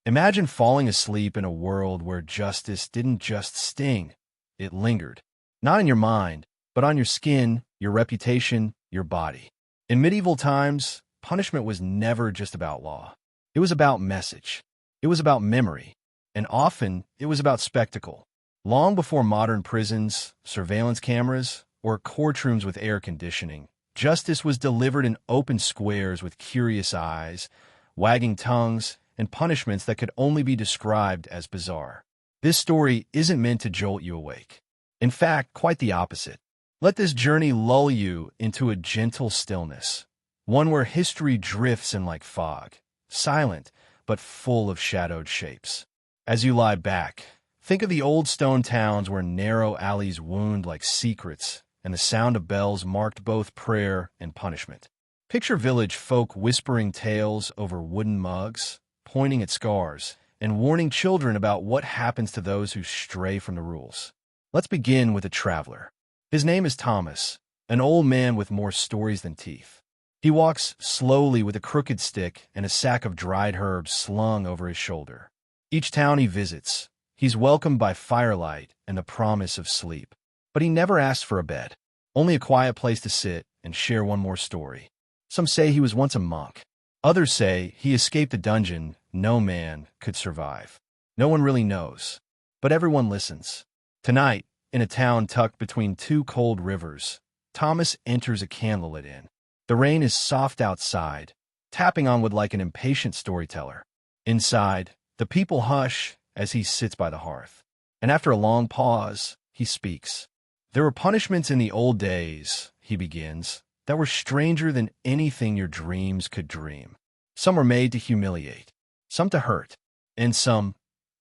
Imagine falling asleep in a world where justice didn't just sting, it lingered. Not in your mind, but on your skin, your reputation, your body. In medieval times, punishment was never just about law. It was about message. It was about memory. And often, it was about spectacle. Long before modern prisons, surveillance cameras, or courtrooms with air conditioning, justice was delivered in open squares with curious eyes, wagging tongues, and punishments that could only be described as bizarre. This story isn't meant to jolt you awake. In fact, quite the opposite. Let this journey lull you into a gentle stillness, one where history drifts in like fog, silent but full of shadowed shapes. As you lie back, think of the old stone towns where narrow alleys wound like secrets and the sound of bells marked both prayer and punishment. Picture village folk whispering tales over wooden mugs, pointing at scars, and warning children about what happens to those who stray from the rules. Let's begin with a traveler. His name is Thomas, an old man with more stories than teeth. He walks slowly with a crooked stick and a sack of dried herbs slung over his shoulder. Each town he visits, he's welcomed by firelight and the promise of sleep. But he never asks for a bed, only a quiet place to sit and share one more story. Some say he was once a monk. Others say he escaped a dungeon no man could survive. No one really knows, but everyone listens. Tonight, in a town tucked between two cold rivers, Thomas enters a candlelit inn. The rain is soft outside, tapping on wood like an impatient storyteller. Inside, the people hush as he sits by the hearth. And after a long pause, he speaks. There were punishments in the old days, he begins, that were stranger than anything your dreams could dream. Some were made to humiliate, some to hurt, and some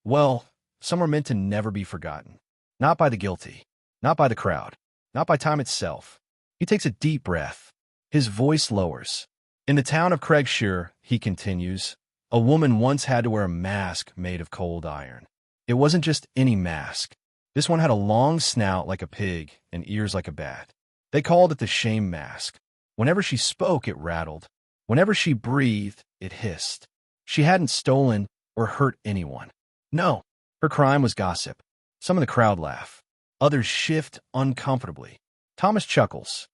were meant to never be forgotten. Not by the guilty, not by the crowd, not by time itself. He takes a deep breath. His voice lowers. In the town of Craigshire, he continues, a woman once had to wear a mask made of cold iron. It wasn't just any mask. This one had a long snout like a pig and ears like a bat. They called it the shame mask. Whenever she spoke, it rattled. Whenever she breathed, it hissed. She hadn't stolen or hurt anyone. No, her crime was gossip. Some in the crowd laugh. Others shift uncomfortably. Thomas chuckles.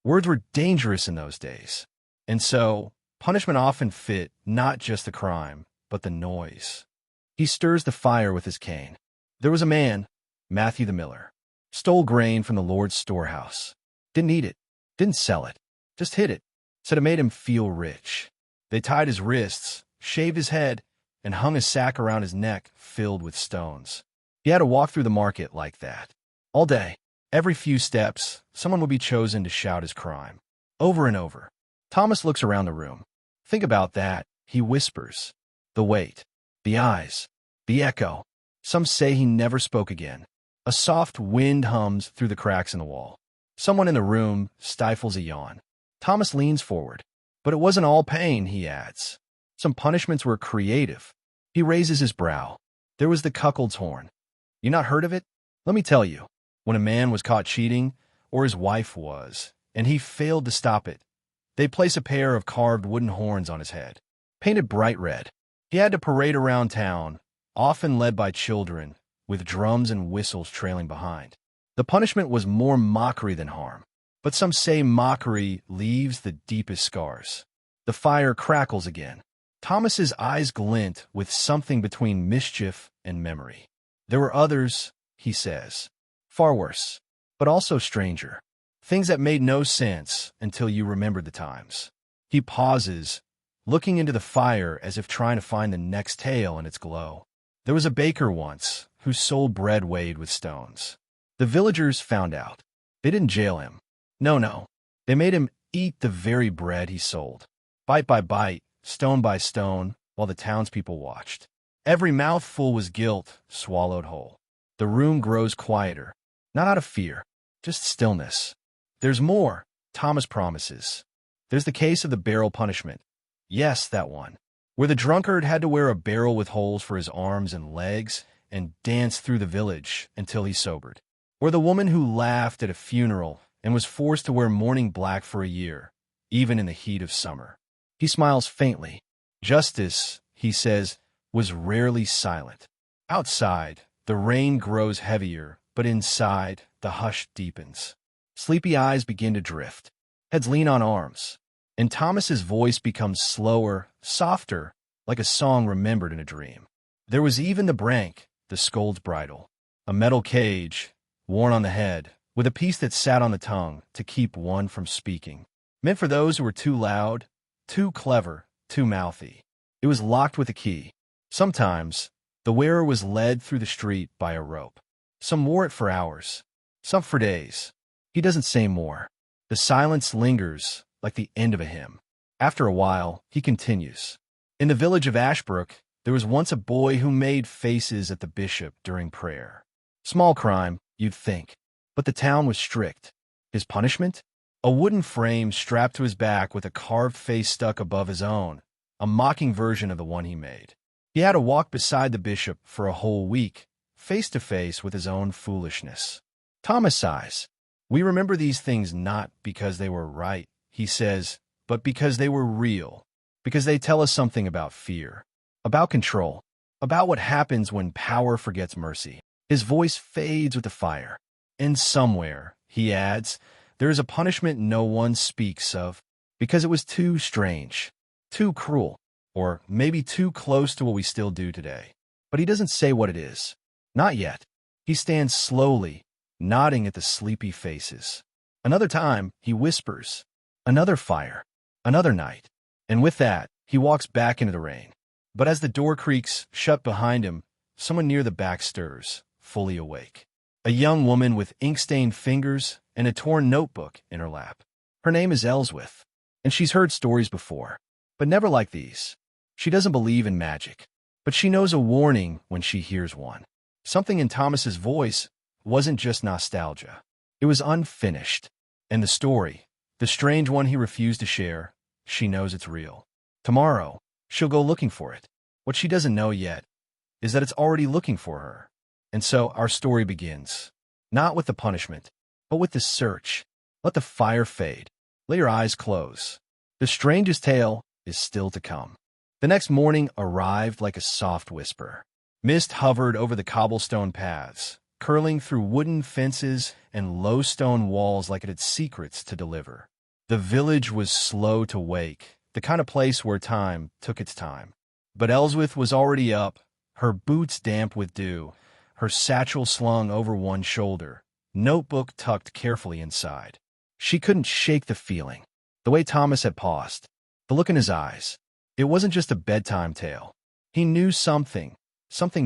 Words were dangerous in those days. And so, punishment often fit not just the crime, but the noise. He stirs the fire with his cane. There was a man, Matthew the miller, stole grain from the Lord's storehouse. Didn't eat it, didn't sell it, just hid it. Said it made him feel rich. They tied his wrists, shaved his head, and hung a sack around his neck filled with stones. He had to walk through the market like that. All day, every few steps, someone would be chosen to shout his crime. Over and over. Thomas looks around the room. Think about that, he whispers. The weight, the eyes, the echo. Some say he never spoke again. A soft wind hums through the cracks in the wall. Someone in the room stifles a yawn. Thomas leans forward. But it wasn't all pain, he adds. Some punishments were creative. He raises his brow. There was the cuckold's horn. You not heard of it? Let me tell you. When a man was caught cheating, or his wife was, and he failed to stop it, they'd place a pair of carved wooden horns on his head, painted bright red. He had to parade around town, often led by children, with drums and whistles trailing behind. The punishment was more mockery than harm, but some say mockery leaves the deepest scars. The fire crackles again. Thomas's eyes glint with something between mischief and memory. There were others, he says, far worse, but also stranger. Things that made no sense until you remembered the times. He pauses, looking into the fire as if trying to find the next tale in its glow. There was a baker once who sold bread weighed with stones. The villagers found out. They didn't jail him. No. They made him eat the very bread he sold. Bite by bite, stone by stone, while the townspeople watched. Every mouthful was guilt, swallowed whole. The room grows quieter, not out of fear, just stillness. There's more, Thomas promises. There's the case of the barrel punishment. Yes, that one, where the drunkard had to wear a barrel with holes for his arms and legs and dance through the village until he sobered. Or the woman who laughed at a funeral and was forced to wear mourning black for a year, even in the heat of summer. He smiles faintly. Justice, he says, was rarely silent. Outside, the rain grows heavier, but inside, the hush deepens. Sleepy eyes begin to drift. Heads lean on arms. And Thomas's voice becomes slower, softer, like a song remembered in a dream. There was even the brank, the scold's bridle. A metal cage, worn on the head, with a piece that sat on the tongue to keep one from speaking. Meant for those who were too loud, too clever, too mouthy. It was locked with a key. Sometimes, the wearer was led through the street by a rope. Some wore it for hours, some for days. He doesn't say more. The silence lingers, like the end of a hymn. After a while, he continues. In the village of Ashbrook, there was once a boy who made faces at the bishop during prayer. Small crime, you'd think, but the town was strict. His punishment? A wooden frame strapped to his back with a carved face stuck above his own, a mocking version of the one he made. He had to walk beside the bishop for a whole week, face to face with his own foolishness. Thomas sighs. We remember these things not because they were right, he says, but because they were real, because they tell us something about fear, about control, about what happens when power forgets mercy. His voice fades with the fire. And somewhere, he adds, there is a punishment no one speaks of, because it was too strange, too cruel, or maybe too close to what we still do today. But he doesn't say what it is. Not yet. He stands slowly, nodding at the sleepy faces. Another time, he whispers, another fire, another night. And with that, he walks back into the rain. But as the door creaks shut behind him, someone near the back stirs, fully awake. A young woman with ink-stained fingers and a torn notebook in her lap. Her name is Ellsworth, and she's heard stories before, but never like these. She doesn't believe in magic, but she knows a warning when she hears one. Something in Thomas's voice wasn't just nostalgia. It was unfinished. And the story, the strange one he refused to share, she knows it's real. Tomorrow, she'll go looking for it. What she doesn't know yet is that it's already looking for her. And so our story begins, not with the punishment, but with the search. Let the fire fade. Let your eyes close. The strangest tale is still to come. The next morning arrived like a soft whisper. Mist hovered over the cobblestone paths, curling through wooden fences and low stone walls like it had secrets to deliver. The village was slow to wake, the kind of place where time took its time. But Ellsworth was already up, her boots damp with dew, her satchel slung over one shoulder, notebook tucked carefully inside. She couldn't shake the feeling, the way Thomas had paused, the look in his eyes. It wasn't just a bedtime tale. He knew something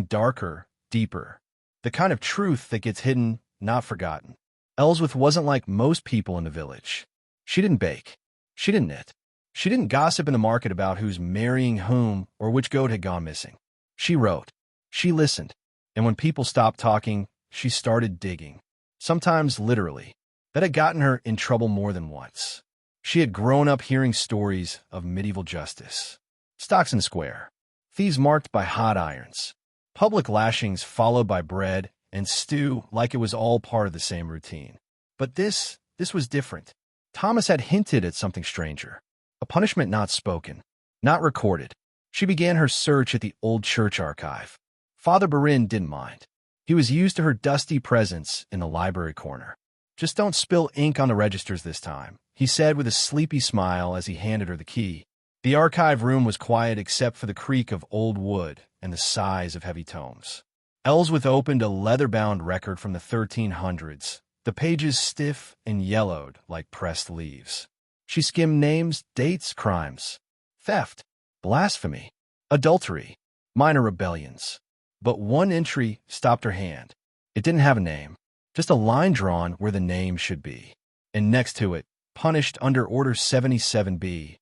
darker, deeper, the kind of truth that gets hidden, not forgotten. Ellsworth wasn't like most people in the village. She didn't bake. She didn't knit. She didn't gossip in the market about who's marrying whom or which goat had gone missing. She wrote. She listened. And when people stopped talking, she started digging. Sometimes literally. That had gotten her in trouble more than once. She had grown up hearing stories of medieval justice. Stocks in the square. Thieves marked by hot irons. Public lashings followed by bread and stew like it was all part of the same routine. But this was different. Thomas had hinted at something stranger. A punishment not spoken, not recorded. She began her search at the old church archive. Father Barin didn't mind. He was used to her dusty presence in the library corner. Just don't spill ink on the registers this time, he said with a sleepy smile as he handed her the key. The archive room was quiet except for the creak of old wood and the sighs of heavy tomes. Ellsworth opened a leather-bound record from the 1300s, the pages stiff and yellowed like pressed leaves. She skimmed names, dates, crimes, theft, blasphemy, adultery, minor rebellions. But one entry stopped her hand. It didn't have a name, just a line drawn where the name should be. And next to it, punished under Order 77B,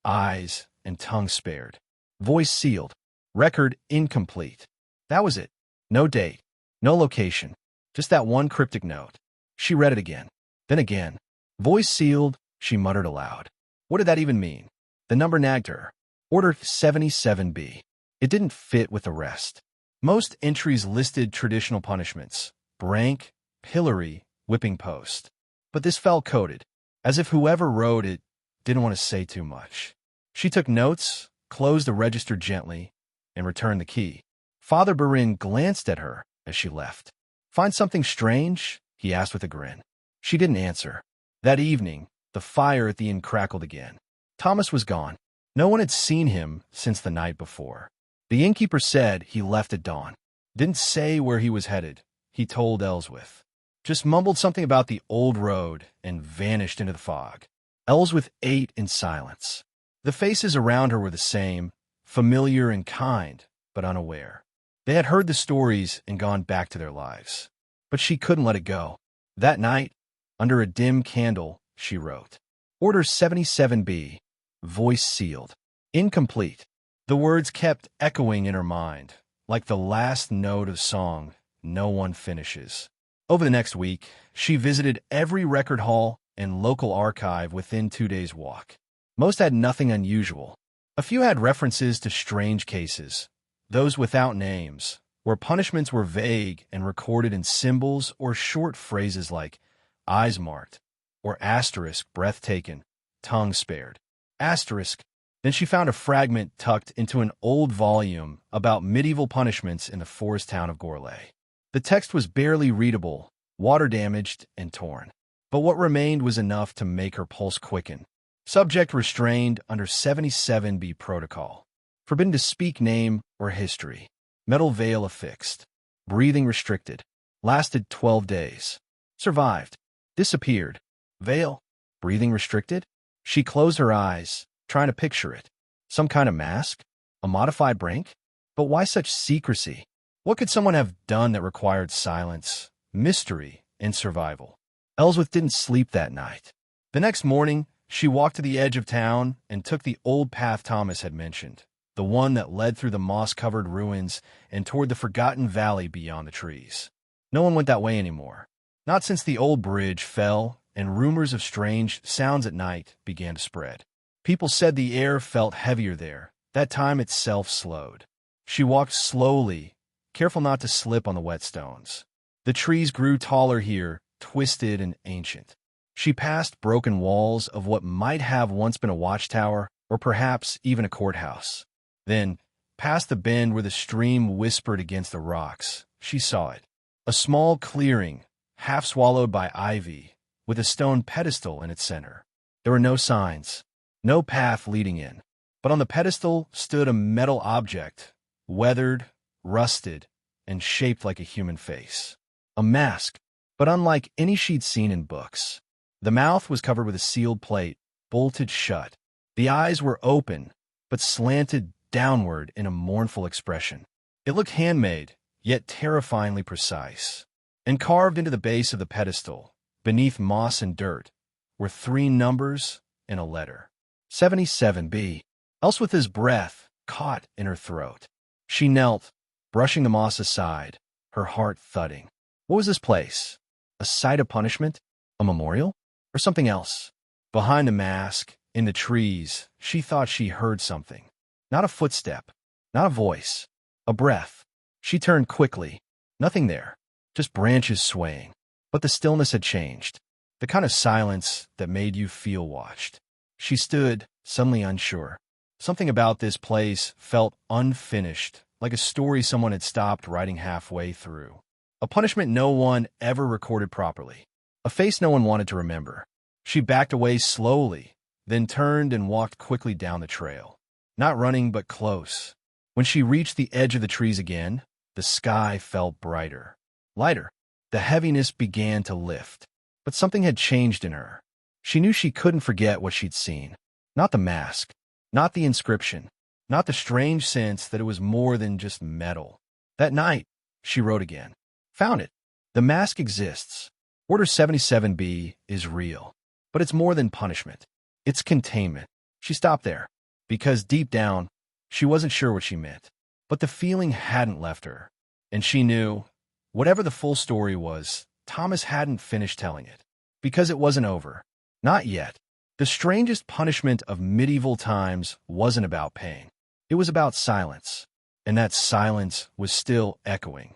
eyes and tongue spared, voice sealed, record incomplete. That was it. No date, no location, just that one cryptic note. She read it again, then again. Voice sealed, she muttered aloud. What did that even mean? The number nagged her. Order 77B. It didn't fit with the rest. Most entries listed traditional punishments, brank, pillory, whipping post. But this felt coded, as if whoever wrote it didn't want to say too much. She took notes, closed the register gently, and returned the key. Father Barin glanced at her as she left. "Find something strange?" he asked with a grin. She didn't answer. That evening, the fire at the inn crackled again. Thomas was gone. No one had seen him since the night before. The innkeeper said he left at dawn. Didn't say where he was headed, he told Ellsworth. Just mumbled something about the old road and vanished into the fog. Ellsworth ate in silence. The faces around her were the same, familiar and kind, but unaware. They had heard the stories and gone back to their lives. But she couldn't let it go. That night, under a dim candle, she wrote, "Order 77B, voice sealed. Incomplete." The words kept echoing in her mind, like the last note of song no one finishes. Over the next week, she visited every record hall and local archive within 2 days' walk. Most had nothing unusual. A few had references to strange cases, those without names, where punishments were vague and recorded in symbols or short phrases like eyes marked, or asterisk, breath taken, tongue spared. Asterisk. Then she found a fragment tucked into an old volume about medieval punishments in the forest town of Gourlay. The text was barely readable, water-damaged, and torn. But what remained was enough to make her pulse quicken. Subject restrained under 77B protocol. Forbidden to speak name or history. Metal veil affixed. Breathing restricted. Lasted 12 days. Survived. Disappeared. Veil. Breathing restricted? She closed her eyes, trying to picture it. Some kind of mask? A modified brink? But why such secrecy? What could someone have done that required silence, mystery, and survival? Ellsworth didn't sleep that night. The next morning, she walked to the edge of town and took the old path Thomas had mentioned, the one that led through the moss-covered ruins and toward the forgotten valley beyond the trees. No one went that way anymore. Not since the old bridge fell and rumors of strange sounds at night began to spread. People said the air felt heavier there. That time itself slowed. She walked slowly, careful not to slip on the wet stones. The trees grew taller here, twisted and ancient. She passed broken walls of what might have once been a watchtower or perhaps even a courthouse. Then, past the bend where the stream whispered against the rocks, she saw it. A small clearing, half swallowed by ivy, with a stone pedestal in its center. There were no signs, no path leading in. But on the pedestal stood a metal object, weathered, rusted, and shaped like a human face. A mask, but unlike any she'd seen in books. The mouth was covered with a sealed plate, bolted shut. The eyes were open, but slanted downward in a mournful expression. It looked handmade, yet terrifyingly precise. And carved into the base of the pedestal, beneath moss and dirt, were 3 numbers and a letter. 77B. Ellsworth's breath caught in her throat. She knelt, brushing the moss aside, her heart thudding. What was this place? A site of punishment? A memorial? Or something else? Behind the mask, in the trees, she thought she heard something. Not a footstep, not a voice, a breath. She turned quickly. Nothing there, just branches swaying. But the stillness had changed, the kind of silence that made you feel watched. She stood, suddenly unsure. Something about this place felt unfinished, like a story someone had stopped writing halfway through. A punishment no one ever recorded properly. A face no one wanted to remember. She backed away slowly, then turned and walked quickly down the trail. Not running, but close. When she reached the edge of the trees again, the sky felt brighter. Lighter. The heaviness began to lift. But something had changed in her. She knew she couldn't forget what she'd seen. Not the mask. Not the inscription. Not the strange sense that it was more than just metal. That night, she wrote again. Found it. The mask exists. Order 77B is real. But it's more than punishment. It's containment. She stopped there, because deep down, she wasn't sure what she meant. But the feeling hadn't left her. And she knew, whatever the full story was, Thomas hadn't finished telling it. Because it wasn't over. Not yet. The strangest punishment of medieval times wasn't about pain. It was about silence. And that silence was still echoing.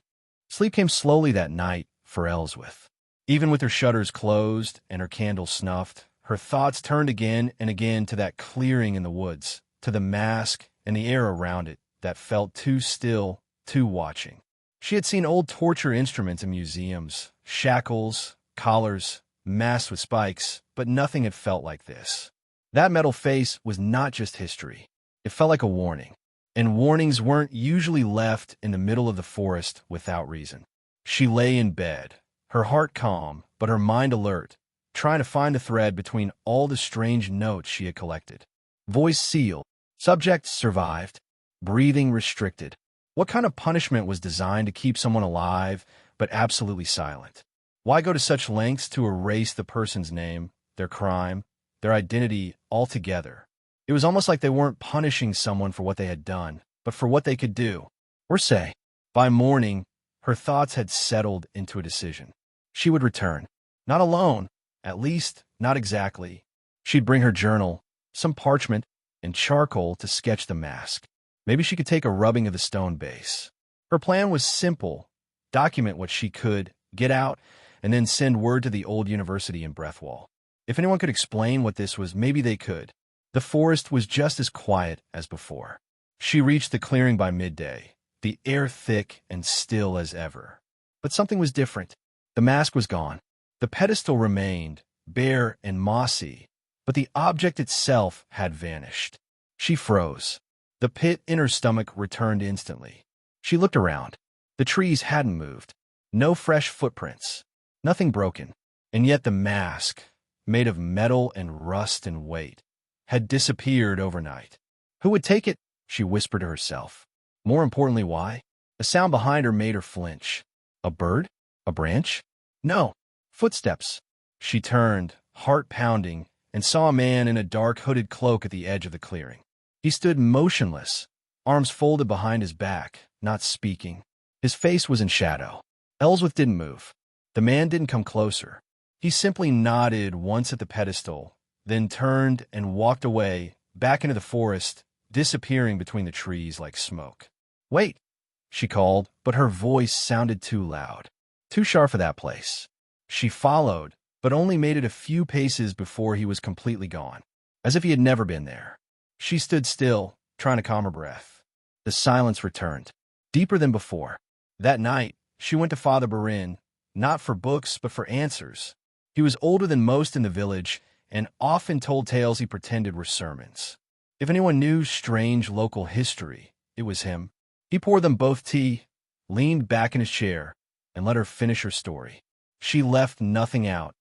Sleep came slowly that night for Ellsworth. Even with her shutters closed and her candle snuffed, her thoughts turned again and again to that clearing in the woods, to the mask and the air around it that felt too still, too watching. She had seen old torture instruments in museums, shackles, collars, masks with spikes, but nothing had felt like this. That metal face was not just history. It felt like a warning. And warnings weren't usually left in the middle of the forest without reason. She lay in bed, her heart calm, but her mind alert, trying to find a thread between all the strange notes she had collected. Voice sealed. Subject survived. Breathing restricted. What kind of punishment was designed to keep someone alive, but absolutely silent? Why go to such lengths to erase the person's name, their crime, their identity altogether? It was almost like they weren't punishing someone for what they had done, but for what they could do, or say. By morning, her thoughts had settled into a decision. She would return. Not alone, at least not exactly. She'd bring her journal, some parchment, and charcoal to sketch the mask. Maybe she could take a rubbing of the stone base. Her plan was simple: document what she could, get out, and then send word to the old university in Breathwall. If anyone could explain what this was, maybe they could. The forest was just as quiet as before. She reached the clearing by midday, the air thick and still as ever. But something was different. The mask was gone. The pedestal remained, bare and mossy, but the object itself had vanished. She froze. The pit in her stomach returned instantly. She looked around. The trees hadn't moved. No fresh footprints. Nothing broken. And yet the mask, made of metal and rust and weight, had disappeared overnight. Who would take it? She whispered to herself. More importantly, why? A sound behind her made her flinch. A bird? A branch? No. Footsteps. She turned, heart pounding, and saw a man in a dark hooded cloak at the edge of the clearing. He stood motionless, arms folded behind his back, not speaking. His face was in shadow. Ellsworth didn't move. The man didn't come closer. He simply nodded once at the pedestal, then turned and walked away, back into the forest, disappearing between the trees like smoke. "Wait," she called, but her voice sounded too loud, too sharp for that place. She followed, but only made it a few paces before he was completely gone, as if he had never been there. She stood still, trying to calm her breath. The silence returned, deeper than before. That night, she went to Father Barin, not for books, but for answers. He was older than most in the village, and often told tales he pretended were sermons. If anyone knew strange local history, it was him. He poured them both tea, leaned back in his chair, and let her finish her story. She left nothing out.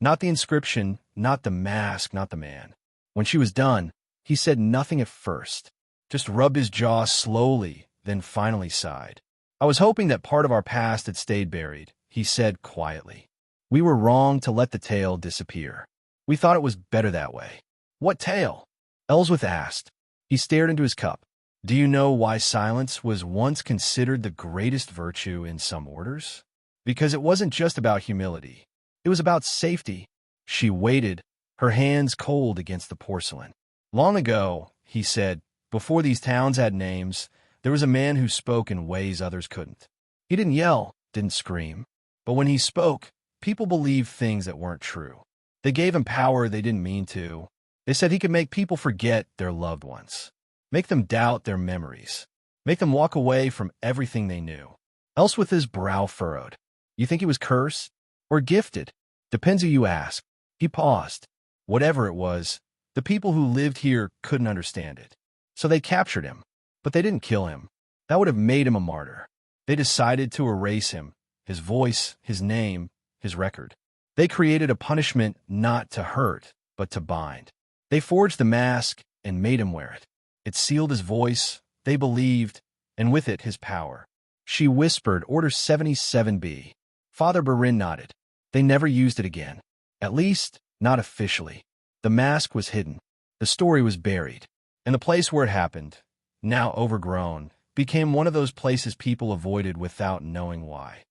Not the inscription, not the mask, not the man. When she was done, he said nothing at first, just rubbed his jaw slowly, then finally sighed. "I was hoping that part of our past had stayed buried," he said quietly. "We were wrong to let the tale disappear. We thought it was better that way." "What tale?" Ellsworth asked. He stared into his cup. "Do you know why silence was once considered the greatest virtue in some orders? Because it wasn't just about humility. It was about safety." She waited, her hands cold against the porcelain. "Long ago," he said, "before these towns had names, there was a man who spoke in ways others couldn't. He didn't yell, didn't scream. But when he spoke, people believed things that weren't true. They gave him power they didn't mean to. They said he could make people forget their loved ones, make them doubt their memories, make them walk away from everything they knew." Ellsworth's brow furrowed. "You think he was cursed? Or gifted? Depends who you ask." He paused. "Whatever it was, the people who lived here couldn't understand it. So they captured him. But they didn't kill him. That would have made him a martyr. They decided to erase him, his voice, his name, his record. They created a punishment not to hurt, but to bind. They forged the mask and made him wear it. It sealed his voice, they believed, and with it his power." She whispered, "Order 77B. Father Barin nodded. "They never used it again. At least, not officially. The mask was hidden. The story was buried. And the place where it happened, now overgrown, became one of those places people avoided without knowing why."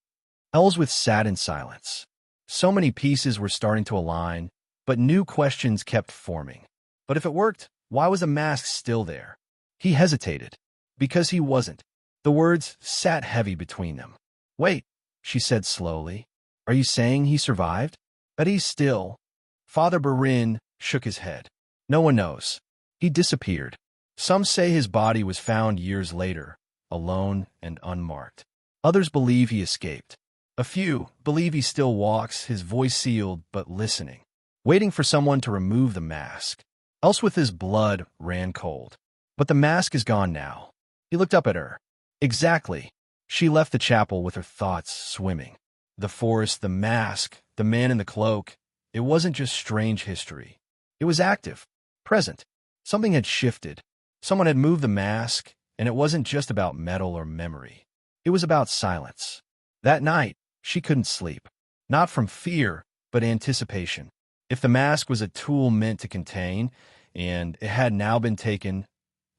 Ellsworth sat in silence. So many pieces were starting to align, but new questions kept forming. But if it worked, why was the mask still there? He hesitated. Because he wasn't. The words sat heavy between them. "Wait," she said slowly. "Are you saying he survived? That he's still?" Father Barin shook his head. "No one knows. He disappeared. Some say his body was found years later, alone and unmarked. Others believe he escaped. A few believe he still walks, his voice sealed but listening, waiting for someone to remove the mask. Ellsworth's blood ran cold. But the mask is gone now. He looked up at her. Exactly. She left the chapel with her thoughts swimming. The forest, the mask, the man in the cloak. It wasn't just strange history. It was active, present. Something had shifted. Someone had moved the mask, and it wasn't just about metal or memory. It was about silence. That night, she couldn't sleep. Not from fear, but anticipation. If the mask was a tool meant to contain, and it had now been taken,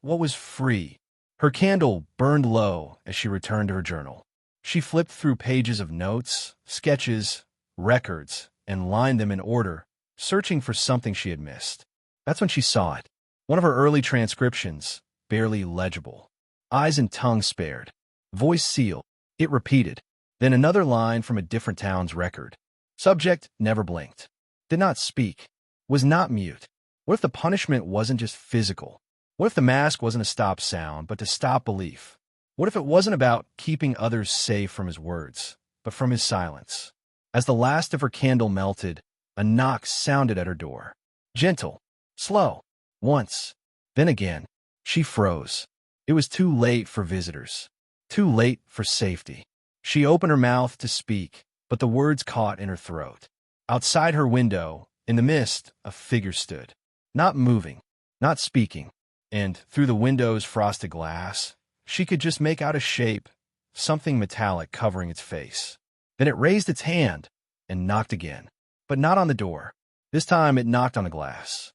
what was free? Her candle burned low as she returned to her journal. She flipped through pages of notes, sketches, records, and lined them in order, searching for something she had missed. That's when she saw it. One of her early transcriptions, barely legible. Eyes and tongue spared. Voice sealed. It repeated. Then another line from a different town's record. Subject never blinked. Did not speak. Was not mute. What if the punishment wasn't just physical? What if the mask wasn't to stop sound, but to stop belief? What if it wasn't about keeping others safe from his words, but from his silence? As the last of her candle melted, a knock sounded at her door. Gentle, slow, once, then again. She froze. It was too late for visitors. Too late for safety. She opened her mouth to speak, but the words caught in her throat. Outside her window, in the mist, a figure stood. Not moving, not speaking. And through the window's frosted glass, she could just make out a shape, something metallic covering its face. Then it raised its hand and knocked again, but not on the door. This time it knocked on the glass.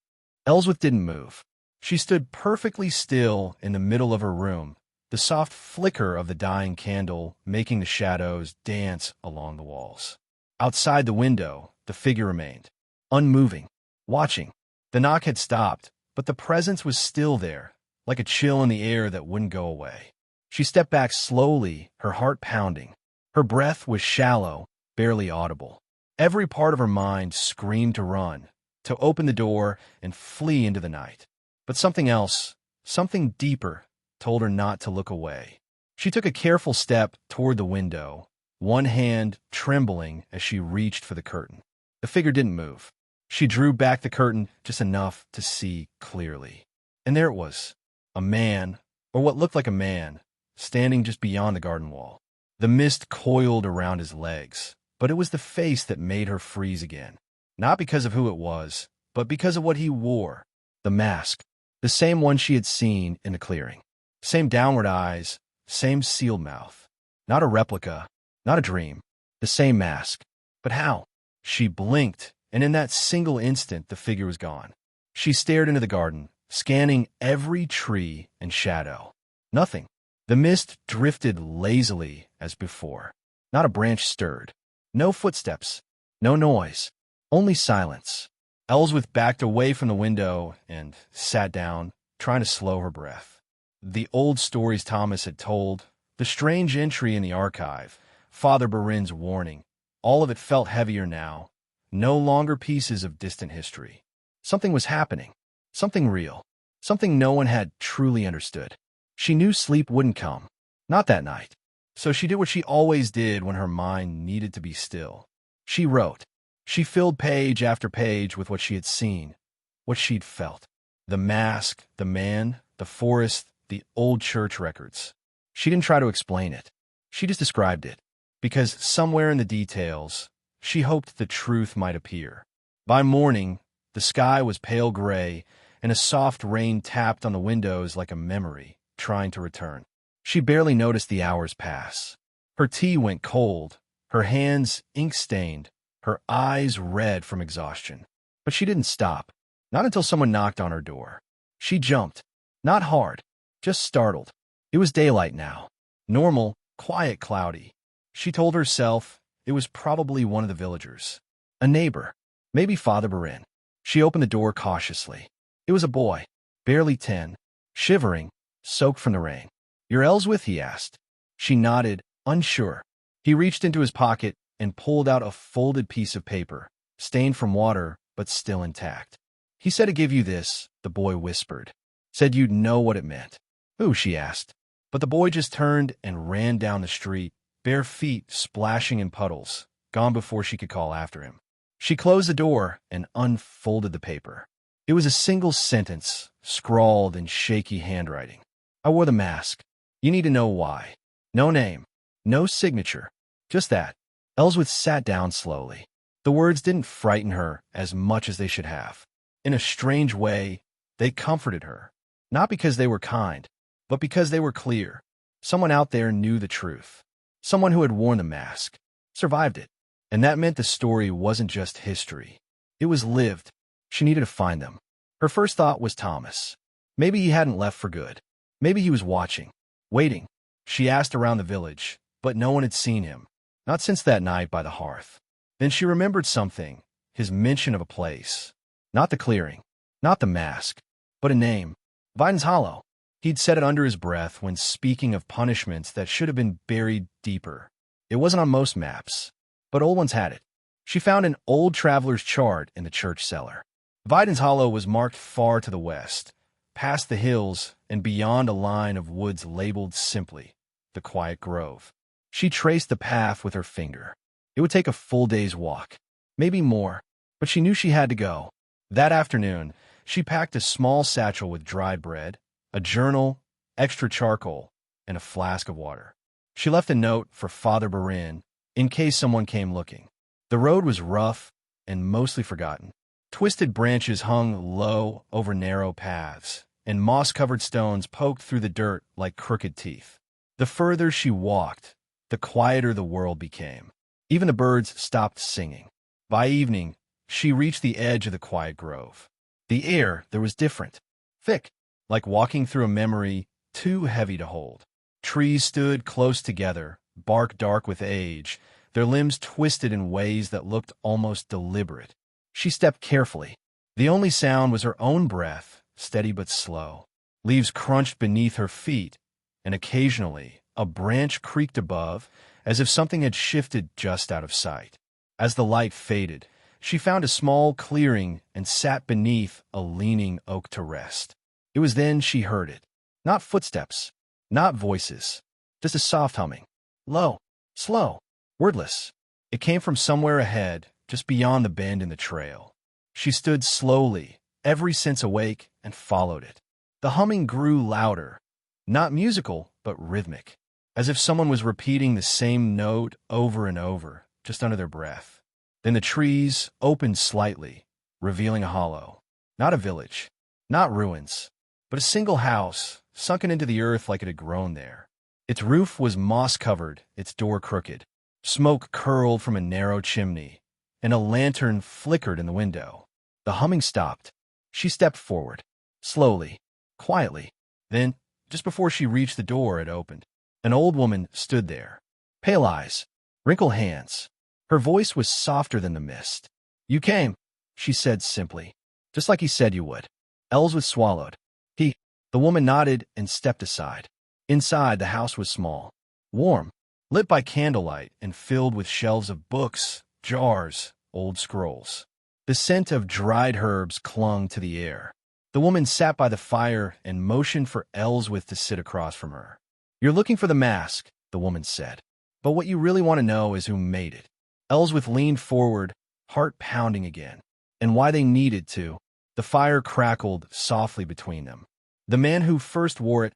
Ellsworth didn't move. She stood perfectly still in the middle of her room, the soft flicker of the dying candle making the shadows dance along the walls. Outside the window, the figure remained, unmoving, watching. The knock had stopped, but the presence was still there, like a chill in the air that wouldn't go away. She stepped back slowly, her heart pounding. Her breath was shallow, barely audible. Every part of her mind screamed to run, to open the door and flee into the night. But something else, something deeper, told her not to look away. She took a careful step toward the window, one hand trembling as she reached for the curtain. The figure didn't move. She drew back the curtain just enough to see clearly. And there it was, a man, or what looked like a man, standing just beyond the garden wall. The mist coiled around his legs, but it was the face that made her freeze again. Not because of who it was, but because of what he wore. The mask, the same one she had seen in the clearing. Same downward eyes, same sealed mouth. Not a replica, not a dream. The same mask. But how? She blinked, and in that single instant the figure was gone. She stared into the garden, scanning every tree and shadow. Nothing. The mist drifted lazily as before. Not a branch stirred. No footsteps. No noise. Only silence. Ellsworth backed away from the window and sat down, trying to slow her breath. The old stories Thomas had told, the strange entry in the archive, Father Barin's warning, all of it felt heavier now. No longer pieces of distant history. Something was happening. Something real. Something no one had truly understood. She knew sleep wouldn't come. Not that night. So she did what she always did when her mind needed to be still. She wrote. She filled page after page with what she had seen, what she'd felt. The mask, the man, the forest, the old church records. She didn't try to explain it. She just described it. Because somewhere in the details, she hoped the truth might appear. By morning, the sky was pale gray, and a soft rain tapped on the windows like a memory, trying to return. She barely noticed the hours pass. Her tea went cold, her hands ink-stained, her eyes red from exhaustion. But she didn't stop, not until someone knocked on her door. She jumped, not hard, just startled. It was daylight now. Normal, quiet, cloudy. She told herself it was probably one of the villagers. A neighbor, maybe Father Barin. She opened the door cautiously. It was a boy, barely 10, shivering, soaked from the rain. "You're Ellsworth?" he asked. She nodded, unsure. He reached into his pocket and pulled out a folded piece of paper, stained from water but still intact. "He said to give you this," the boy whispered. Said you'd know what it meant. Who? She asked. But the boy just turned and ran down the street, bare feet splashing in puddles, gone before she could call after him. She closed the door and unfolded the paper. It was a single sentence, scrawled in shaky handwriting. I wore the mask. You need to know why. No name. No signature. Just that. Ellsworth sat down slowly. The words didn't frighten her as much as they should have. In a strange way, they comforted her. Not because they were kind, but because they were clear. Someone out there knew the truth. Someone who had worn the mask. Survived it. And that meant the story wasn't just history. It was lived. She needed to find them. Her first thought was Thomas. Maybe he hadn't left for good. Maybe he was watching. Waiting. She asked around the village, but no one had seen him. Not since that night by the hearth. Then she remembered something. His mention of a place. Not the clearing. Not the mask. But a name. Viden's Hollow. He'd said it under his breath when speaking of punishments that should have been buried deeper. It wasn't on most maps, but old ones had it. She found an old traveler's chart in the church cellar. Viden's Hollow was marked far to the west, past the hills and beyond a line of woods labeled simply, the Quiet Grove. She traced the path with her finger. It would take a full day's walk, maybe more, but she knew she had to go. That afternoon, she packed a small satchel with dried bread, a journal, extra charcoal, and a flask of water. She left a note for Father Barin in case someone came looking. The road was rough and mostly forgotten. Twisted branches hung low over narrow paths, and moss-covered stones poked through the dirt like crooked teeth. The further she walked, the quieter the world became. Even the birds stopped singing. By evening, she reached the edge of the quiet grove. The air there was different, thick, like walking through a memory too heavy to hold. Trees stood close together, bark dark with age, their limbs twisted in ways that looked almost deliberate. She stepped carefully. The only sound was her own breath, steady but slow. Leaves crunched beneath her feet, and occasionally a branch creaked above, as if something had shifted just out of sight. As the light faded, she found a small clearing and sat beneath a leaning oak to rest. It was then she heard it. Not footsteps, not voices, just a soft humming. Low, slow, wordless. It came from somewhere ahead, just beyond the bend in the trail. She stood slowly, every sense awake, and followed it. The humming grew louder, not musical, but rhythmic, as if someone was repeating the same note over and over, just under their breath. Then the trees opened slightly, revealing a hollow. Not a village, not ruins, but a single house, sunken into the earth like it had grown there. Its roof was moss-covered, its door crooked. Smoke curled from a narrow chimney, and a lantern flickered in the window. The humming stopped. She stepped forward, slowly, quietly. Then, just before she reached the door, it opened. An old woman stood there, pale eyes, wrinkled hands. Her voice was softer than the mist. "You came," she said simply, just like he said you would. Ellsworth swallowed. The woman nodded and stepped aside. Inside, the house was small, warm, lit by candlelight and filled with shelves of books, jars, old scrolls. The scent of dried herbs clung to the air. The woman sat by the fire and motioned for Ellsworth to sit across from her. "You're looking for the mask," the woman said. "But what you really want to know is who made it." Ellsworth leaned forward, heart pounding again. And why they needed to. The fire crackled softly between them. "The man who first wore it,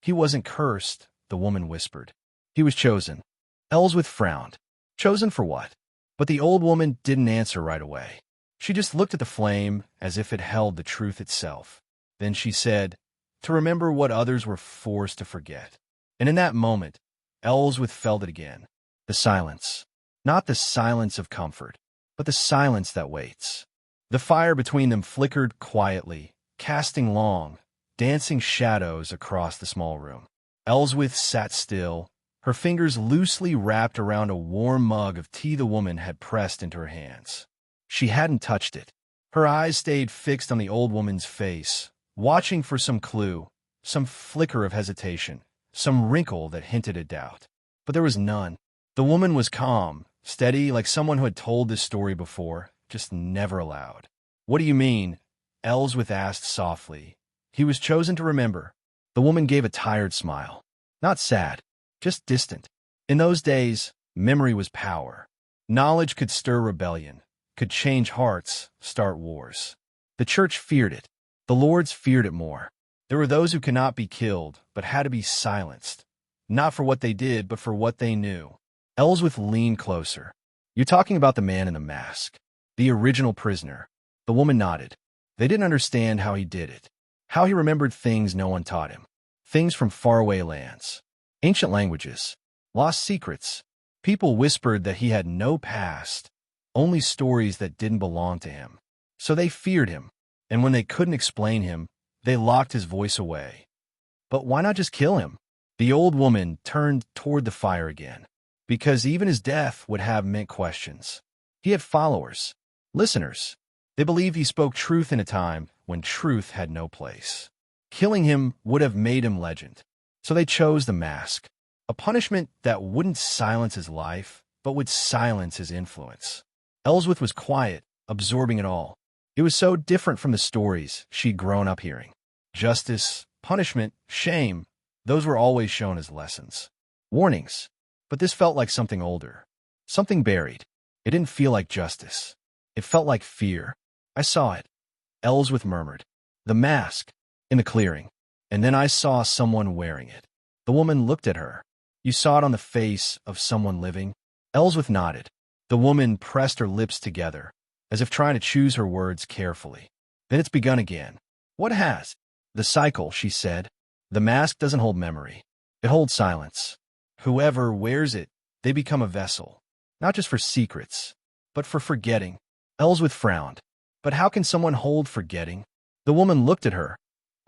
he wasn't cursed," the woman whispered. "He was chosen." Ellsworth frowned. Chosen for what? But the old woman didn't answer right away. She just looked at the flame as if it held the truth itself. Then she said, "To remember what others were forced to forget." And in that moment, Ellsworth felt it again. The silence. Not the silence of comfort, but the silence that waits. The fire between them flickered quietly, casting long, dancing shadows across the small room. Ellsworth sat still, her fingers loosely wrapped around a warm mug of tea the woman had pressed into her hands. She hadn't touched it. Her eyes stayed fixed on the old woman's face, watching for some clue, some flicker of hesitation, some wrinkle that hinted at doubt. But there was none. The woman was calm, steady, like someone who had told this story before, just never aloud. "What do you mean?" Ellsworth asked softly, He was chosen to remember. The woman gave a tired smile. Not sad, just distant. In those days, memory was power. Knowledge could stir rebellion, could change hearts, start wars. The church feared it. The lords feared it more. There were those who could not be killed, but had to be silenced. Not for what they did, but for what they knew. Ellsworth leaned closer. You're talking about the man in the mask. The original prisoner. The woman nodded. They didn't understand how he did it. How he remembered things no one taught him. Things from faraway lands. Ancient languages. Lost secrets. People whispered that he had no past. Only stories that didn't belong to him. So they feared him. And when they couldn't explain him, they locked his voice away. But why not just kill him? The old woman turned toward the fire again. Because even his death would have meant questions. He had followers. Listeners. They believed he spoke truth in a time when truth had no place. Killing him would have made him legend. So they chose the mask. A punishment that wouldn't silence his life, but would silence his influence. Ellsworth was quiet, absorbing it all. It was so different from the stories she'd grown up hearing. Justice, punishment, shame, those were always shown as lessons. Warnings. But this felt like something older. Something buried. It didn't feel like justice. It felt like fear. I saw it. Ellsworth murmured. The mask. In the clearing. And then I saw someone wearing it. The woman looked at her. You saw it on the face of someone living? Ellsworth nodded. The woman pressed her lips together, as if trying to choose her words carefully. Then it's begun again. What has? The cycle, she said. The mask doesn't hold memory. It holds silence. Whoever wears it, they become a vessel. Not just for secrets, but for forgetting. Ellsworth frowned. But how can someone hold forgetting? The woman looked at her,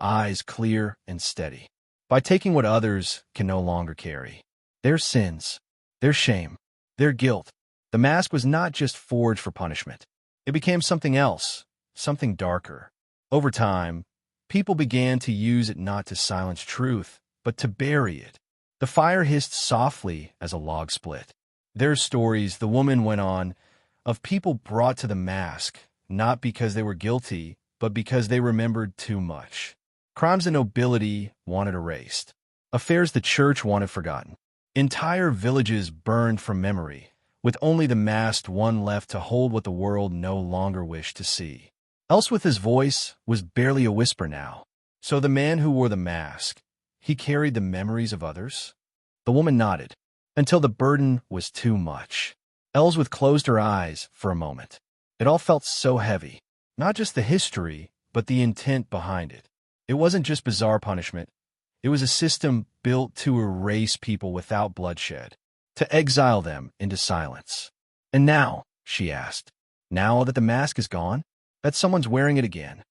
eyes clear and steady. By taking what others can no longer carry. Their sins, their shame, their guilt. The mask was not just forged for punishment. It became something else, something darker. Over time, people began to use it not to silence truth, but to bury it. The fire hissed softly as a log split. Their stories, the woman went on, of people brought to the mask, not because they were guilty, but because they remembered too much. Crimes the nobility wanted erased. Affairs the church wanted forgotten. Entire villages burned from memory, with only the masked one left to hold what the world no longer wished to see. Ellsworth's voice was barely a whisper now. So the man who wore the mask, he carried the memories of others? The woman nodded, until the burden was too much. Ellsworth closed her eyes for a moment. It all felt so heavy. Not just the history, but the intent behind it. It wasn't just bizarre punishment. It was a system built to erase people without bloodshed, to exile them into silence. And now, she asked, now that the mask is gone, that someone's wearing it again.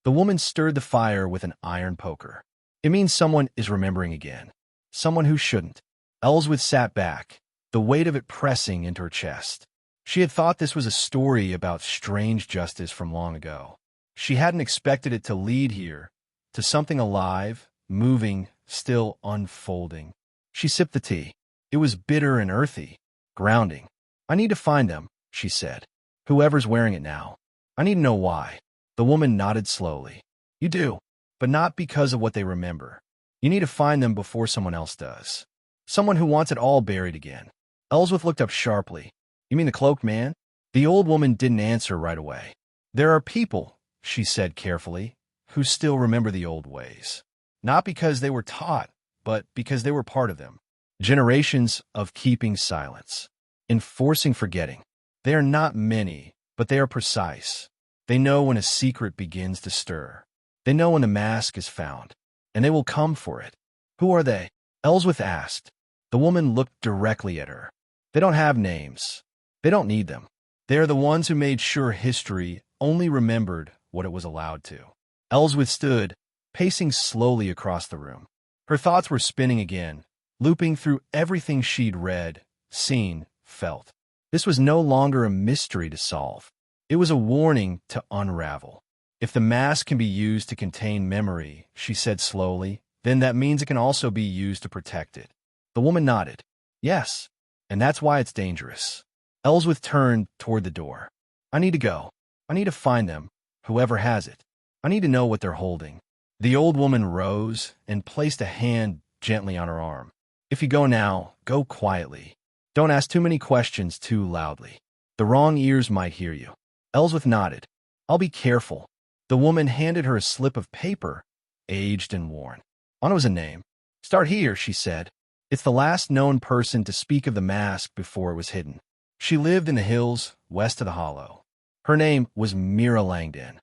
The woman stirred the fire with an iron poker. It means someone is remembering again. Someone who shouldn't. Ellsworth sat back, the weight of it pressing into her chest. She had thought this was a story about strange justice from long ago. She hadn't expected it to lead here, to something alive, moving, still unfolding. She sipped the tea. It was bitter and earthy, grounding. I need to find them, she said. Whoever's wearing it now. I need to know why. The woman nodded slowly. You do, but not because of what they remember. You need to find them before someone else does. Someone who wants it all buried again. Ellsworth looked up sharply. You mean the cloaked man? The old woman didn't answer right away. There are people, she said carefully, who still remember the old ways. Not because they were taught, but because they were part of them. Generations of keeping silence, enforcing forgetting. They are not many, but they are precise. They know when a secret begins to stir. They know when the mask is found, and they will come for it. Who are they? Ellsworth asked. The woman looked directly at her. They don't have names. They don't need them. They are the ones who made sure history only remembered what it was allowed to. Ellsworth stood, pacing slowly across the room. Her thoughts were spinning again, looping through everything she'd read, seen, felt. This was no longer a mystery to solve. It was a warning to unravel. If the mask can be used to contain memory, she said slowly, then that means it can also be used to protect it. The woman nodded. Yes, and that's why it's dangerous. Ellsworth turned toward the door. I need to go. I need to find them, whoever has it. I need to know what they're holding. The old woman rose and placed a hand gently on her arm. If you go now, go quietly. Don't ask too many questions too loudly. The wrong ears might hear you. Ellsworth nodded. I'll be careful. The woman handed her a slip of paper, aged and worn. On it was a name. Start here, she said. It's the last known person to speak of the mask before it was hidden. She lived in the hills west of the hollow. Her name was Mira Langdon.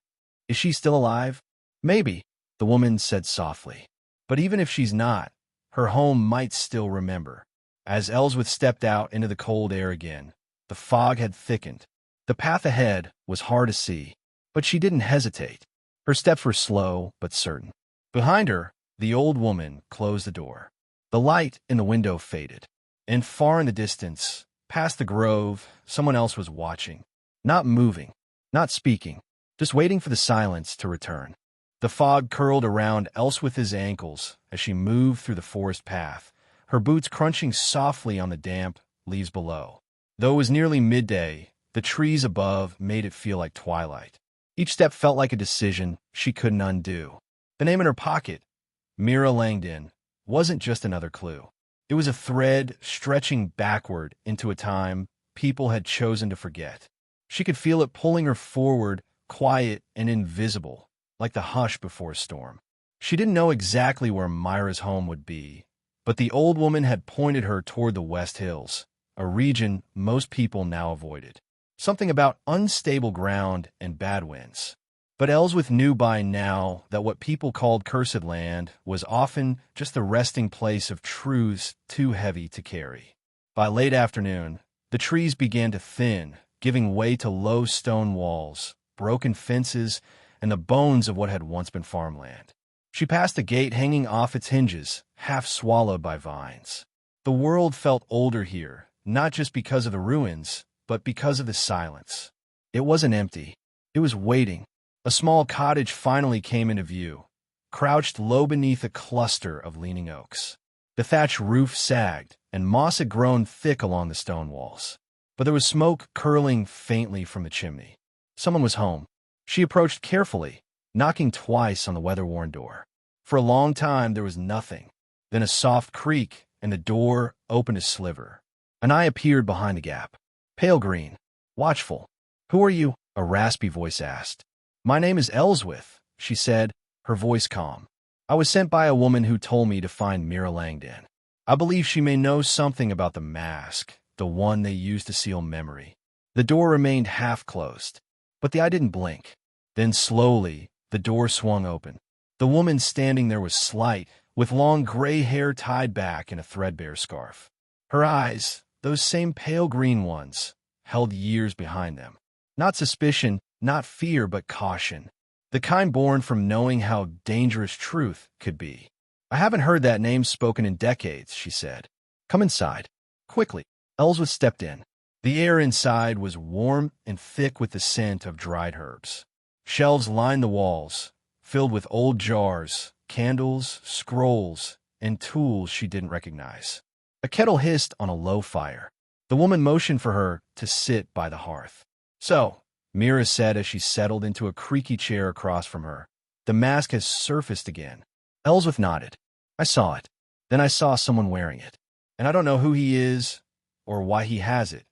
Is she still alive? Maybe, the woman said softly. But even if she's not, her home might still remember. As Ellsworth stepped out into the cold air again, the fog had thickened. The path ahead was hard to see, but she didn't hesitate. Her steps were slow but certain. Behind her, the old woman closed the door. The light in the window faded, and far in the distance, past the grove, someone else was watching. Not moving, not speaking, just waiting for the silence to return. The fog curled around Ellsworth's ankles as she moved through the forest path, her boots crunching softly on the damp leaves below. Though it was nearly midday, the trees above made it feel like twilight. Each step felt like a decision she couldn't undo. The name in her pocket, Mira Langdon, wasn't just another clue. It was a thread stretching backward into a time people had chosen to forget. She could feel it pulling her forward, quiet and invisible, like the hush before a storm. She didn't know exactly where Myra's home would be, but the old woman had pointed her toward the West Hills, a region most people now avoided. Something about unstable ground and bad winds. But Ellsworth knew by now that what people called cursed land was often just the resting place of truths too heavy to carry. By late afternoon, the trees began to thin, giving way to low stone walls, broken fences, and the bones of what had once been farmland. She passed a gate hanging off its hinges, half swallowed by vines. The world felt older here, not just because of the ruins, but because of the silence. It wasn't empty. It was waiting. A small cottage finally came into view, crouched low beneath a cluster of leaning oaks. The thatch roof sagged, and moss had grown thick along the stone walls. But there was smoke curling faintly from the chimney. Someone was home. She approached carefully, knocking twice on the weather-worn door. For a long time there was nothing. Then a soft creak, and the door opened a sliver. An eye appeared behind the gap. Pale green, watchful. "Who are you?" a raspy voice asked. "My name is Ellsworth," she said, her voice calm. "I was sent by a woman who told me to find Mira Langdon. I believe she may know something about the mask, the one they used to seal memory." The door remained half-closed, but the eye didn't blink. Then slowly, the door swung open. The woman standing there was slight, with long gray hair tied back in a threadbare scarf. Her eyes, those same pale green ones, held years behind them. Not suspicion, not fear, but caution. The kind born from knowing how dangerous truth could be. "I haven't heard that name spoken in decades," she said. "Come inside." Quickly, Ellsworth stepped in. The air inside was warm and thick with the scent of dried herbs. Shelves lined the walls, filled with old jars, candles, scrolls, and tools she didn't recognize. A kettle hissed on a low fire. The woman motioned for her to sit by the hearth. "So," Mira said as she settled into a creaky chair across from her, "the mask has surfaced again." Ellsworth nodded. "I saw it. Then I saw someone wearing it. And I don't know who he is or why he has it,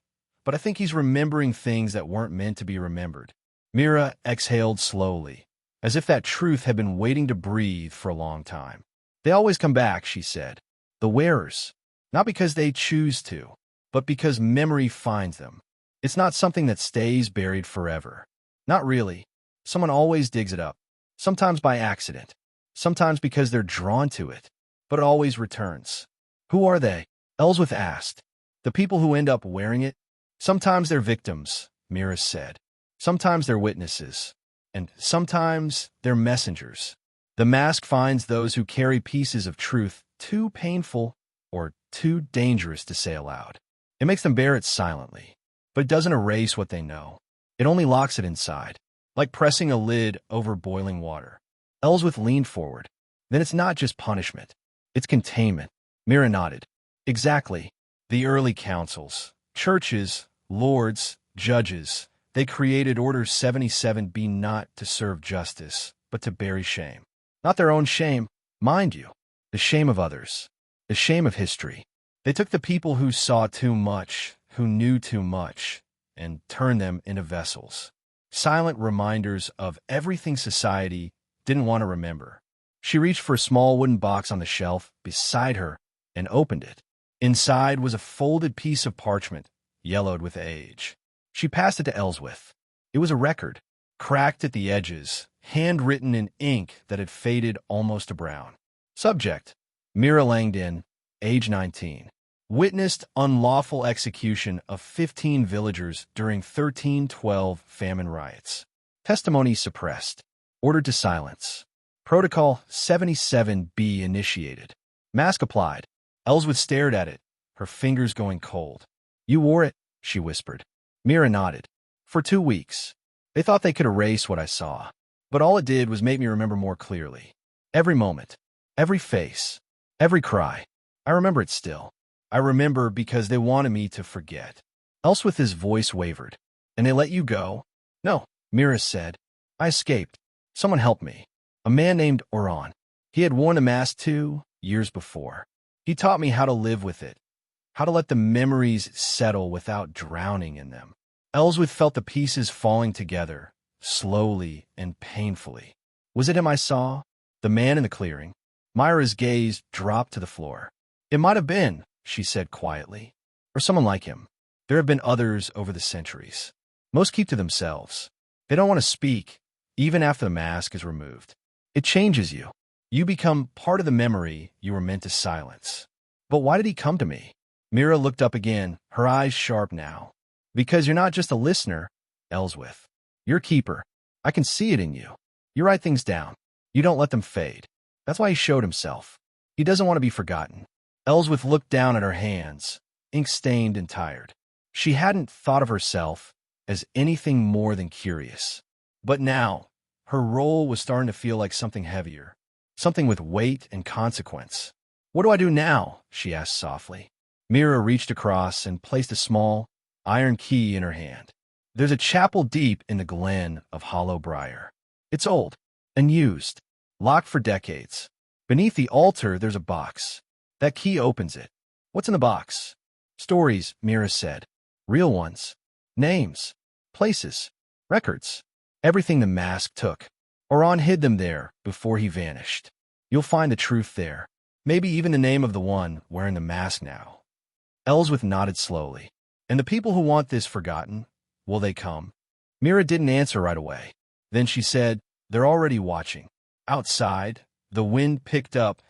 but I think he's remembering things that weren't meant to be remembered." Mira exhaled slowly, as if that truth had been waiting to breathe for a long time. "They always come back," she said. "The wearers. Not because they choose to, but because memory finds them. It's not something that stays buried forever. Not really. Someone always digs it up, sometimes by accident, sometimes because they're drawn to it, but it always returns." "Who are they?" Ellsworth asked. "The people who end up wearing it? Sometimes they're victims," Mira said. "Sometimes they're witnesses. And sometimes they're messengers. The mask finds those who carry pieces of truth too painful or too dangerous to say aloud. It makes them bear it silently, but it doesn't erase what they know. It only locks it inside, like pressing a lid over boiling water." Ellsworth leaned forward. "Then it's not just punishment. It's containment." Mira nodded. "Exactly. The early councils, churches, lords, judges, they created Order 77B not to serve justice, but to bury shame. Not their own shame, mind you, the shame of others, the shame of history. They took the people who saw too much, who knew too much, and turned them into vessels. Silent reminders of everything society didn't want to remember. She reached for a small wooden box on the shelf beside her and opened it. Inside was a folded piece of parchment, yellowed with age. She passed it to Ellsworth. It was a record, cracked at the edges, handwritten in ink that had faded almost to brown. Subject: Mira Langdon, age 19. Witnessed unlawful execution of 15 villagers during 1312 famine riots. Testimony suppressed. Ordered to silence. Protocol 77B initiated. Mask applied. Ellsworth stared at it, her fingers going cold. "You wore it," she whispered. Mira nodded. "For 2 weeks. They thought they could erase what I saw. But all it did was make me remember more clearly. Every moment, every face, every cry. I remember it still. I remember because they wanted me to forget." Ellsworth's voice wavered. "And they let you go?" "No," Mira said. "I escaped. Someone helped me. A man named Oran. He had worn the mask 2 years before. He taught me how to live with it, how to let the memories settle without drowning in them." Ellsworth felt the pieces falling together, slowly and painfully. Was it him I saw? The man in the clearing? Myra's gaze dropped to the floor. "It might have been," she said quietly. "Or someone like him. There have been others over the centuries. Most keep to themselves. They don't want to speak, even after the mask is removed. It changes you. You become part of the memory you were meant to silence." "But why did he come to me?" Mira looked up again, her eyes sharp now. "Because you're not just a listener, Ellsworth. You're a keeper. I can see it in you. You write things down. You don't let them fade. That's why he showed himself. He doesn't want to be forgotten." Ellsworth looked down at her hands, ink-stained and tired. She hadn't thought of herself as anything more than curious. But now, her role was starting to feel like something heavier, something with weight and consequence. "What do I do now?" she asked softly. Mira reached across and placed a small, iron key in her hand. "There's a chapel deep in the glen of Hollow Briar. It's old, unused, locked for decades. Beneath the altar, there's a box. That key opens it. What's in the box?" "Stories," Mira said. "Real ones. Names. Places. Records. Everything the mask took. Oran hid them there before he vanished. You'll find the truth there. Maybe even the name of the one wearing the mask now." Ellsworth nodded slowly. "And the people who want this forgotten, will they come?" Mira didn't answer right away. Then she said, "They're already watching." Outside, the wind picked up,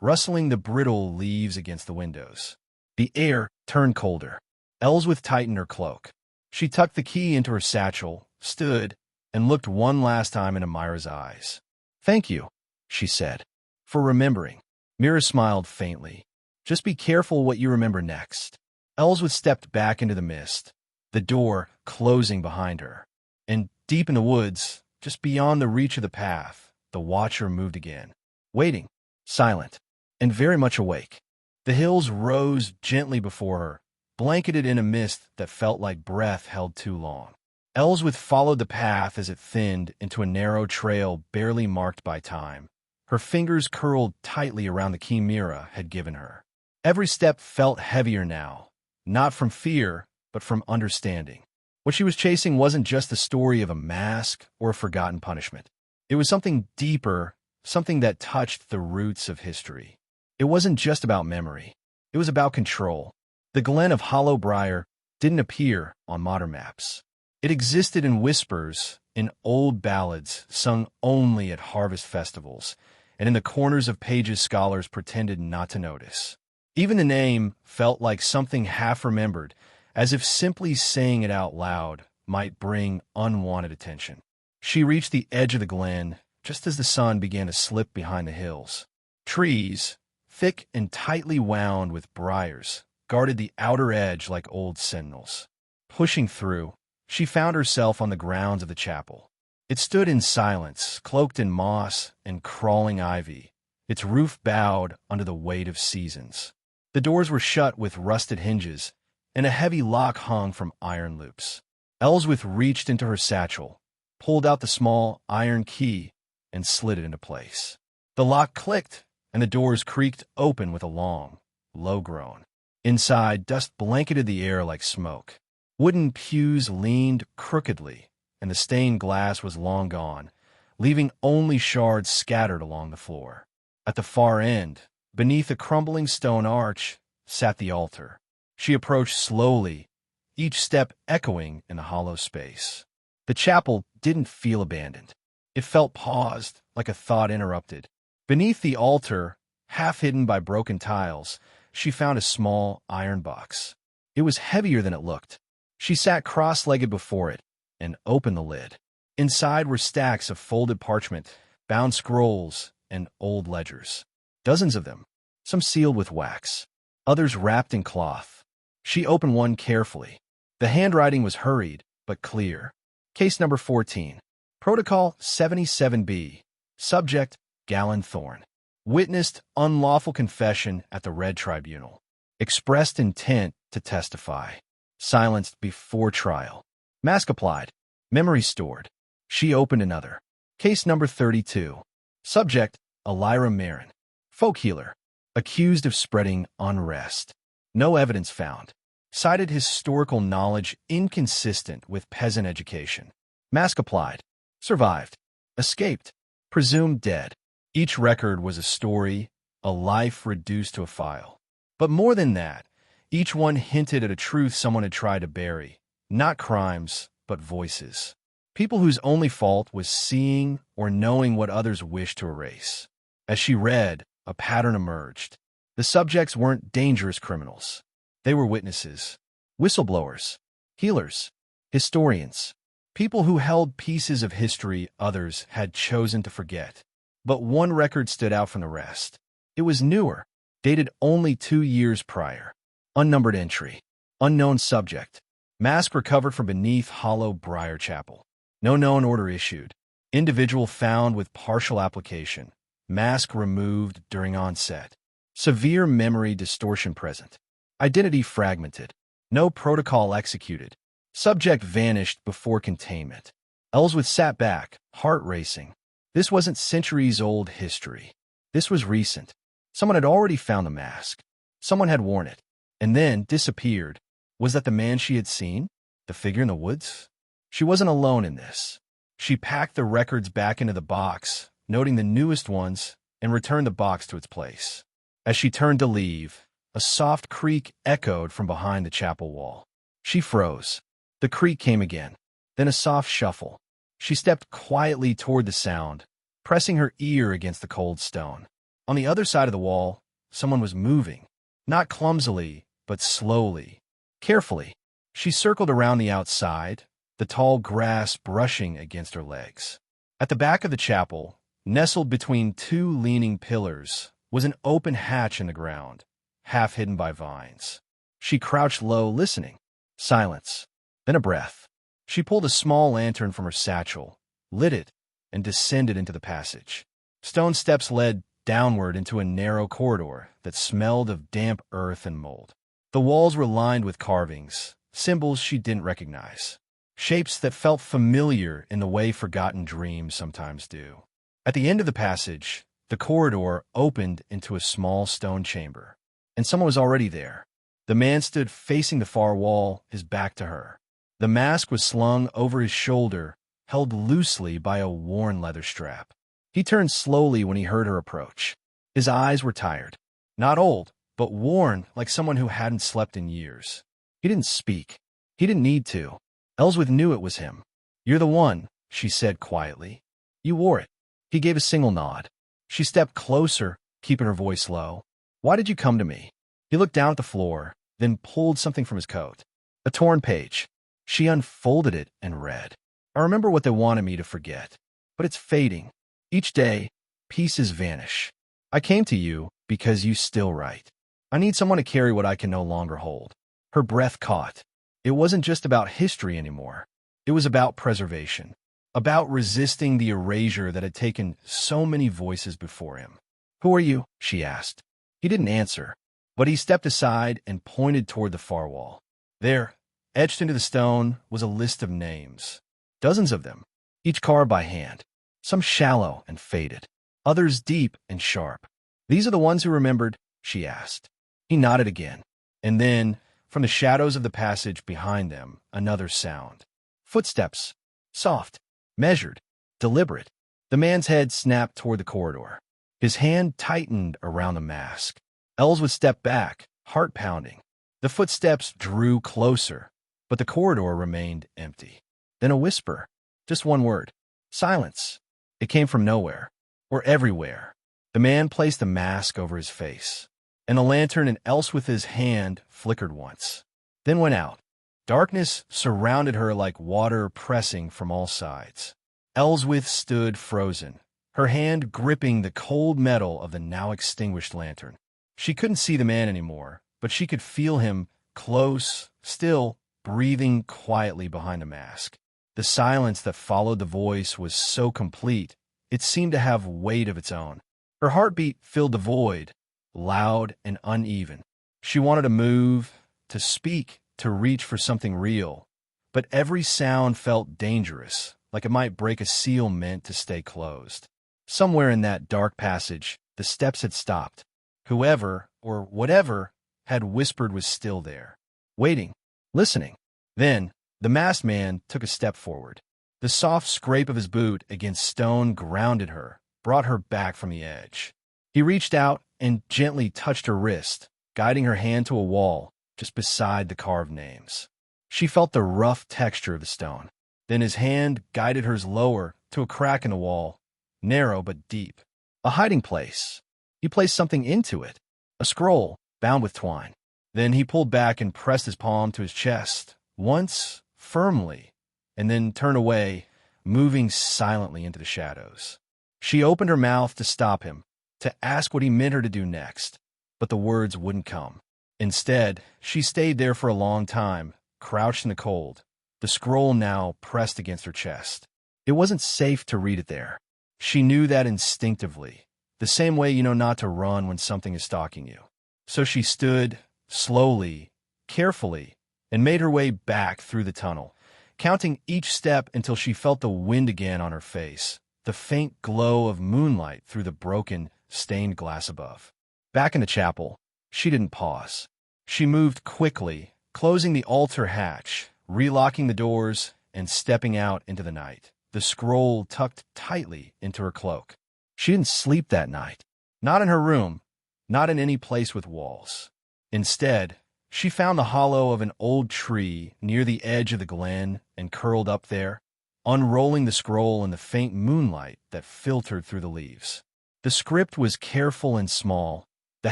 rustling the brittle leaves against the windows. The air turned colder. Ellsworth tightened her cloak. She tucked the key into her satchel, stood, and looked one last time into Myra's eyes. "Thank you," she said, "for remembering." Mira smiled faintly. "Just be careful what you remember next." Ellsworth stepped back into the mist, the door closing behind her. And deep in the woods, just beyond the reach of the path, the watcher moved again, waiting, silent, and very much awake. The hills rose gently before her, blanketed in a mist that felt like breath held too long. Ellsworth followed the path as it thinned into a narrow trail barely marked by time. Her fingers curled tightly around the key Mira had given her. Every step felt heavier now, not from fear, but from understanding. What she was chasing wasn't just the story of a mask or a forgotten punishment. It was something deeper, something that touched the roots of history. It wasn't just about memory. It was about control. The Glen of Hollow Briar didn't appear on modern maps. It existed in whispers, in old ballads sung only at harvest festivals, and in the corners of pages scholars pretended not to notice. Even the name felt like something half-remembered, as if simply saying it out loud might bring unwanted attention. She reached the edge of the glen just as the sun began to slip behind the hills. Trees, thick and tightly wound with briars, guarded the outer edge like old sentinels. Pushing through, she found herself on the grounds of the chapel. It stood in silence, cloaked in moss and crawling ivy, its roof bowed under the weight of seasons. The doors were shut with rusted hinges, and a heavy lock hung from iron loops. Ellsworth reached into her satchel, pulled out the small iron key, and slid it into place. The lock clicked, and the doors creaked open with a long, low groan. Inside, dust blanketed the air like smoke. Wooden pews leaned crookedly, and the stained glass was long gone, leaving only shards scattered along the floor. At the far end, beneath a crumbling stone arch, sat the altar. She approached slowly, each step echoing in the hollow space. The chapel didn't feel abandoned. It felt paused, like a thought interrupted. Beneath the altar, half hidden by broken tiles, she found a small iron box. It was heavier than it looked. She sat cross-legged before it and opened the lid. Inside were stacks of folded parchment, bound scrolls, and old ledgers. Dozens of them, some sealed with wax, others wrapped in cloth. She opened one carefully. The handwriting was hurried, but clear. Case number 14. Protocol 77B. Subject, Gallon Thorn. Witnessed unlawful confession at the Red Tribunal. Expressed intent to testify. Silenced before trial. Mask applied. Memory stored. She opened another. Case number 32. Subject, Elira Marin. Folk healer. Accused of spreading unrest. No evidence found. Cited historical knowledge inconsistent with peasant education. Mask applied. Survived. Escaped. Presumed dead. Each record was a story, a life reduced to a file. But more than that, each one hinted at a truth someone had tried to bury. Not crimes, but voices. People whose only fault was seeing or knowing what others wished to erase. As she read, a pattern emerged. The subjects weren't dangerous criminals. They were witnesses, whistleblowers, healers, historians, people who held pieces of history others had chosen to forget. But one record stood out from the rest. It was newer, dated only 2 years prior. Unnumbered entry. Unknown subject. Mask recovered from beneath hollow briar chapel. No known order issued. Individual found with partial application. Mask removed during onset. Severe memory distortion present. Identity fragmented. No protocol executed. Subject vanished before containment. Ellsworth sat back, heart racing. This wasn't centuries-old history. This was recent. Someone had already found the mask. Someone had worn it, and then disappeared. Was that the man she had seen? The figure in the woods? She wasn't alone in this. She packed the records back into the box, noting the newest ones, and returned the box to its place. As she turned to leave, a soft creak echoed from behind the chapel wall. She froze. The creak came again, then a soft shuffle. She stepped quietly toward the sound, pressing her ear against the cold stone. On the other side of the wall, someone was moving, not clumsily, but slowly, carefully. She circled around the outside, the tall grass brushing against her legs. At the back of the chapel, nestled between 2 leaning pillars, was an open hatch in the ground, half hidden by vines. She crouched low, listening. Silence. Then a breath. She pulled a small lantern from her satchel, lit it, and descended into the passage. Stone steps led downward into a narrow corridor that smelled of damp earth and mold. The walls were lined with carvings, symbols she didn't recognize, shapes that felt familiar in the way forgotten dreams sometimes do. At the end of the passage, the corridor opened into a small stone chamber, and someone was already there. The man stood facing the far wall, his back to her. The mask was slung over his shoulder, held loosely by a worn leather strap. He turned slowly when he heard her approach. His eyes were tired. Not old, but worn like someone who hadn't slept in years. He didn't speak. He didn't need to. Ellsworth knew it was him. "You're the one," she said quietly. "You wore it." He gave a single nod. She stepped closer, keeping her voice low. "Why did you come to me?" He looked down at the floor, then pulled something from his coat. A torn page. She unfolded it and read. "I remember what they wanted me to forget, but it's fading. Each day, pieces vanish. I came to you because you still write. I need someone to carry what I can no longer hold." Her breath caught. It wasn't just about history anymore. It was about preservation, about resisting the erasure that had taken so many voices before him. "Who are you?" she asked. He didn't answer, but he stepped aside and pointed toward the far wall. There, etched into the stone, was a list of names. Dozens of them, each carved by hand, some shallow and faded. others deep and sharp. "These are the ones who remembered?" she asked. He nodded again. And then, from the shadows of the passage behind them, another sound. Footsteps. Soft, measured, deliberate. The man's head snapped toward the corridor. His hand tightened around the mask. Els would step back, heart pounding. The footsteps drew closer, but the corridor remained empty. Then a whisper. Just one word. Silence. It came from nowhere, or everywhere. The man placed the mask over his face, and the lantern in Elswith's hand flickered once, then went out. Darkness surrounded her like water pressing from all sides. Elswith stood frozen, her hand gripping the cold metal of the now extinguished lantern. She couldn't see the man anymore, but she could feel him, close, still, breathing quietly behind the mask. The silence that followed the voice was so complete, it seemed to have weight of its own. Her heartbeat filled the void, loud and uneven. She wanted to move, to speak, to reach for something real, but every sound felt dangerous, like it might break a seal meant to stay closed. Somewhere in that dark passage, the steps had stopped. Whoever, or whatever, had whispered was still there, waiting, listening. Then, the masked man took a step forward. The soft scrape of his boot against stone grounded her, brought her back from the edge. He reached out and gently touched her wrist, guiding her hand to a wall just beside the carved names. She felt the rough texture of the stone. Then his hand guided hers lower to a crack in the wall, narrow but deep. A hiding place. He placed something into it, a scroll bound with twine. Then he pulled back and pressed his palm to his chest, once firmly, and then turned away, moving silently into the shadows. She opened her mouth to stop him, to ask what he meant her to do next, but the words wouldn't come. Instead, she stayed there for a long time, crouched in the cold, the scroll now pressed against her chest. It wasn't safe to read it there. She knew that instinctively, the same way you know not to run when something is stalking you. So she stood, slowly, carefully, and made her way back through the tunnel, counting each step until she felt the wind again on her face, the faint glow of moonlight through the broken, stained glass above. Back in the chapel, she didn't pause. She moved quickly, closing the altar hatch, relocking the doors, and stepping out into the night, the scroll tucked tightly into her cloak. She didn't sleep that night. Not in her room, not in any place with walls. Instead, she found the hollow of an old tree near the edge of the glen and curled up there, unrolling the scroll in the faint moonlight that filtered through the leaves. The script was careful and small, the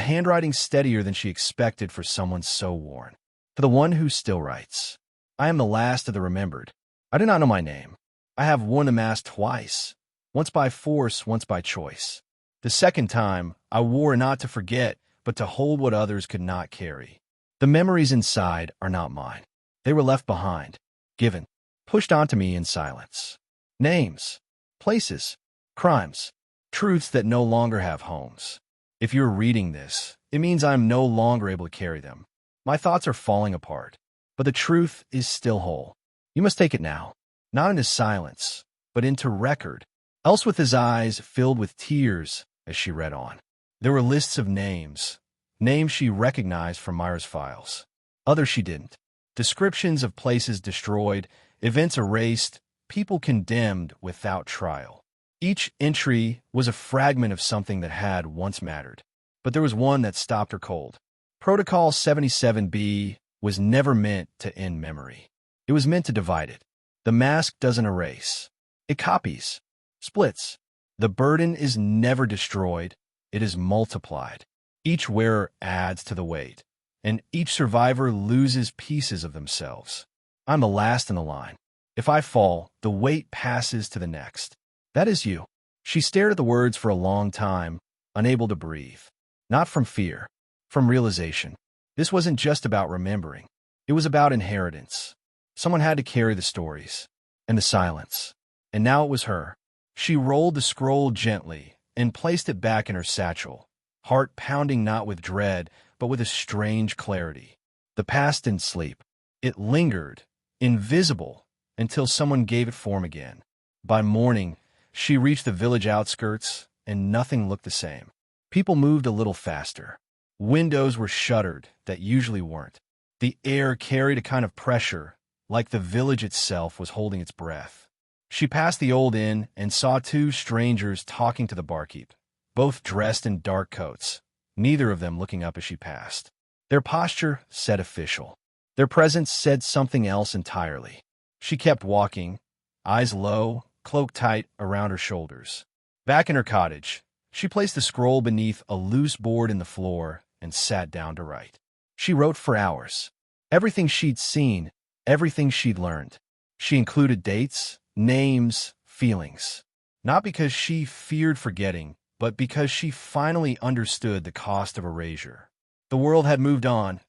handwriting steadier than she expected for someone so worn. To the one who still writes, "I am the last of the remembered. I do not know my name. I have worn the mask twice, once by force, once by choice. The second time, I wore not to forget, but to hold what others could not carry. The memories inside are not mine. They were left behind, given, pushed onto me in silence. Names, places, crimes, truths that no longer have homes. If you're reading this, it means I'm no longer able to carry them. My thoughts are falling apart, but the truth is still whole. You must take it now, not into silence, but into record." Elswith's eyes filled with tears as she read on. There were lists of names, names she recognized from Myra's files. Others she didn't. Descriptions of places destroyed, events erased, people condemned without trial. Each entry was a fragment of something that had once mattered. But there was one that stopped her cold. Protocol 77B was never meant to end memory. It was meant to divide it. The mask doesn't erase. It copies, splits. The burden is never destroyed. It is multiplied. Each wearer adds to the weight, and each survivor loses pieces of themselves. I'm the last in the line. If I fall, the weight passes to the next. That is you. She stared at the words for a long time, unable to breathe. Not from fear, from realization. This wasn't just about remembering. It was about inheritance. Someone had to carry the stories, and the silence. And now it was her. She rolled the scroll gently and placed it back in her satchel, heart pounding not with dread, but with a strange clarity. The past didn't sleep. It lingered, invisible, until someone gave it form again. By morning, she reached the village outskirts, and nothing looked the same. People moved a little faster. Windows were shuttered that usually weren't. The air carried a kind of pressure, like the village itself was holding its breath. She passed the old inn and saw two strangers talking to the barkeep, both dressed in dark coats, neither of them looking up as she passed. Their posture said official. Their presence said something else entirely. She kept walking, eyes low, cloak tight around her shoulders. Back in her cottage, she placed the scroll beneath a loose board in the floor and sat down to write. She wrote for hours. Everything she'd seen, everything she'd learned. She included dates, names, feelings. Not because she feared forgetting, but because she finally understood the cost of erasure. The world had moved on,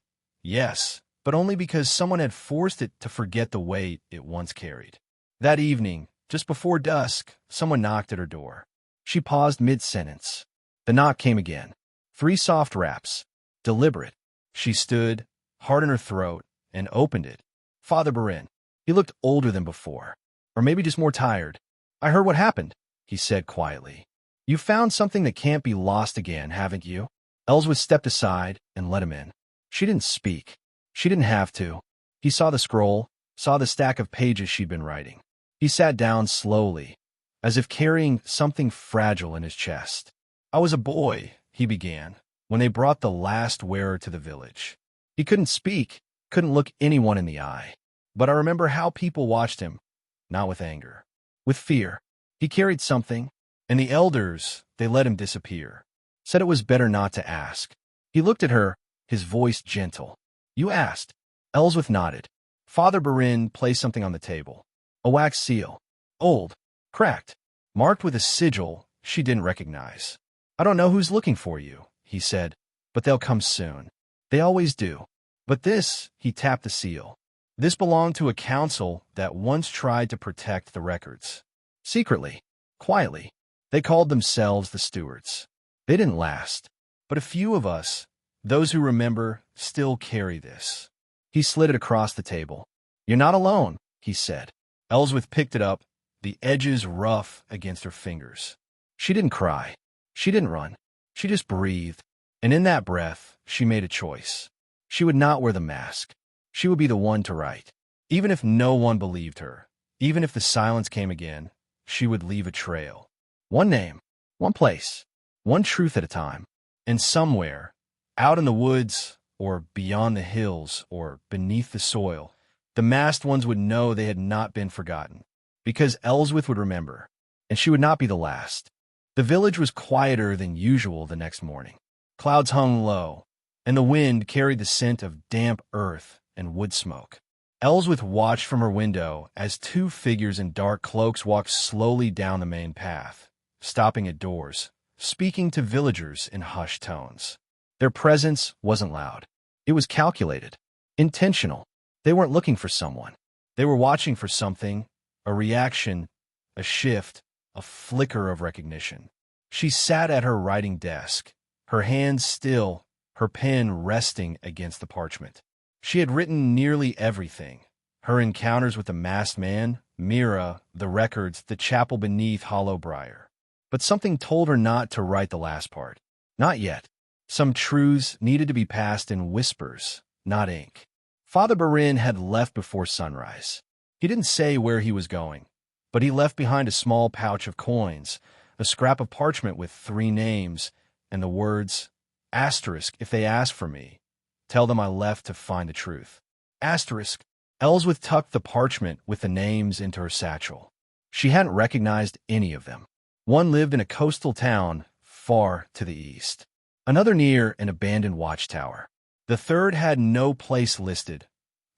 yes, but only because someone had forced it to forget the weight it once carried. That evening, just before dusk, someone knocked at her door. She paused mid-sentence. The knock came again. 3 soft raps, deliberate. She stood, heart in her throat, and opened it. Father Barin. He looked older than before, or maybe just more tired. "I heard what happened," he said quietly. "You found something that can't be lost again, haven't you?" Ellsworth stepped aside and let him in. She didn't speak. She didn't have to. He saw the scroll, saw the stack of pages she'd been writing. He sat down slowly, as if carrying something fragile in his chest. "I was a boy," he began, "when they brought the last wearer to the village." He couldn't speak, couldn't look anyone in the eye. "But I remember how people watched him, not with anger, with fear. He carried something, and the elders, they let him disappear. Said it was better not to ask." He looked at her, his voice gentle. "You asked?" Ellsworth nodded. Father Barin placed something on the table. A wax seal. Old, cracked, marked with a sigil she didn't recognize. "I don't know who's looking for you," he said, "but they'll come soon. They always do. But this," he tapped the seal, "this belonged to a council that once tried to protect the records. Secretly, quietly. They called themselves the stewards. They didn't last. But a few of us, those who remember, still carry this." He slid it across the table. "You're not alone," he said. Ellsworth picked it up, the edges rough against her fingers. She didn't cry. She didn't run. She just breathed. And in that breath, she made a choice. She would not wear the mask. She would be the one to write. Even if no one believed her, even if the silence came again, she would leave a trail. One name, one place, one truth at a time. And somewhere, out in the woods, or beyond the hills, or beneath the soil, the masked ones would know they had not been forgotten. Because Ellsworth would remember, and she would not be the last. The village was quieter than usual the next morning. Clouds hung low, and the wind carried the scent of damp earth and wood smoke. Ellsworth watched from her window as 2 figures in dark cloaks walked slowly down the main path, stopping at doors, speaking to villagers in hushed tones. Their presence wasn't loud. It was calculated, intentional. They weren't looking for someone. They were watching for something, a reaction, a shift, a flicker of recognition. She sat at her writing desk, her hands still, her pen resting against the parchment. She had written nearly everything. Her encounters with the masked man, Mira, the records, the chapel beneath Hollow Briar. But something told her not to write the last part. Not yet. Some truths needed to be passed in whispers, not ink. Father Barin had left before sunrise. He didn't say where he was going, but he left behind a small pouch of coins, a scrap of parchment with 3 names, and the words, "Asterisk if they ask for me. Tell them I left to find the truth." Asterisk. Ellsworth tucked the parchment with the names into her satchel. She hadn't recognized any of them. One lived in a coastal town far to the east. Another near an abandoned watchtower. The third had no place listed,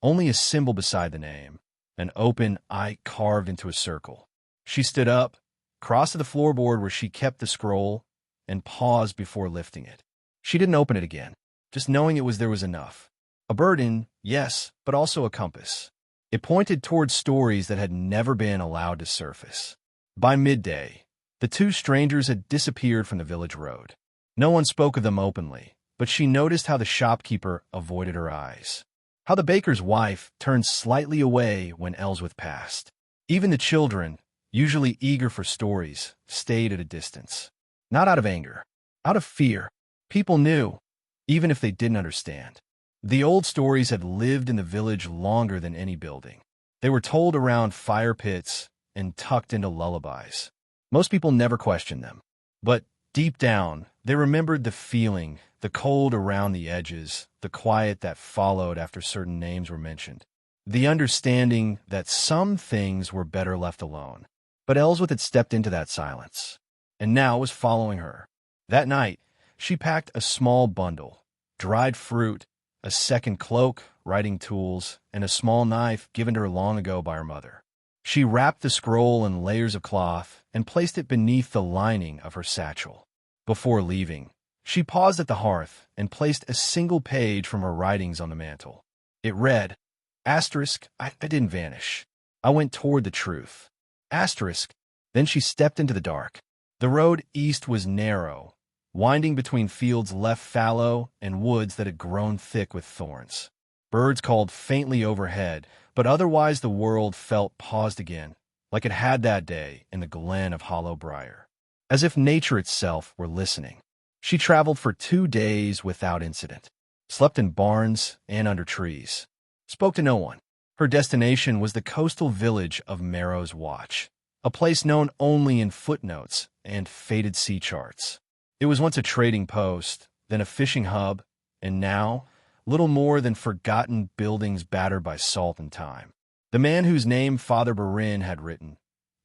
only a symbol beside the name, an open eye carved into a circle. She stood up, crossed to the floorboard where she kept the scroll, and paused before lifting it. She didn't open it again, just knowing there was enough. A burden, yes, but also a compass. It pointed towards stories that had never been allowed to surface. By midday, the 2 strangers had disappeared from the village road. No one spoke of them openly, but she noticed how the shopkeeper avoided her eyes, how the baker's wife turned slightly away when Ellsworth passed. Even the children, usually eager for stories, stayed at a distance. Not out of anger, out of fear. People knew, even if they didn't understand. The old stories had lived in the village longer than any building. They were told around fire pits and tucked into lullabies. Most people never questioned them. But deep down, they remembered the feeling, the cold around the edges, the quiet that followed after certain names were mentioned. The understanding that some things were better left alone. But Ellsworth had stepped into that silence, and now was following her. That night, she packed a small bundle, dried fruit, a second cloak, writing tools, and a small knife given to her long ago by her mother. She wrapped the scroll in layers of cloth and placed it beneath the lining of her satchel. Before leaving, she paused at the hearth and placed a single page from her writings on the mantel. It read, Asterisk, I didn't vanish. I went toward the truth. Asterisk. Then she stepped into the dark. The road east was narrow, winding between fields left fallow and woods that had grown thick with thorns. Birds called faintly overhead, but otherwise the world felt paused again, like it had that day in the glen of Hollow Briar, as if nature itself were listening. She traveled for 2 days without incident, slept in barns and under trees, spoke to no one. Her destination was the coastal village of Marrow's Watch, a place known only in footnotes and faded sea charts. It was once a trading post, then a fishing hub, and now little more than forgotten buildings battered by salt and time. The man whose name Father Barin had written,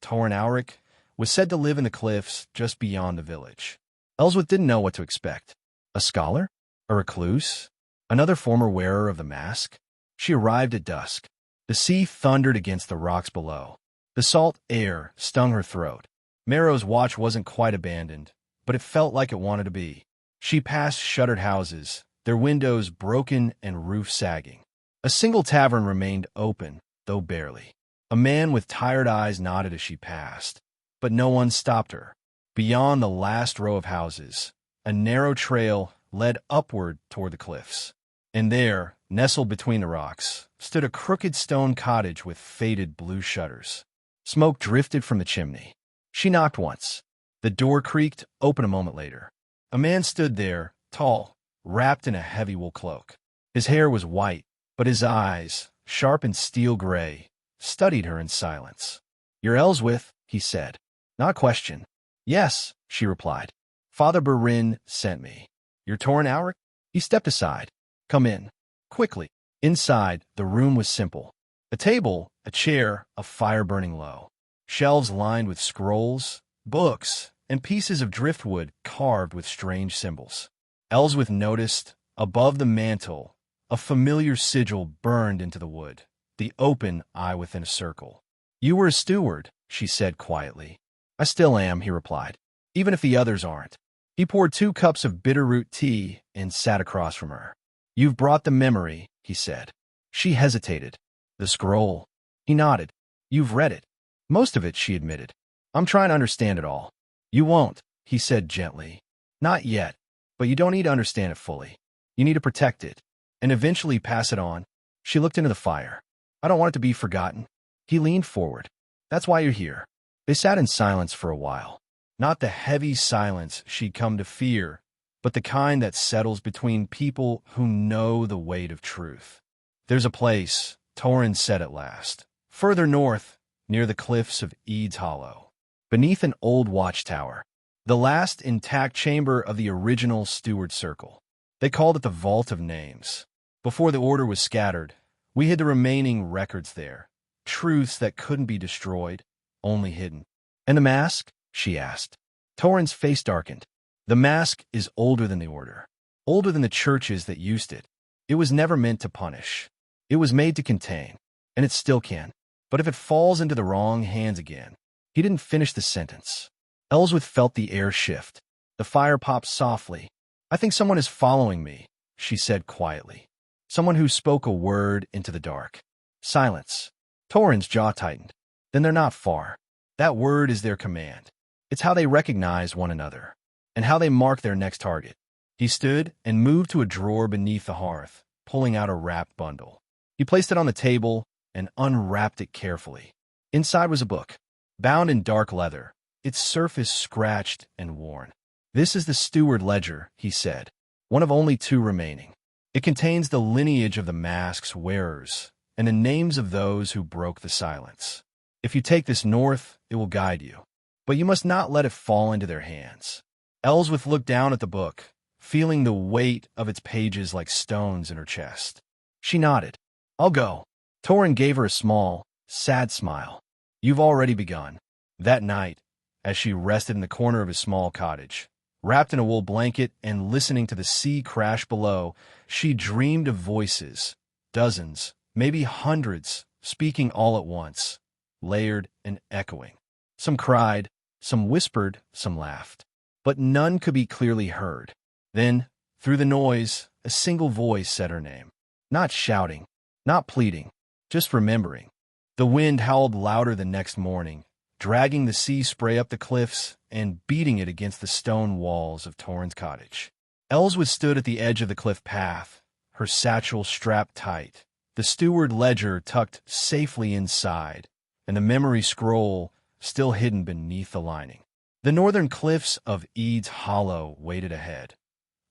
Torin Auric, was said to live in the cliffs just beyond the village. Ellsworth didn't know what to expect. A scholar? A recluse? Another former wearer of the mask? She arrived at dusk. The sea thundered against the rocks below. The salt air stung her throat. Marrow's Watch wasn't quite abandoned, but it felt like it wanted to be. She passed shuttered houses, their windows broken and roofs sagging. A single tavern remained open, though barely. A man with tired eyes nodded as she passed, but no one stopped her. Beyond the last row of houses, a narrow trail led upward toward the cliffs. And there, nestled between the rocks, stood a crooked stone cottage with faded blue shutters. Smoke drifted from the chimney. She knocked once. The door creaked, open a moment later. A man stood there, tall, wrapped in a heavy wool cloak. His hair was white, but his eyes, sharp and steel gray, studied her in silence. "You're Ellsworth," he said. Not question. "Yes," she replied. "Father Barin sent me." "You're Torin Auric?" He stepped aside. "Come in." Quickly. Inside, the room was simple. A table, a chair, a fire burning low. Shelves lined with scrolls, books, and pieces of driftwood carved with strange symbols. Ellsworth noticed, above the mantel, a familiar sigil burned into the wood, the open eye within a circle. "You were a steward," she said quietly. "I still am," he replied, "even if the others aren't." He poured 2 cups of bitterroot tea and sat across from her. "You've brought the memory," he said. She hesitated. "The scroll." He nodded. "You've read it." "Most of it," she admitted. "I'm trying to understand it all." "You won't," he said gently. "Not yet, but you don't need to understand it fully. You need to protect it, and eventually pass it on." She looked into the fire. "I don't want it to be forgotten." He leaned forward. "That's why you're here." They sat in silence for a while. Not the heavy silence she'd come to fear, but the kind that settles between people who know the weight of truth. "There's a place," Torin said at last, "further north, near the cliffs of Eads Hollow, beneath an old watchtower, the last intact chamber of the original Steward Circle. They called it the Vault of Names. Before the Order was scattered, we hid the remaining records there, truths that couldn't be destroyed, only hidden." "And the mask?" she asked. Torin's face darkened. "The mask is older than the Order, older than the churches that used it. It was never meant to punish. It was made to contain, and it still can. But if it falls into the wrong hands again..." He didn't finish the sentence. Ellsworth felt the air shift. The fire popped softly. "I think someone is following me," she said quietly. Someone who spoke a word into the dark. Silence. Torin's jaw tightened. "Then they're not far. That word is their command. It's how they recognize one another, and how they mark their next target." He stood and moved to a drawer beneath the hearth, pulling out a wrapped bundle. He placed it on the table and unwrapped it carefully. Inside was a book, bound in dark leather, its surface scratched and worn. "This is the steward ledger," he said, "one of only two remaining. It contains the lineage of the mask's wearers and the names of those who broke the silence. If you take this north, it will guide you. But you must not let it fall into their hands." Ellsworth looked down at the book, feeling the weight of its pages like stones in her chest. She nodded. "I'll go." Torrin gave her a small, sad smile. "You've already begun." That night, as she rested in the corner of his small cottage, wrapped in a wool blanket and listening to the sea crash below, she dreamed of voices, dozens, maybe hundreds, speaking all at once, layered and echoing. Some cried, some whispered, some laughed. But none could be clearly heard. Then, through the noise, a single voice said her name. Not shouting, not pleading, just remembering. The wind howled louder the next morning, dragging the sea spray up the cliffs and beating it against the stone walls of Torrin's cottage. Ellsworth stood at the edge of the cliff path, her satchel strapped tight, the steward ledger tucked safely inside, and the memory scroll still hidden beneath the lining. The northern cliffs of Eads Hollow waited ahead,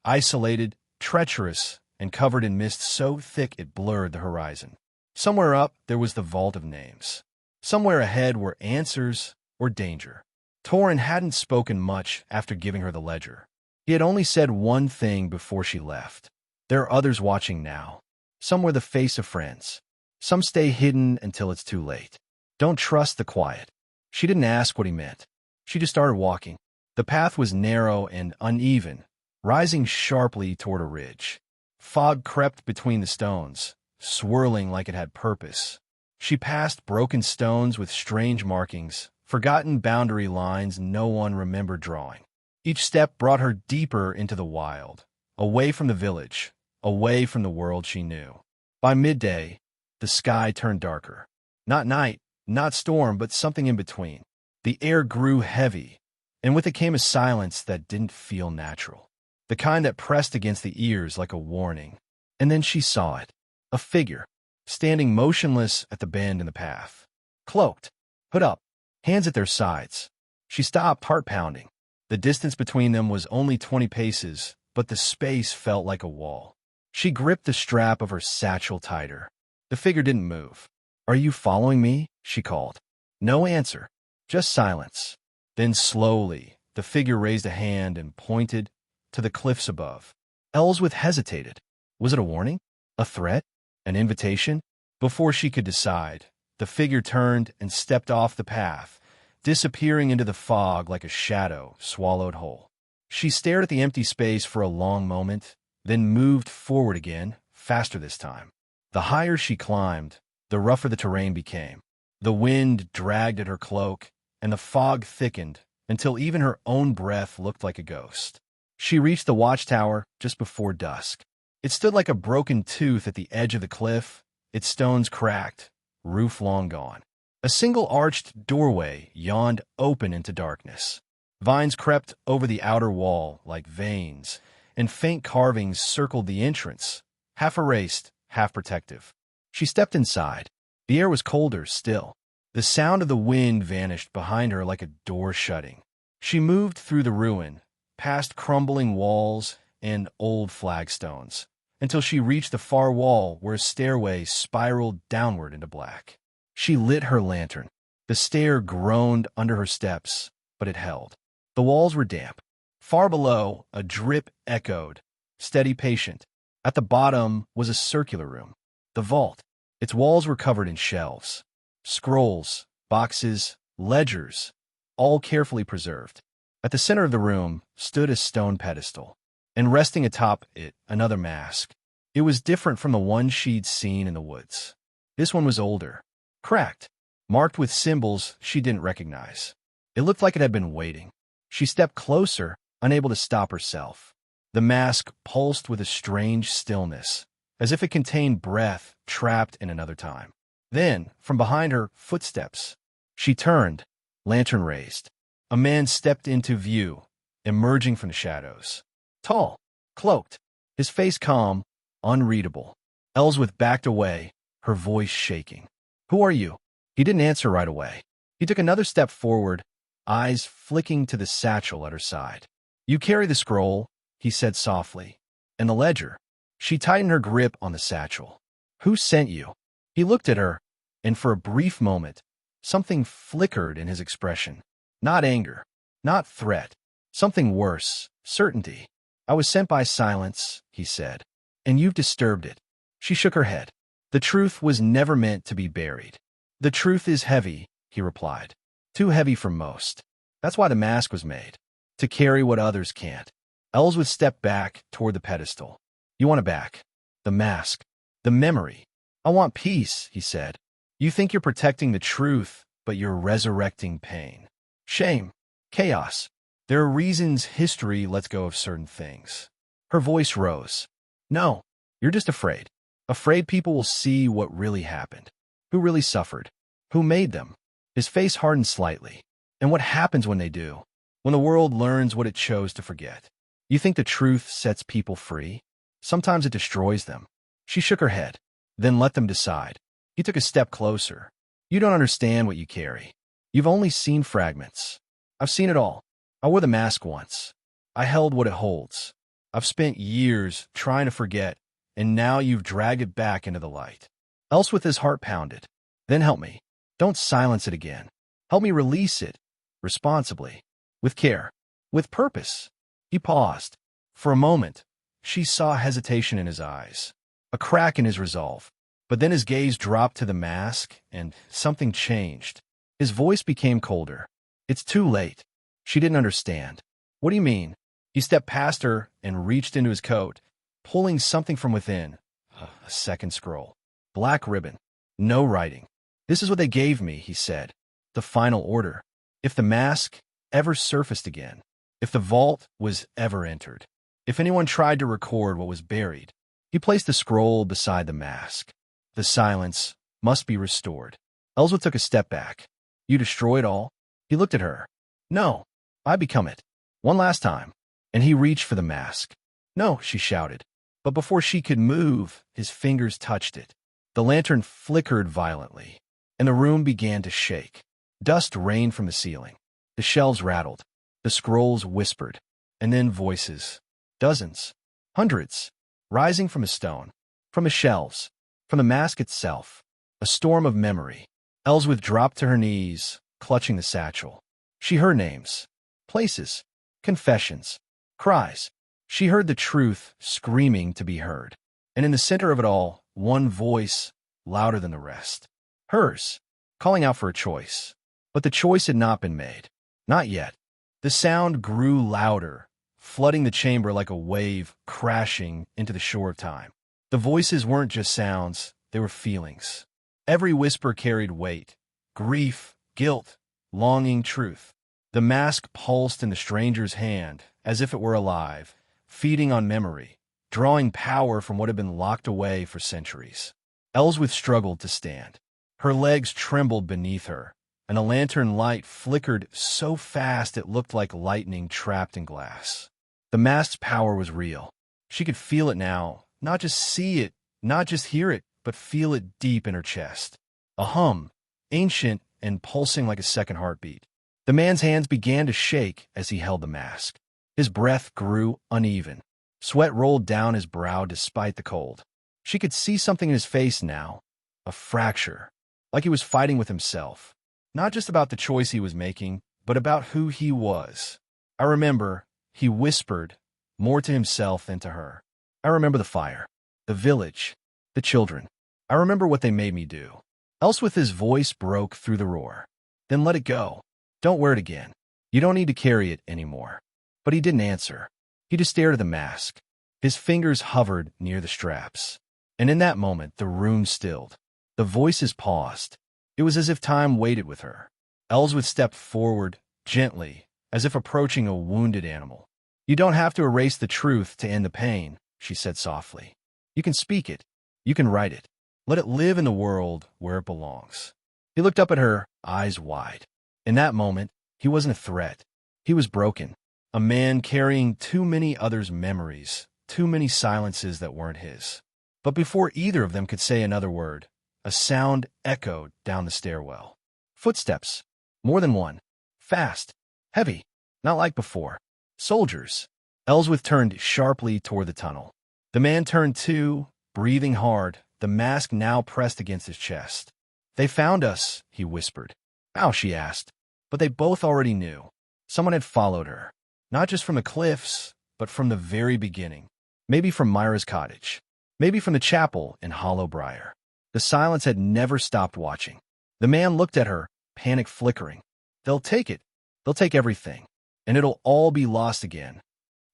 isolated, treacherous, and covered in mist so thick it blurred the horizon. Somewhere up, there was the Vault of Names. Somewhere ahead were answers or danger. Torrin hadn't spoken much after giving her the ledger. He had only said one thing before she left. There are others watching now. Some wear the face of friends. Some stay hidden until it's too late. Don't trust the quiet. She didn't ask what he meant. She just started walking. The path was narrow and uneven, rising sharply toward a ridge. Fog crept between the stones, swirling like it had purpose. She passed broken stones with strange markings, forgotten boundary lines no one remembered drawing. Each step brought her deeper into the wild, away from the village, away from the world she knew. By midday, the sky turned darker. Not night, not storm, but something in between. The air grew heavy, and with it came a silence that didn't feel natural, the kind that pressed against the ears like a warning. And then she saw it, a figure, standing motionless at the bend in the path. Cloaked, hood up, hands at their sides. She stopped, heart pounding. The distance between them was only 20 paces, but the space felt like a wall. She gripped the strap of her satchel tighter. The figure didn't move. "Are you following me?" she called. No answer, just silence. Then slowly, the figure raised a hand and pointed to the cliffs above. Ellsworth hesitated. Was it a warning? A threat? An invitation? Before she could decide, the figure turned and stepped off the path, disappearing into the fog like a shadow swallowed whole. She stared at the empty space for a long moment, then moved forward again, faster this time. The higher she climbed, the rougher the terrain became. The wind dragged at her cloak, and the fog thickened until even her own breath looked like a ghost. She reached the watchtower just before dusk. It stood like a broken tooth at the edge of the cliff, its stones cracked, roof long gone. A single arched doorway yawned open into darkness. Vines crept over the outer wall like veins, and faint carvings circled the entrance, half erased, half protective. She stepped inside. The air was colder still. The sound of the wind vanished behind her like a door shutting. She moved through the ruin, past crumbling walls and old flagstones, until she reached the far wall where a stairway spiraled downward into black. She lit her lantern. The stair groaned under her steps, but it held. The walls were damp. Far below, a drip echoed, steady, patient. At the bottom was a circular room, the vault. Its walls were covered in shelves. Scrolls, boxes, ledgers, all carefully preserved. At the center of the room stood a stone pedestal, and resting atop it, another mask. It was different from the one she'd seen in the woods. This one was older, cracked, marked with symbols she didn't recognize. It looked like it had been waiting. She stepped closer, unable to stop herself. The mask pulsed with a strange stillness, as if it contained breath trapped in another time. Then, from behind her, footsteps. She turned, lantern raised. A man stepped into view, emerging from the shadows. Tall, cloaked, his face calm, unreadable. Ellsworth backed away, her voice shaking. "Who are you?" He didn't answer right away. He took another step forward, eyes flicking to the satchel at her side. You carry the scroll, he said softly, and the ledger. She tightened her grip on the satchel. Who sent you? He looked at her, and for a brief moment, something flickered in his expression. Not anger, not threat, something worse, certainty. I was sent by silence, he said, and you've disturbed it. She shook her head. The truth was never meant to be buried. The truth is heavy, he replied. Too heavy for most. That's why the mask was made. To carry what others can't. Ellsworth stepped back toward the pedestal. You want it back. The mask. The memory. I want peace, he said. You think you're protecting the truth, but you're resurrecting pain. Shame. Chaos. There are reasons history lets go of certain things. Her voice rose. No, you're just afraid. Afraid people will see what really happened. Who really suffered? Who made them? His face hardened slightly. And what happens when they do? When the world learns what it chose to forget? You think the truth sets people free? Sometimes it destroys them. She shook her head. Then let them decide. He took a step closer. You don't understand what you carry. You've only seen fragments. I've seen it all. I wore the mask once. I held what it holds. I've spent years trying to forget, and now you've dragged it back into the light. Ellsworth, his heart pounded. Then help me. Don't silence it again. Help me release it. Responsibly. With care. With purpose. He paused. For a moment, she saw hesitation in his eyes. A crack in his resolve. But then his gaze dropped to the mask, and something changed. His voice became colder. It's too late. She didn't understand. What do you mean? He stepped past her and reached into his coat, pulling something from within. A second scroll. Black ribbon. No writing. This is what they gave me, he said. The final order. If the mask ever surfaced again. If the vault was ever entered. If anyone tried to record what was buried. He placed the scroll beside the mask. The silence must be restored. Ellsworth took a step back. You destroy it all? He looked at her. No, I become it. One last time. And he reached for the mask. No, she shouted. But before she could move, his fingers touched it. The lantern flickered violently, and the room began to shake. Dust rained from the ceiling. The shelves rattled. The scrolls whispered. And then voices. Dozens. Hundreds. Rising from a stone. From the shelves. From the mask itself. A storm of memory. Ellsworth dropped to her knees, clutching the satchel. She heard names. Places. Confessions. Cries. She heard the truth screaming to be heard. And in the center of it all, one voice, louder than the rest. Hers, calling out for a choice. But the choice had not been made. Not yet. The sound grew louder, flooding the chamber like a wave crashing into the shore of time. The voices weren't just sounds, they were feelings. Every whisper carried weight. Grief, guilt, longing, truth. The mask pulsed in the stranger's hand, as if it were alive, feeding on memory, drawing power from what had been locked away for centuries. Ellsworth struggled to stand. Her legs trembled beneath her, and a lantern light flickered so fast it looked like lightning trapped in glass. The mask's power was real. She could feel it now, not just see it, not just hear it, but feel it deep in her chest. A hum, ancient and pulsing like a second heartbeat. The man's hands began to shake as he held the mask. His breath grew uneven. Sweat rolled down his brow despite the cold. She could see something in his face now, a fracture, like he was fighting with himself. Not just about the choice he was making, but about who he was. I remember, he whispered, more to himself than to her. I remember the fire, the village, the children. I remember what they made me do. Ellsworth's voice broke through the roar. Then let it go. Don't wear it again. You don't need to carry it anymore. But he didn't answer. He just stared at the mask. His fingers hovered near the straps. And in that moment, the room stilled. The voices paused. It was as if time waited with her. Ellsworth stepped forward, gently, as if approaching a wounded animal. You don't have to erase the truth to end the pain, she said softly. You can speak it. You can write it. Let it live in the world where it belongs. He looked up at her, eyes wide. In that moment, he wasn't a threat. He was broken. A man carrying too many others' memories, too many silences that weren't his. But before either of them could say another word, a sound echoed down the stairwell. Footsteps. More than one. Fast. Heavy. Not like before. Soldiers. Ellsworth turned sharply toward the tunnel. The man turned too, breathing hard, the mask now pressed against his chest. They found us, he whispered. How, she asked. But they both already knew. Someone had followed her. Not just from the cliffs, but from the very beginning. Maybe from Myra's cottage. Maybe from the chapel in Hollow Briar. The silence had never stopped watching. The man looked at her, panic flickering. They'll take it. They'll take everything. And it'll all be lost again.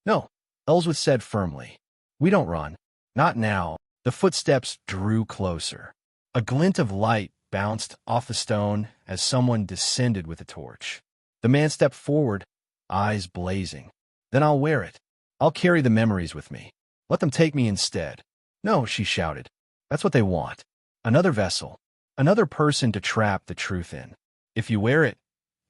No, Ellsworth said firmly. We don't run. Not now. The footsteps drew closer. A glint of light bounced off the stone as someone descended with a torch. The man stepped forward, eyes blazing. Then I'll wear it. I'll carry the memories with me. Let them take me instead. No, she shouted. That's what they want. Another vessel. Another person to trap the truth in. If you wear it,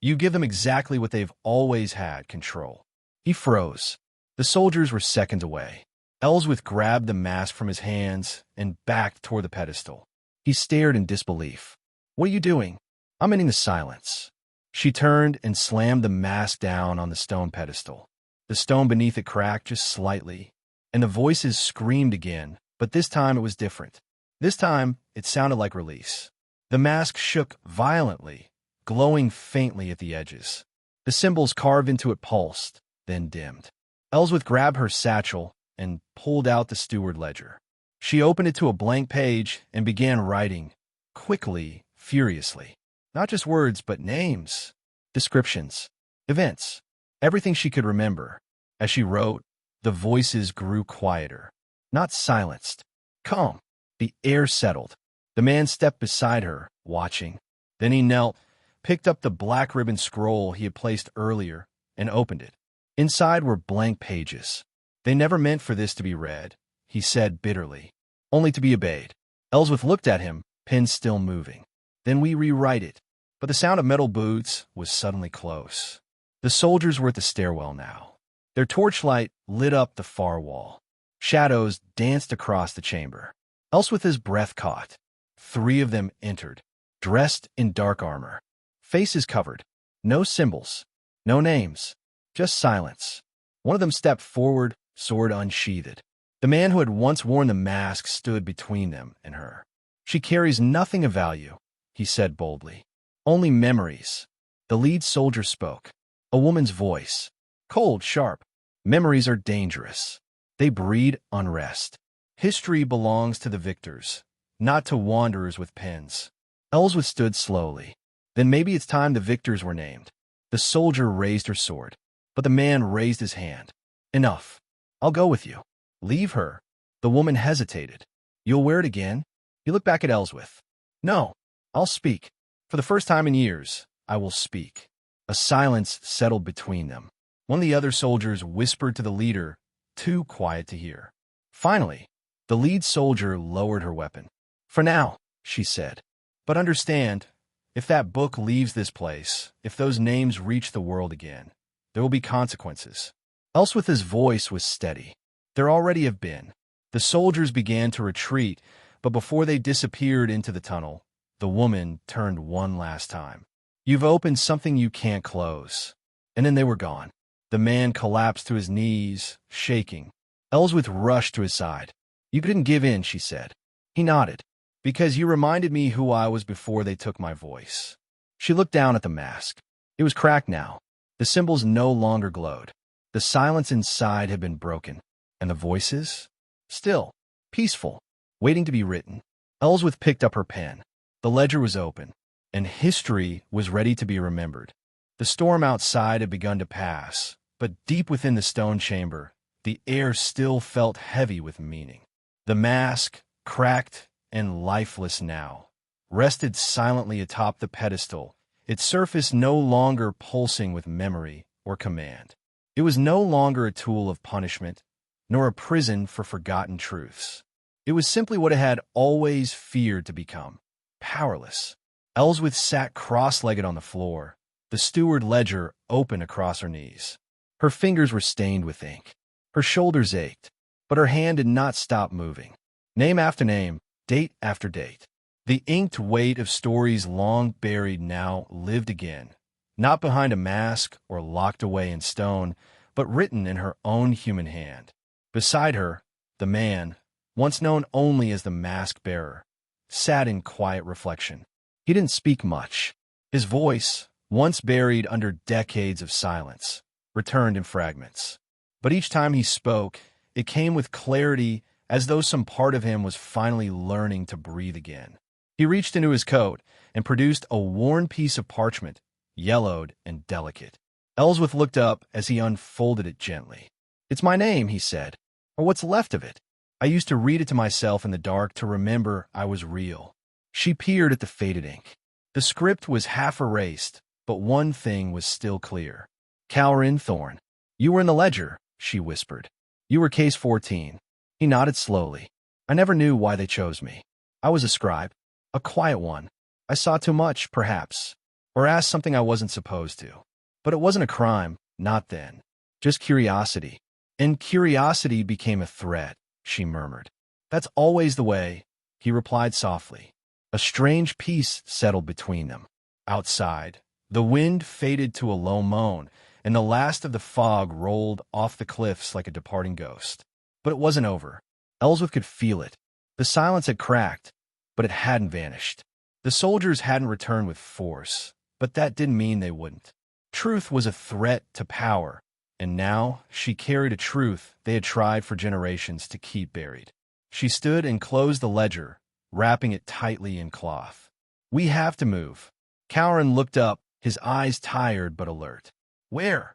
you give them exactly what they've always had, control. He froze. The soldiers were seconds away. Ellsworth grabbed the mask from his hands and backed toward the pedestal. He stared in disbelief. What are you doing? I'm ending the silence. She turned and slammed the mask down on the stone pedestal. The stone beneath it cracked just slightly, and the voices screamed again, but this time it was different. This time, it sounded like release. The mask shook violently, glowing faintly at the edges. The symbols carved into it pulsed, then dimmed. Ellsworth grabbed her satchel and pulled out the steward ledger. She opened it to a blank page and began writing, quickly, furiously. Not just words, but names, descriptions, events, everything she could remember. As she wrote, the voices grew quieter, not silenced, calm. The air settled. The man stepped beside her, watching. Then he knelt, picked up the black ribbon scroll he had placed earlier, and opened it. Inside were blank pages. They never meant for this to be read, he said bitterly, only to be obeyed. Ellsworth looked at him, pen still moving. Then we rewrite it. But the sound of metal boots was suddenly close. The soldiers were at the stairwell now. Their torchlight lit up the far wall. Shadows danced across the chamber. Ellsworth's breath caught. 3 of them entered, dressed in dark armor. Faces covered. No symbols. No names. Just silence. One of them stepped forward, sword unsheathed. The man who had once worn the mask stood between them and her. She carries nothing of value, he said boldly. Only memories. The lead soldier spoke. A woman's voice. Cold, sharp. Memories are dangerous. They breed unrest. History belongs to the victors, not to wanderers with pens. Ellsworth stood slowly. Then maybe it's time the victors were named. The soldier raised her sword, but the man raised his hand. Enough. I'll go with you. Leave her. The woman hesitated. You'll wear it again? He looked back at Ellsworth. No. I'll speak. For the first time in years, I will speak. A silence settled between them. One of the other soldiers whispered to the leader, too quiet to hear. Finally, the lead soldier lowered her weapon. For now, she said. But understand, if that book leaves this place, if those names reach the world again, there will be consequences. Ellsworth's voice was steady. There already have been. The soldiers began to retreat, but before they disappeared into the tunnel, the woman turned one last time. You've opened something you can't close. And then they were gone. The man collapsed to his knees, shaking. Ellsworth rushed to his side. You couldn't give in, she said. He nodded. Because you reminded me who I was before they took my voice. She looked down at the mask. It was cracked now. The symbols no longer glowed. The silence inside had been broken. And the voices? Still, peaceful, waiting to be written. Ellsworth picked up her pen. The ledger was open, and history was ready to be remembered. The storm outside had begun to pass, but deep within the stone chamber, the air still felt heavy with meaning. The mask, cracked and lifeless now, rested silently atop the pedestal, its surface no longer pulsing with memory or command. It was no longer a tool of punishment, nor a prison for forgotten truths. It was simply what it had always feared to become, powerless. Ellsworth sat cross-legged on the floor, the steward ledger open across her knees. Her fingers were stained with ink. Her shoulders ached, but her hand did not stop moving. Name after name, date after date. The inked weight of stories long buried now lived again, not behind a mask or locked away in stone, but written in her own human hand. Beside her, the man, once known only as the mask-bearer, sat in quiet reflection. He didn't speak much. His voice, once buried under decades of silence, returned in fragments. But each time he spoke, it came with clarity, as though some part of him was finally learning to breathe again. He reached into his coat and produced a worn piece of parchment, yellowed and delicate. Ellsworth looked up as he unfolded it gently. "It's my name," he said, "or what's left of it. I used to read it to myself in the dark to remember I was real." She peered at the faded ink. The script was half erased, but one thing was still clear. "Cowrin Thorne. You were in the ledger," she whispered. "You were case 14. He nodded slowly. "I never knew why they chose me. I was a scribe, a quiet one. I saw too much, perhaps, or asked something I wasn't supposed to. But it wasn't a crime, not then. Just curiosity. And curiosity became a threat," she murmured. "That's always the way," he replied softly. A strange peace settled between them. Outside, the wind faded to a low moan, and the last of the fog rolled off the cliffs like a departing ghost. But it wasn't over. Ellsworth could feel it. The silence had cracked, but it hadn't vanished. The soldiers hadn't returned with force, but that didn't mean they wouldn't. Truth was a threat to power, and now she carried a truth they had tried for generations to keep buried. She stood and closed the ledger, wrapping it tightly in cloth. "We have to move." Cowrin looked up, his eyes tired but alert. "Where?"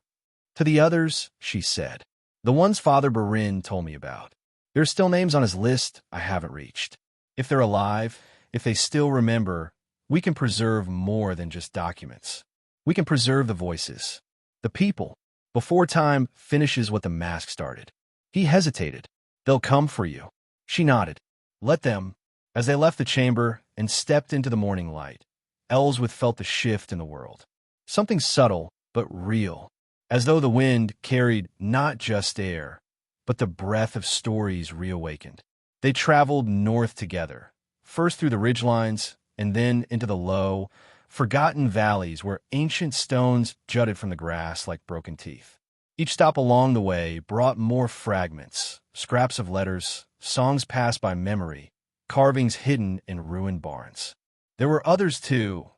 "To the others," she said. "The ones Father Barin told me about. There's still names on his list I haven't reached. If they're alive, if they still remember, we can preserve more than just documents. We can preserve the voices, the people, before time finishes what the mask started." He hesitated. "They'll come for you." She nodded. "Let them." As they left the chamber and stepped into the morning light, Ellsworth felt the shift in the world. Something subtle but real, as though the wind carried not just air, but the breath of stories reawakened. They traveled north together, first through the ridgelines and then into the low, forgotten valleys where ancient stones jutted from the grass like broken teeth. Each stop along the way brought more fragments, scraps of letters, songs passed by memory, carvings hidden in ruined barns. There were others, too,